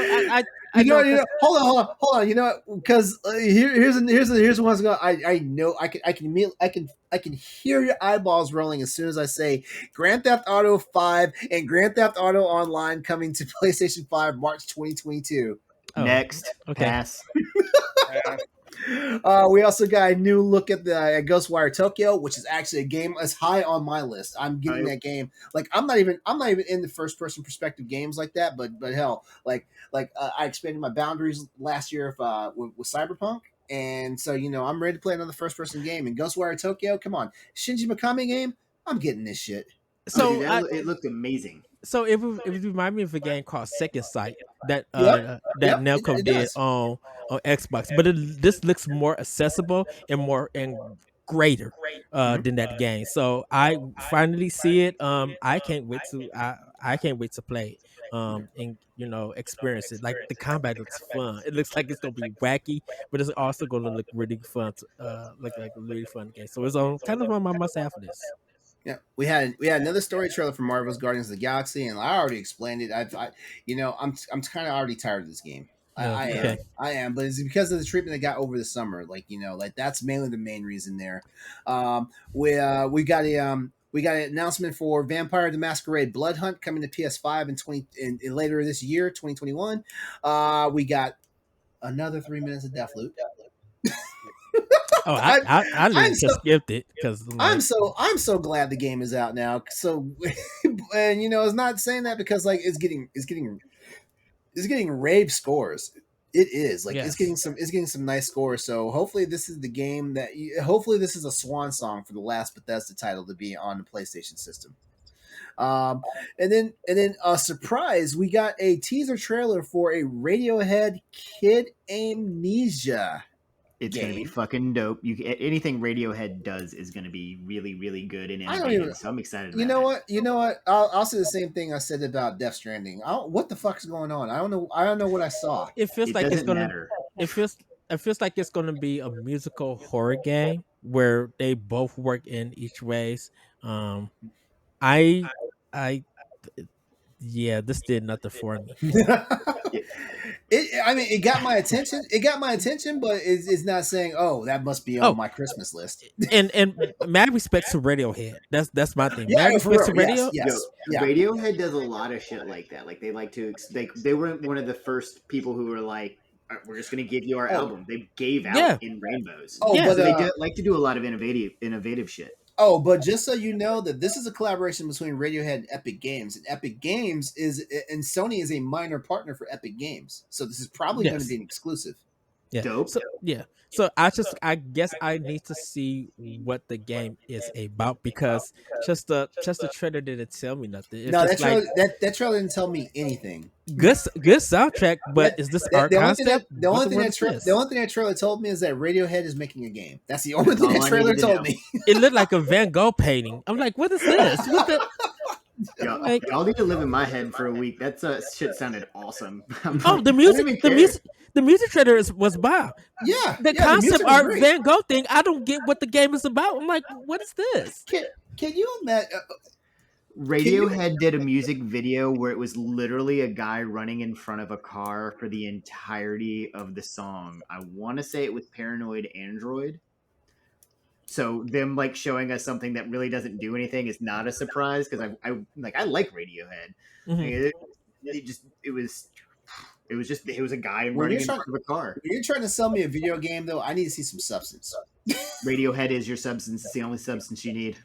hold on. You know, because here's what's going. I know I can hear your eyeballs rolling as soon as I say Grand Theft Auto 5 and Grand Theft Auto Online coming to PlayStation 5 March 2022. Next, okay. pass. We also got a new look at the Ghostwire Tokyo, which is actually a game that's high on my list. I'm getting that game. Like I'm not even in the first person perspective games like that, but hell, like I expanded my boundaries last year with Cyberpunk, and so I'm ready to play another first person game. And Ghostwire Tokyo, come on, Shinji Mikami game, I'm getting this shit. So it looked amazing. So it reminded me of a game called Second Sight that Nelco did on Xbox, but this looks more accessible and greater than that game. So I finally see it. I can't wait to play it. And experience it. Like the combat looks fun. It looks like it's gonna be wacky, but it's also gonna look really fun. Look like a really fun game. So it's kind of on my must have for this. Yeah, we had another story trailer for Marvel's Guardians of the Galaxy, and I already explained it. I'm kind of already tired of this game. I am, but it's because of the treatment they got over the summer. Like that's mainly the main reason there. We got an announcement for Vampire the Masquerade Blood Hunt coming to PS5 in later this year, 2021. We got another 3 minutes of Deathloop. Oh, I just skipped it because I'm so glad the game is out now. So, and it's not saying that because like it's getting rave scores. It is like it's getting some nice scores. So hopefully this is the game hopefully this is a swan song for the last Bethesda title to be on the PlayStation system. And then a surprise, we got a teaser trailer for a Radiohead Kid Amnesia. It's going to be fucking dope. Anything Radiohead does is going to be really, really good and innovative. So I'm excited about You know what? I'll say the same thing I said about Death Stranding. What the fuck is going on? I don't know what I saw. It feels like it's going to. It feels like it's going to be a musical horror game where they both work in each ways. This did nothing for me. It got my attention. It got my attention, but it's not saying, "Oh, that must be on my Christmas list." And mad respect to Radiohead. That's my thing. Yeah, mad respect to Radio. Yes. Radiohead does a lot of shit like that. Like they like to. They were one of the first people who were like, "We're just going to give you our album." They gave out in rainbows. Oh, but they like to do a lot of innovative shit. Oh, but just so you know that this is a collaboration between Radiohead and Epic Games, and Epic Games and Sony is a minor partner for Epic Games, so this is probably going to be an exclusive. Yeah. Dope. So I guess I need to see what the game is about because just the trailer didn't tell me nothing. It's that trailer didn't tell me anything. Good soundtrack, but is this our concept? The only thing that trailer told me is that Radiohead is making a game. That's the only thing that trailer told me. It looked like a Van Gogh painting. I'm like, what is this? Like, y'all need to live in my head for a week. That shit sounded awesome. oh, the I don't music, even the care. music, the music trailer was wow. Yeah, The yeah, concept music was art great. Van Gogh thing, I don't get what the game is about. I'm like, what is this? Can you imagine? Radiohead did a music video where it was literally a guy running in front of a car for the entirety of the song. I want to say it was Paranoid Android. So them like showing us something that really doesn't do anything is not a surprise because I like Radiohead. Mhm. It was a guy When running you're in trying, front of a car. when you're trying to sell me a video game, though, I need to see some substance. Radiohead is your substance. It's the only substance you need.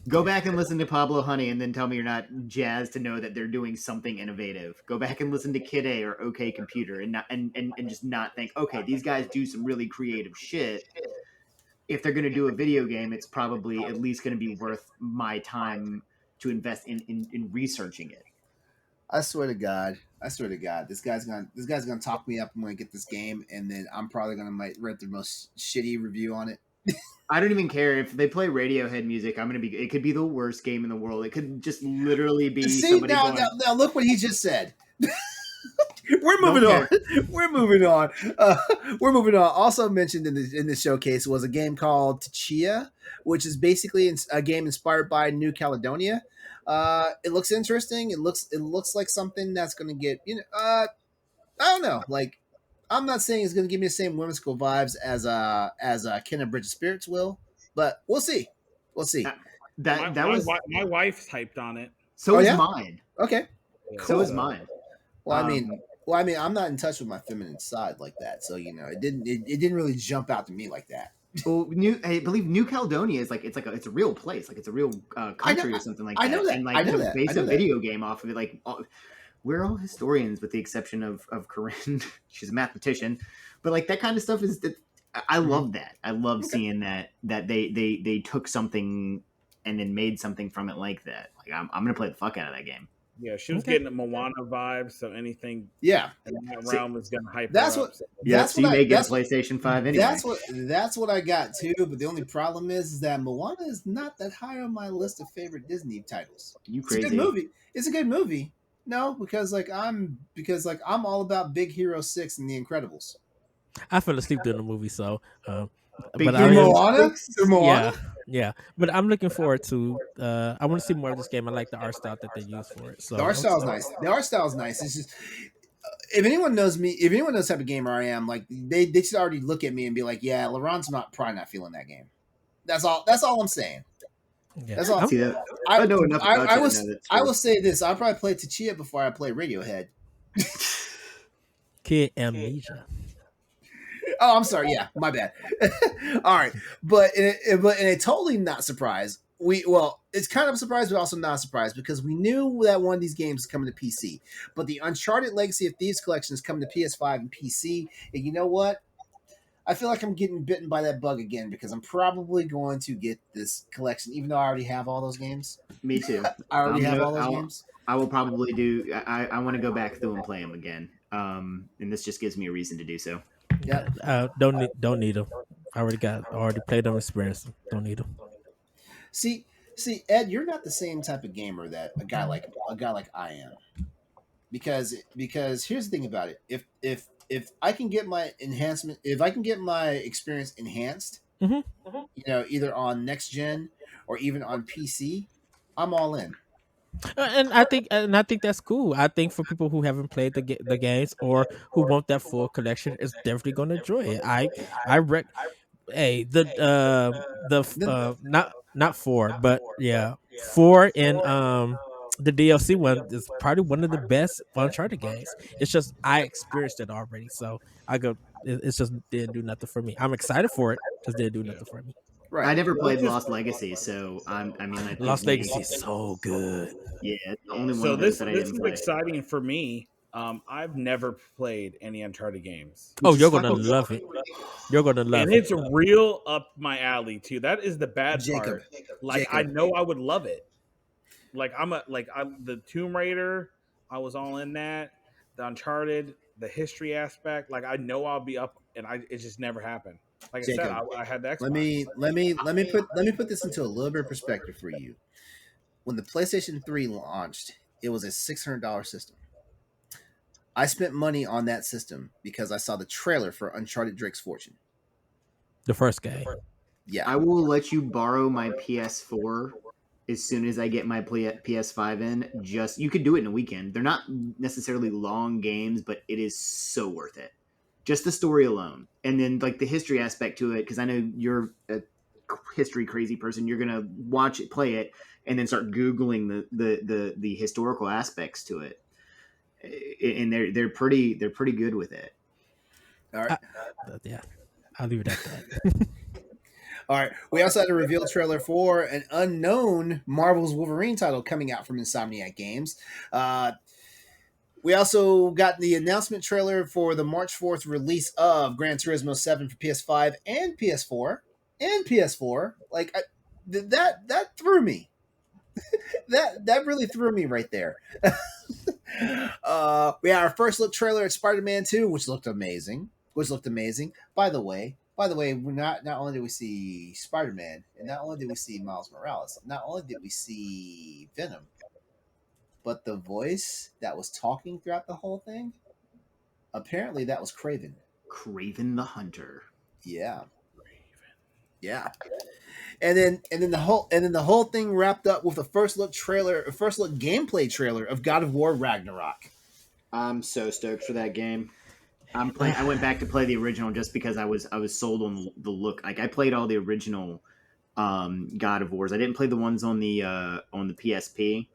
Go back and listen to Pablo Honey and then tell me you're not jazzed to know that they're doing something innovative. Go back and listen to Kid A or OK Computer and just not think, okay, these guys do some really creative shit. If they're going to do a video game, it's probably at least going to be worth my time to invest in researching it. I swear to God, this guy's gonna talk me up. I'm gonna get this game, and then I'm probably gonna might write the most shitty review on it. I don't even care if they play Radiohead music. It could be the worst game in the world. It could just literally be See somebody now, going. now look what he just said. We're Don't moving on. care. We're moving on. We're moving on. Also mentioned in the showcase was a game called Tchia, which is basically a game inspired by New Caledonia. It looks interesting. It looks like something that's going to get I don't know. Like, I'm not saying it's going to give me the same whimsical vibes as Ken and Bridge of Spirits will, but we'll see. We'll see. My wife's hyped on it. So Oh, is yeah? mine. Okay. So is mine. Well, I mean, I'm not in touch with my feminine side like that, so it didn't really jump out to me like that. Well, I believe New Caledonia is it's a real place, like it's a real country or something like that. I know that. And like I know to that. base I know a that. video game off of it, like we're all historians with the exception of Corinne. She's a mathematician, but like that kind of stuff is that I love that. I love seeing that they took something and then made something from it like that. Like I'm gonna play the fuck out of that game. Yeah, she was getting a Moana vibe, so anything Yeah, in that realm is gonna hype that's her what. up. So. That's so you what may get a that's PlayStation 5 anyway. That's what I got too. But the only problem is that Moana is not that high on my list of favorite Disney titles. You It's a crazy? good movie. It's a good movie. No, because I'm all about Big Hero 6 and The Incredibles. I fell asleep during the movie, so. Big But Hero I am, Moana? Through Moana? yeah. But I'm looking forward to. I want to see more of this game. I like the art style that they use for it. So The art style's nice. The art style's nice. It's just if anyone knows me, if anyone knows the type of gamer I am, like they should already look at me and be like, yeah, LeRon's probably not feeling that game. That's all I'm saying. Yeah. That's all. See that? I know enough about I you was to know that's I true. will say this. I'll probably play Tchia before I play Radiohead. Kid amnesia. Oh, I'm sorry. Yeah, my bad. All right, but in a totally not surprise. It's kind of a surprise, but also not a surprise because we knew that one of these games is coming to PC. But the Uncharted Legacy of Thieves collection is coming to PS5 and PC. And you know what? I feel like I'm getting bitten by that bug again because I'm probably going to get this collection, even though I already have all those games. Me too. I already have all those games. I will probably do. I want to go back through and play them again. And this just gives me a reason to do so. Yeah. Don't need them. I already played them, experienced them. Don't need them. See, Ed, you're not the same type of gamer that a guy like I am. Because here's the thing about it. If I can get my enhancement, if I can get my experience enhanced, either on next gen or even on PC, I'm all in. And I think that's cool. I think for people who haven't played the games or who want that full collection, is definitely going to enjoy it. Not 4, but yeah, 4 and the DLC one is probably one of the best Uncharted games. It's just I experienced it already, so it's just didn't do nothing for me. I'm excited for it, just didn't do nothing for me. Right. I never played Lost Legacy, so I think Lost Legacy is so good. Yeah, it's the only one So of those this that I this didn't is play. exciting for me. I've never played any Uncharted games. Oh, you're gonna love it. You're gonna love And it. it's real up my alley too. That is the bad part. Like I know I would love it. Like I'm the Tomb Raider. I was all in that. The Uncharted, the history aspect. Like I know I'll be up, and it just never happened. Like I said, I had the Xbox. Let me put this into a little bit of perspective for you. when the PlayStation 3 launched, it was a $600 system. I spent money on that system because I saw the trailer for Uncharted Drake's Fortune. The first game. Yeah. I will let you borrow my PS4 as soon as I get my PS5 in. Just you could do it in a weekend. They're not necessarily long games, but it is so worth it. Just the story alone, and then like the history aspect to it, because I know you're a history crazy person. You're gonna watch it, play it, and then start googling the historical aspects to it, and they're pretty good with it. All right. Yeah, I'll leave it at that. All right. We also had a reveal trailer for an unknown Marvel's Wolverine title coming out from Insomniac Games. We also got the announcement trailer for the March 4th release of Gran Turismo 7 for PS5 and PS4. Like that threw me. that really threw me right there. We had our first look trailer at Spider-Man 2, which looked amazing. By the way, not only did we see Spider-Man, and not only did we see Miles Morales, not only did we see Venom, but the voice that was talking throughout the whole thing, apparently that was Kraven. Kraven the Hunter. Yeah. And then the whole thing wrapped up with a first look gameplay trailer of God of War Ragnarok. I'm so stoked for that game. I went back to play the original just because I was sold on the look. Like I played all the original God of Wars. I didn't play the ones on the PSP,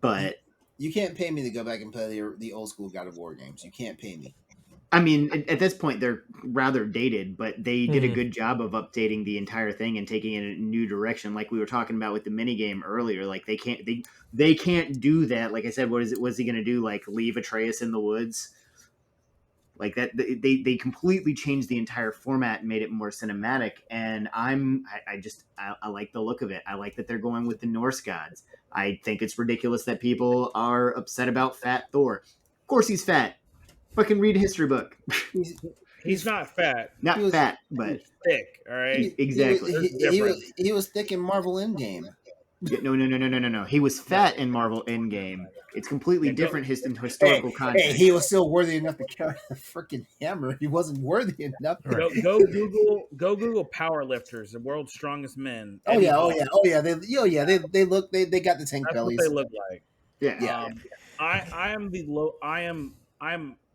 but you can't pay me to go back and play the old school God of War games. You can't pay me. I mean, at this point, they're rather dated, but they did a good job of updating the entire thing and taking it in a new direction. Like we were talking about with the minigame earlier, like they can't do that. Like I said, what's he going to do? Like leave Atreus in the woods? Like that, they completely changed the entire format and made it more cinematic. And I like the look of it. I like that they're going with the Norse gods. I think it's ridiculous that people are upset about fat Thor. Of course he's fat. Fucking read a history book. He's not fat. Not fat, but thick. All right. Exactly. He was thick in Marvel Endgame. No. He was fat in Marvel Endgame. It's completely different historical context. Hey, he was still worthy enough to carry a freaking hammer. He wasn't worthy enough. Go Google powerlifters, the world's strongest men. Oh yeah. They got the tank That's bellies. what they look like. Yeah.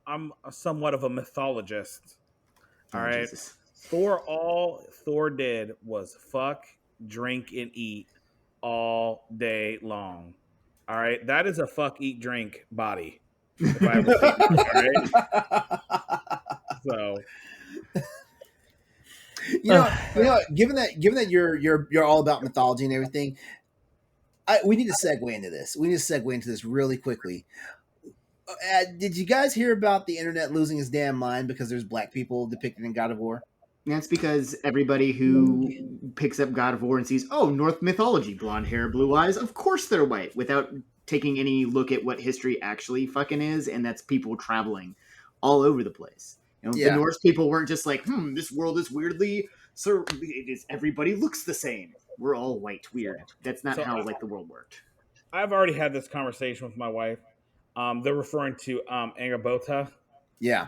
I'm somewhat of a mythologist. All right. Jesus. All Thor did was fuck, drink, and eat all day long. All right. That is a fuck, eat, drink body. If I ever see it, all right. So you know, given that you're all about mythology and everything, we need to segue into this. We need to segue into this really quickly. Did you guys hear about the internet losing its damn mind because there's black people depicted in God of War? That's because everybody who picks up God of War and sees, oh, Norse mythology, blonde hair, blue eyes, of course they're white, without taking any look at what history actually fucking is, and that's people traveling all over the place. The Norse people weren't just like, this world is weirdly, so everybody looks the same. We're all white, weird. That's not how the world worked. I've already had this conversation with my wife. They're referring to Angabota. Yeah.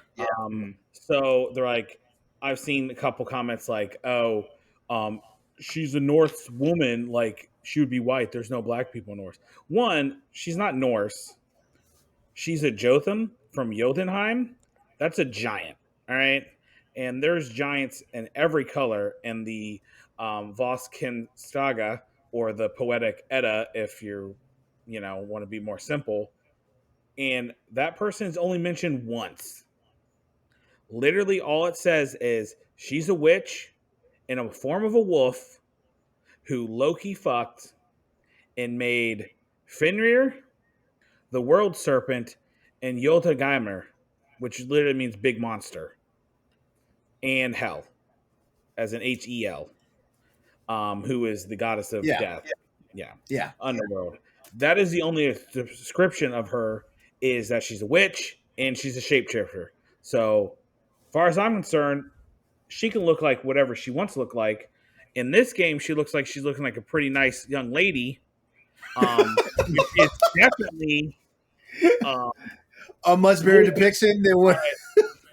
So they're like, I've seen a couple comments like, "Oh, she's a Norse woman. Like she would be white. There's no black people in Norse." One, she's not Norse. She's a Jotham from Jotunheim. That's a giant. All right, and there's giants in every color in the Voskin Saga or the Poetic Edda, if you want to be more simple. And that person is only mentioned once. Literally, all it says is she's a witch in a form of a wolf who Loki fucked and made Fenrir, the world serpent, and Jotunheimer, which literally means big monster, and Hel, as an Hel, who is the goddess of death. Yeah. Underworld. That is the only description of her, is that she's a witch and she's a shapeshifter. So, as far as I'm concerned, she can look like whatever she wants to look like. In this game, she looks like she's looking like a pretty nice young lady. Which is definitely A much better depiction than what.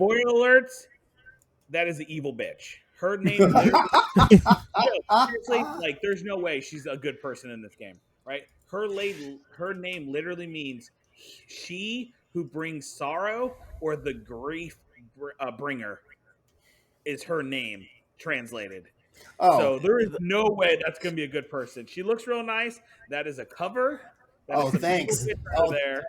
spoiler alerts. That is an evil bitch. Her name literally. Seriously, like, there's no way she's a good person in this game, right? Her name literally means she who brings sorrow or the grief bringer is her name translated. So there is no way that's gonna be a good person. She looks real nice. That is a cover. That is some Thanks. evil bitch over there.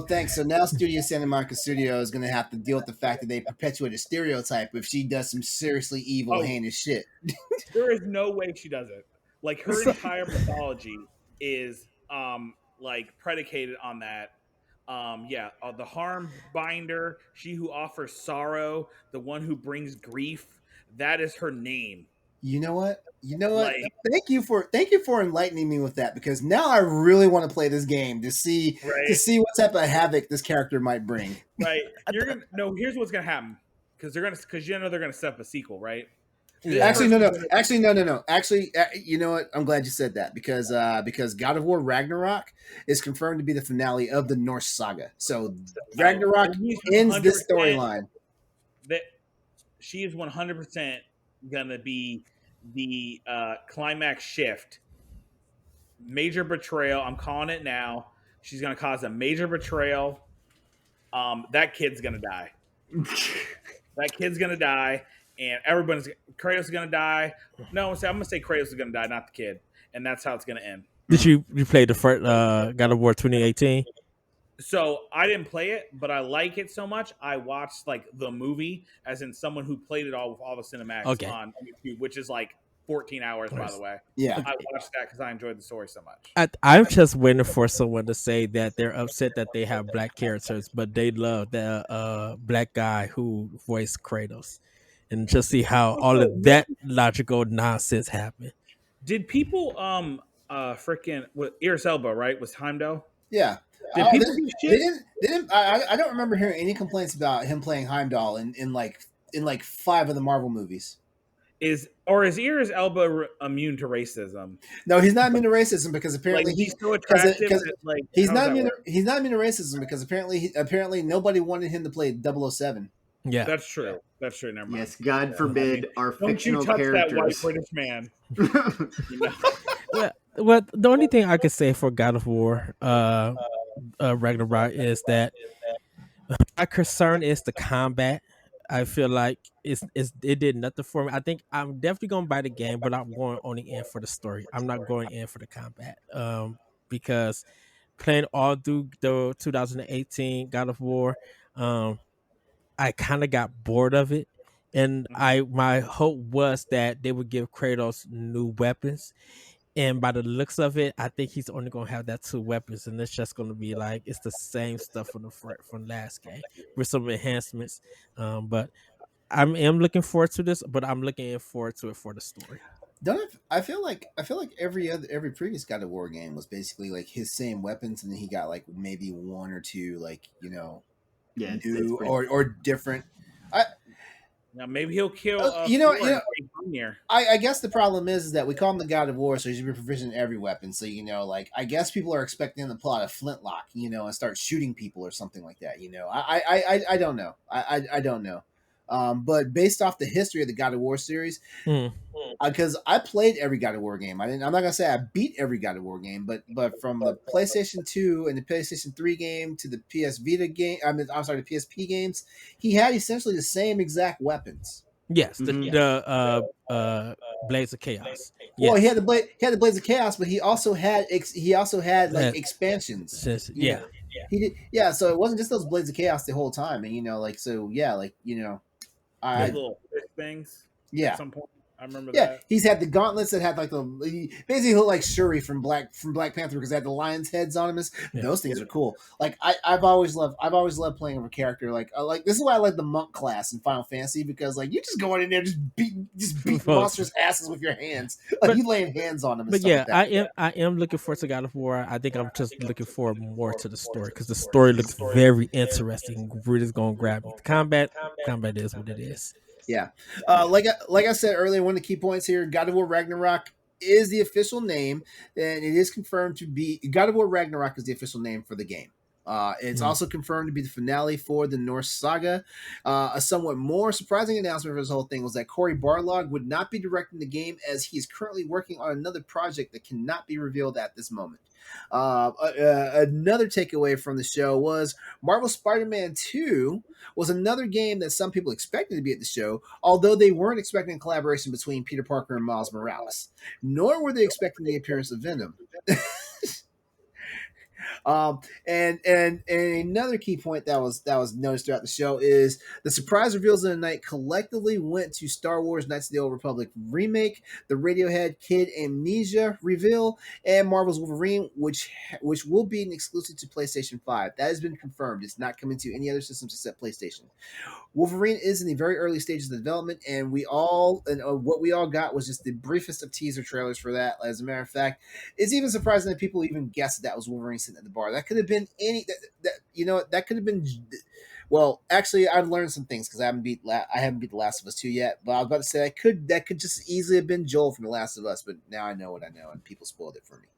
Thanks. So now Studio Santa Monica Studio is going to have to deal with the fact that they perpetuate a stereotype if she does some seriously evil, heinous shit. There is no way she does it. Like, her entire mythology is like predicated on that. The harm binder, she who offers sorrow, the one who brings grief. That is her name. You know what? Like, thank you for enlightening me with that, because now I really want to play this game to see what type of havoc this character might bring. Right. Here's what's gonna happen. Because they're gonna set up a sequel, right? Actually, no. Actually, you know what? I'm glad you said that, because God of War Ragnarok is confirmed to be the finale of the Norse saga. So Ragnarok ends this storyline. That she is 100% gonna be the climax shift. Major betrayal. I'm calling it now. She's gonna cause a major betrayal. That kid's gonna die. That kid's gonna die. And Kratos is gonna die. No, I'm gonna say Kratos is gonna die, not the kid, and that's how it's gonna end. Did you play the first God of War 2018? So I didn't play it, but I like it so much. I watched like the movie, as in someone who played it all with all the cinematics on YouTube, which is like 14 hours, by the way. Yeah, I watched that because I enjoyed the story so much. I'm just waiting for someone to say that they're upset that they have black characters, but they love the black guy who voiced Kratos. And just see how all of that logical nonsense happened. Did people freaking Idris Elba, right? Was Heimdall? Yeah. Did people do shit? They didn't. I don't remember hearing any complaints about him playing Heimdall in like 5 of the Marvel movies. Is Idris Elba immune to racism? No, he's not immune to racism, because apparently like, he's so attractive. He's not immune to racism because apparently nobody wanted him to play 007. Yeah, that's true. That's true. Never mind. Yes, God forbid our fictional don't you touch characters. That white British man. Well, the only thing I could say for God of War Ragnarok is that my concern is the combat. I feel like it did nothing for me. I think I'm definitely gonna buy the game, but I'm going only in for the story. I'm not going in for the combat. Because playing all through the 2018 God of War, I kind of got bored of it, and my hope was that they would give Kratos new weapons. And by the looks of it, I think he's only gonna have that 2 weapons, and it's just gonna be like it's the same stuff from last game with some enhancements. But I am looking forward to this, but I'm looking forward to it for the story. I feel like every previous God of War game was basically like his same weapons, and then he got like maybe 1 or 2 new or different. Now maybe he'll kill. I guess the problem is that we call him the God of War, so he should be proficient in every weapon. So I guess people are expecting him to pull out a flintlock, and start shooting people or something like that. I don't know. I don't know. But based off the history of the God of War series, because I played every God of War game. I'm not gonna say I beat every God of War game, but from the PlayStation 2 and the PlayStation 3 game to the PS Vita game, the PSP games, he had essentially the same exact weapons. Yes, the Blades of Chaos. Yes. Well, he had the Blades of Chaos, but he also had like expansions. Yeah. He did. Yeah, so it wasn't just those Blades of Chaos the whole time, and little things. Yeah. At some point, I remember that. Yeah, he's had the gauntlets that had like basically look like Shuri from Black Panther, because they had the lions' heads on them. Those things are cool. Like I've always loved playing with a character like this is why I like the monk class in Final Fantasy, because like you just go in there just beat monsters' asses with your hands. Like you laying hands on them. But yeah, I am looking forward to God of War. I think I'm just looking forward more to the story, because the story looks very interesting. Really going to grab me. The combat is what it is. Yeah, like I said earlier, one of the key points here: God of War Ragnarok is the official name, and it is confirmed to be God of War Ragnarok is the official name for the game. It's also confirmed to be the finale for the Norse saga. A somewhat more surprising announcement for this whole thing was that Cory Barlog would not be directing the game, as he is currently working on another project that cannot be revealed at this moment. Another takeaway from the show was Marvel Spider-Man 2 was another game that some people expected to be at the show, although they weren't expecting a collaboration between Peter Parker and Miles Morales, nor were they expecting the appearance of Venom. And another key point that was noticed throughout the show is the surprise reveals of the night collectively went to Star Wars Knights of the Old Republic remake, the Radiohead Kid Amnesia reveal, and Marvel's Wolverine, which will be an exclusive to PlayStation 5. That has been confirmed. It's not coming to any other systems except PlayStation. Wolverine is in the very early stages of development, and what we all got was just the briefest of teaser trailers for that. As a matter of fact, it's even surprising that people even guessed that was Wolverine sitting at the bar. That could have been that could have been. Well, actually, I've learned some things because I haven't beat The Last of Us 2 yet. But I was about to say that could just easily have been Joel from The Last of Us. But now I know what I know, and people spoiled it for me.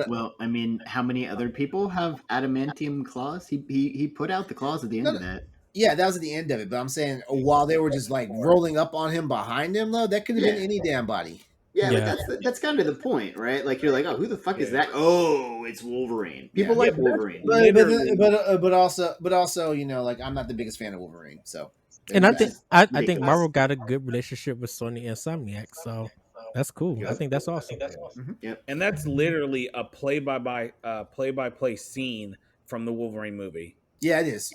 Well, I mean, how many other people have adamantium claws? He put out the claws at the end of that. Yeah, that was at the end of it. But I'm saying while they were just like rolling up on him behind him, though, that could have been any damn body. Yeah, like that's kind of the point, right? Like you're like, oh, who the fuck is that? Oh, it's Wolverine. People like Wolverine, but also, like I'm not the biggest fan of Wolverine, so. And I think Marvel got a good relationship with Sony and Insomniac, so that's cool. I think that's awesome. Mm-hmm. Yep. And that's literally a play-by-play scene from the Wolverine movie. Yeah, it is.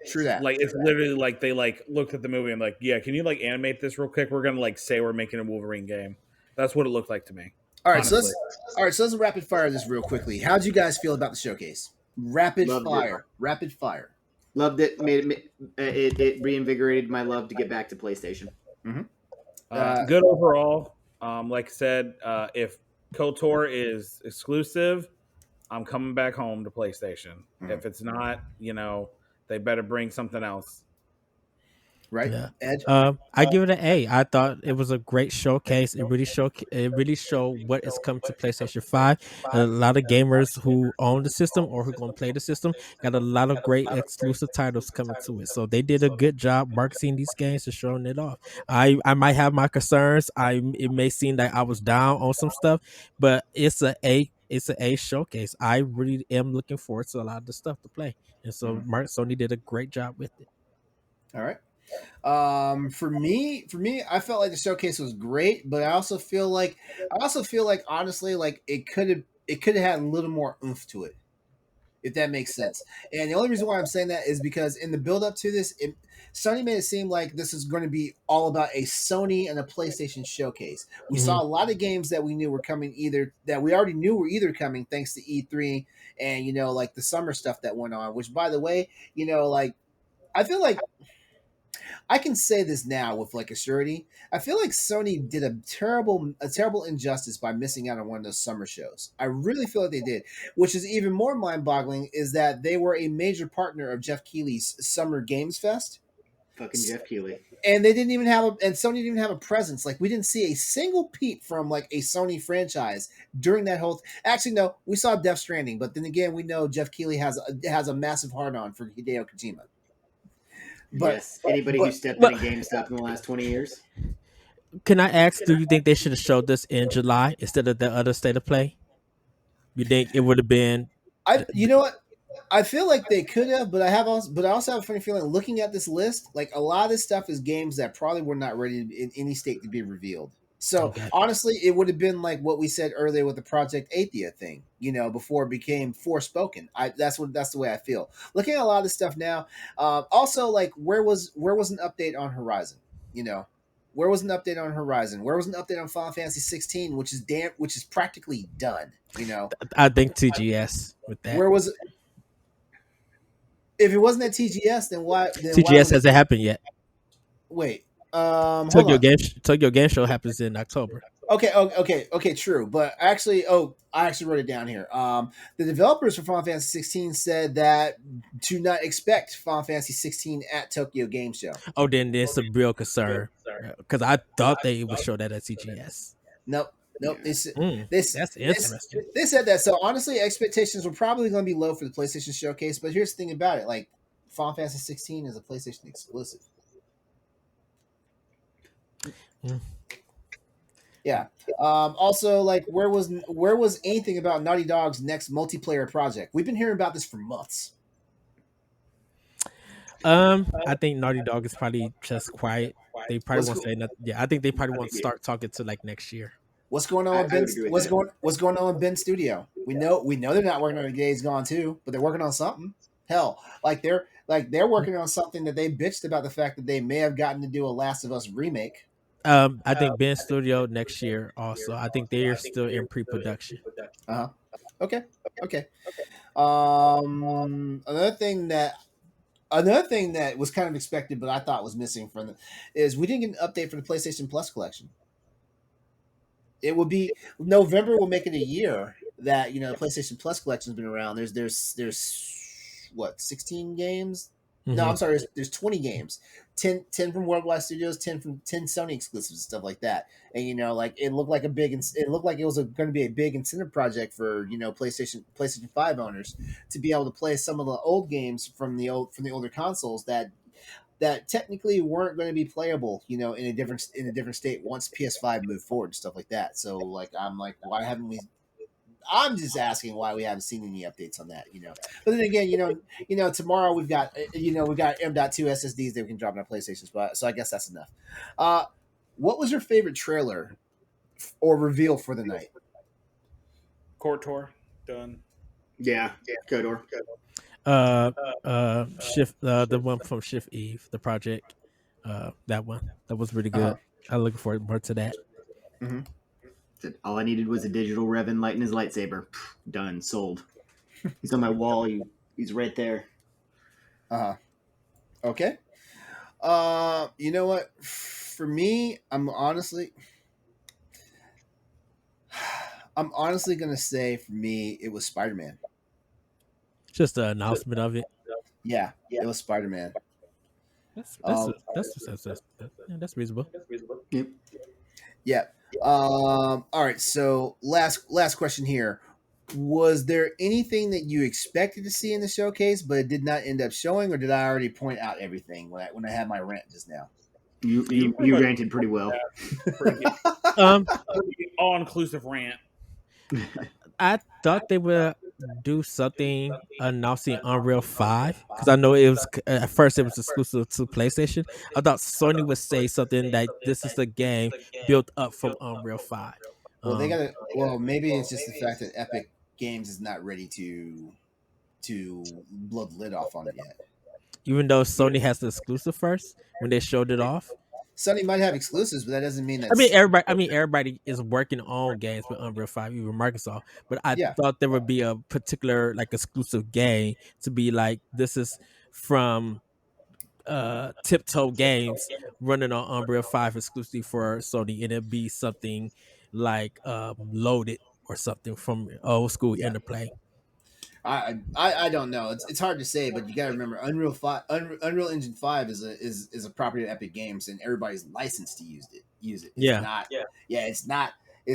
True that. Like it's literally like they like looked at the movie and like, yeah, can you like animate this real quick? We're gonna like say we're making a Wolverine game. That's what it looked like to me. All right, so let's rapid fire this real quickly. How'd you guys feel about the showcase? Rapid fire. Loved it. It reinvigorated my love to get back to PlayStation. Mm-hmm. Good overall. Like I said, if KOTOR is exclusive, I'm coming back home to PlayStation. Mm-hmm. If it's not, they better bring something else. Right, yeah. Ed. I give it an A. I thought it was a great showcase. It really showed what is coming to PlayStation 5. A lot of gamers who own the system or who going to play the system got a lot of great exclusive titles coming to it. So they did a good job marketing these games and showing it off. I might have my concerns. It may seem like I was down on some stuff, but it's an A showcase. I really am looking forward to a lot of the stuff to play, and so Sony did a great job with it. All right. For me, I felt like the showcase was great, but I also feel like honestly, like it could have had a little more oomph to it, if that makes sense. And the only reason why I'm saying that is because in the build up to this, Sony made it seem like this is going to be all about a Sony and a PlayStation showcase. We saw a lot of games that we knew were coming, that we already knew were either coming thanks to E3 and like the summer stuff that went on. Which, by the way, like I feel like I can say this now with like a surety. I feel like Sony did a terrible injustice by missing out on one of those summer shows. I really feel like they did, which is even more mind-boggling is that they were a major partner of Jeff Keighley's Summer Games Fest. Fucking Jeff Keighley. And they didn't even and Sony didn't even have a presence. Like we didn't see a single peep from like a Sony franchise during that whole. Actually, no, we saw Death Stranding, but then again, we know Jeff Keighley has a massive hard-on for Hideo Kojima. But yes, anybody who stepped in GameStop in the last 20 years. Can I ask, do you think they should have showed this in July instead of the other state of play? You think it would have been? You know what? I feel like they could have, but I also have a funny feeling looking at this list, like a lot of this stuff is games that probably were not ready in any state to be revealed. So honestly, it would have been like what we said earlier with the Project Athia thing, before it became Forspoken. That's the way I feel. Looking at a lot of this stuff now, also like where was an update on Horizon? Where was an update on Horizon? Where was an update on Final Fantasy 16, which is practically done? I think TGS with that. Where was it? If it wasn't at TGS, then why? TGS hasn't happened yet. Wait. Tokyo Game Show happens in October. Okay, true. But actually, I actually wrote it down here. The developers for Final Fantasy 16 said that to not expect Final Fantasy 16 at Tokyo Game Show. Oh, then there's a real concern because I thought they would show that at TGS. Nope. Nope. Yeah. That's interesting. They said that. So honestly, expectations were probably going to be low for the PlayStation Showcase. But here's the thing about it: like Final Fantasy 16 is a PlayStation exclusive. Mm. Yeah. Also, like, where was anything about Naughty Dog's next multiplayer project? We've been hearing about this for months. I think Naughty Dog is probably just quiet. They probably What's won't say nothing. Yeah, I think they probably won't start talking to like next year. what's going on with I Ben? would agree with that. What's going on with Ben's studio? We know they're not working on Days Gone 2, but they're working on something. Hell, they're working on something that they bitched about the fact that they may have gotten to do a Last of Us remake. I think Ben Studio next year also. I think they are still in pre-production. Uh huh. Okay. Okay. Another thing that was kind of expected, but I thought was missing from is we didn't get an update for the PlayStation Plus collection. It will be November. Will make it a year that the PlayStation Plus collection's been around. There's what 16 games? No, Mhm. I'm sorry. There's 20 games. 10 from Worldwide Studios, 10 Sony exclusives and stuff like that. And like it looked like it looked like it was going to be a big incentive project for PlayStation 5 owners to be able to play some of the old games from the older consoles that technically weren't going to be playable, in a different state once PS5 moved forward and stuff like that. So I'm like, why haven't we? I'm just asking why we haven't seen any updates on that, But then again, tomorrow we've got M.2 SSDs that we can drop on our PlayStation, so I guess that's enough. What was your favorite trailer or reveal for the night? Court tour done. Yeah. Kodor. Shift the one from Shift Eve, the project. That one. That was really good. I'm looking forward more to that. Mm-hmm. All I needed was a digital Revan lighting his lightsaber. Done. Sold. He's on my wall. He's right there. Okay. You know what? For me, I'm honestly gonna say for me it was Spider-Man. Just the announcement of it. Yeah, it was Spider-Man. That's reasonable. Yep. Yeah. All right. So last question here. Was there anything that you expected to see in the showcase, but it did not end up showing, or did I already point out everything when I had my rant just now? You ranted pretty well. All inclusive rant. I thought they would do something announcing Unreal 5 because I know it was at first it was exclusive to PlayStation. I thought Sony would say something like this is the game built up from Unreal 5. Well, they gotta. Well, maybe it's just the fact that Epic Games is not ready to blow the lid off on it yet. Even though Sony has the exclusive first when they showed it off. Sony might have exclusives, but that doesn't mean that. Everybody is working on games with Unreal 5, even Microsoft. But I thought there would be a particular like exclusive game to be like this is from Tiptoe Games running on Unreal 5 exclusively for Sony, and it'd be something like Loaded or something from old school Interplay. I don't know. It's hard to say, but you got to remember Unreal Engine 5 is a property of Epic Games, and everybody's licensed to use it. It's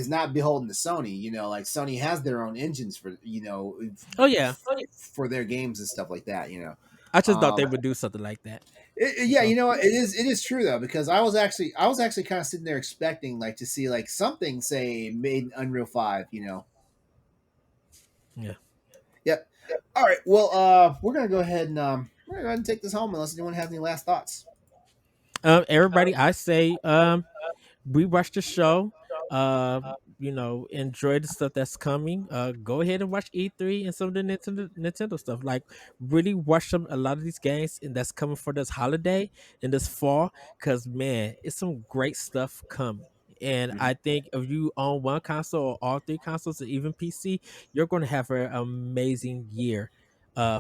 not beholden to Sony. Like Sony has their own engines for for their games and stuff like that. I just thought they would do something like that. It is true though, because I was actually kind of sitting there expecting like to see like something say made in Unreal 5. Yeah. Yep. All right. Well, we're gonna go ahead and take this home unless anyone has any last thoughts. Everybody, I say we watched the show. Enjoy the stuff that's coming. Go ahead and watch E3 and some of the Nintendo stuff. Like, really watch a lot of these games and that's coming for this holiday and this fall. Cause man, it's some great stuff coming. And I think if you own one console or all three consoles or even PC, you're going to have an amazing year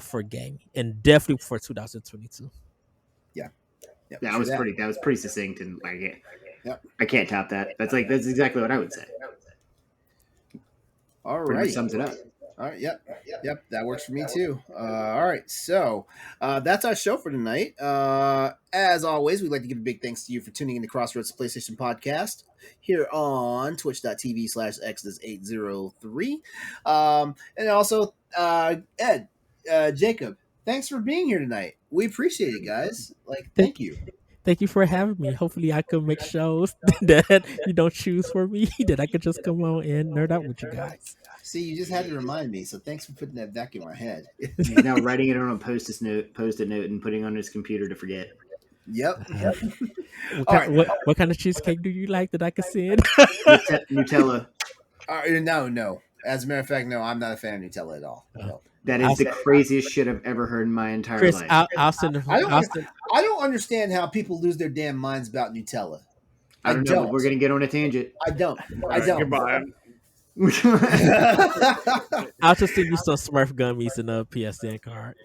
for gaming, and definitely for 2022. Yeah. That was pretty succinct, and Yep. I can't top that. That's exactly what I would say. All Pretty right. much sums it up. All right. Yep. That works for me too. All right. So that's our show for tonight. As always, we'd like to give a big thanks to you for tuning in to Crossroads PlayStation Podcast here on twitch.tv/Exodus803. And also, Ed, Jacob, thanks for being here tonight. We appreciate it, guys. Thank you. Thank you for having me. Hopefully, I can make shows that you don't choose for me, that I could just come on and nerd out with you guys. See, you just had to remind me, so thanks for putting that back in my head. He's now writing it on a post-it note and putting it on his computer to forget. Yep. What kind of cheesecake do you like that I can send? Nutella. No. As a matter of fact, no, I'm not a fan of Nutella at all. No. That is the craziest shit I've ever heard in my entire Chris, life. I'll send it. I don't understand how people lose their damn minds about Nutella. I don't know, but we're gonna get on a tangent. I don't. Goodbye. I'll just send you some Smurf gummies and a PSN card.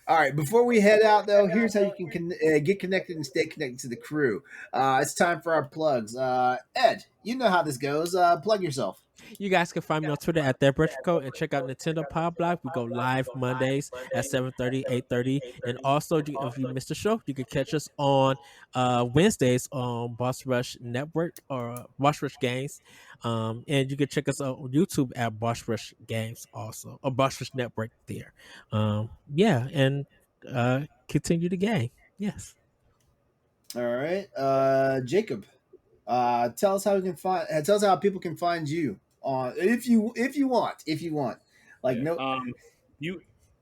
All right, before we head out, though, here's how you can get connected and stay connected to the crew. It's time for our plugs. Ed, you know how this goes. Plug yourself. You guys can find me on Twitter at TheBretCode and check out Nintendo Power Block. We go live Mondays at 7:30, 8:30. And also, if you missed the show, you can catch us on Wednesdays on Boss Rush Network or Boss Rush Games. And you can check us on YouTube at Boss Rush Games also, or Boss Rush Network there. And continue the game. Yes. All right. Jacob, tell us how people can find you. If you want. You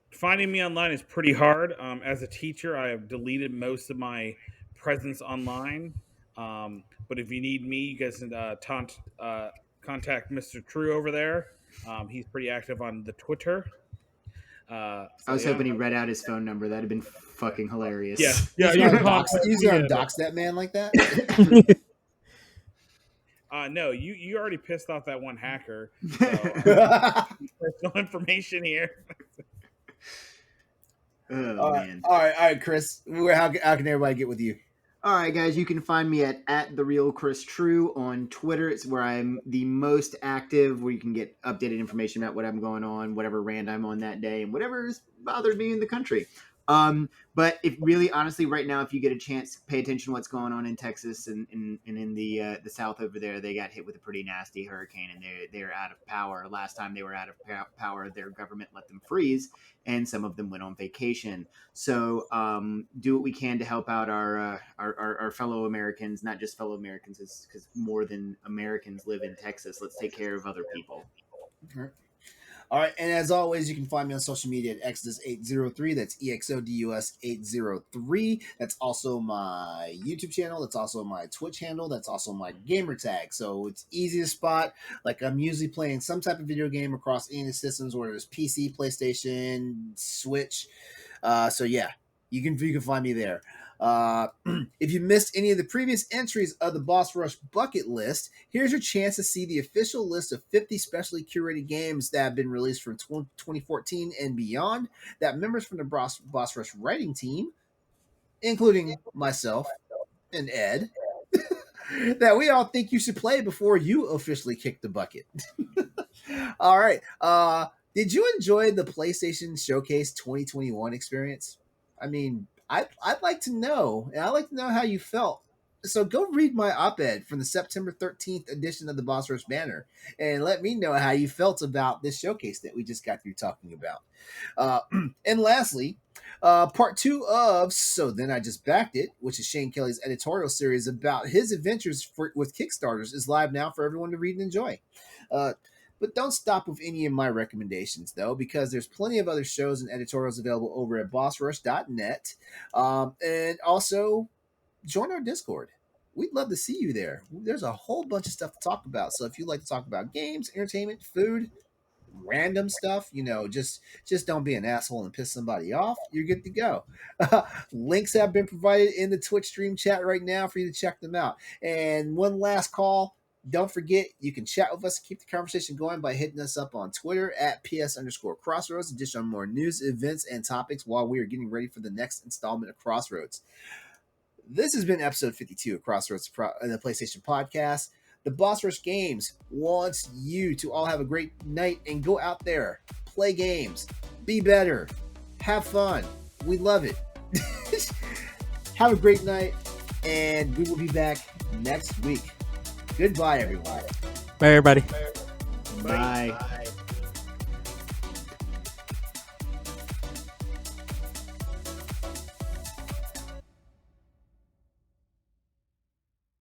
finding me online is pretty hard. As a teacher, I have deleted most of my presence online. But if you need me, you guys can contact Mr. True over there. He's pretty active on the Twitter. I was hoping he read out his phone number. That'd have been fucking hilarious. Yeah. You gonna dox that man like that? No, you already pissed off that one hacker. So, personal information here. Man. All right, Chris. How can everybody get with you? All right, guys, you can find me at the real Chris True on Twitter. It's where I'm the most active, where you can get updated information about what I'm going on, whatever rant I'm on that day, and whatever's bothered me in the country. But if really, honestly, right now, if you get a chance, pay attention to what's going on in Texas and in the South over there. They got hit with a pretty nasty hurricane, and they're out of power. Last time they were out of power, their government let them freeze, and some of them went on vacation. So do what we can to help out our fellow Americans, not just fellow Americans, because more than Americans live in Texas. Let's take care of other people. All right, and as always, you can find me on social media at Exodus803. That's EXODUS803. That's also my YouTube channel. That's also my Twitch handle. That's also my gamer tag. So it's easy to spot. Like, I'm usually playing some type of video game across any systems, whether it's PC, PlayStation, Switch. So yeah, you can find me there. If you missed any of the previous entries of the Boss Rush bucket list, here's your chance to see the official list of 50 specially curated games that have been released from 2014 and beyond that members from the Boss Rush writing team, including myself and Ed, that we all think you should play before you officially kick the bucket. All right. Did you enjoy the PlayStation Showcase 2021 experience? I mean, I'd like to know, and I'd like to know how you felt. So go read my op-ed from the September 13th edition of the Boss Rush Banner and let me know how you felt about this showcase that we just got through talking about. And lastly, part 2 of So Then I Just Backed It, which is Shane Kelly's editorial series about his adventures with Kickstarters, is live now for everyone to read and enjoy. But don't stop with any of my recommendations, though, because there's plenty of other shows and editorials available over at bossrush.net. And also, join our Discord. We'd love to see you there. There's a whole bunch of stuff to talk about. So if you'd like to talk about games, entertainment, food, random stuff, just don't be an asshole and piss somebody off, you're good to go. Links have been provided in the Twitch stream chat right now for you to check them out. And one last call. Don't forget, you can chat with us and keep the conversation going by hitting us up on Twitter at @PS_Crossroads to dish on more news, events, and topics while we are getting ready for the next installment of Crossroads. This has been episode 52 of Crossroads, the PlayStation Podcast. The Boss Rush Games wants you to all have a great night and go out there, play games, be better, have fun. We love it. Have a great night, and we will be back next week. Goodbye, everyone. Bye, everybody. Bye.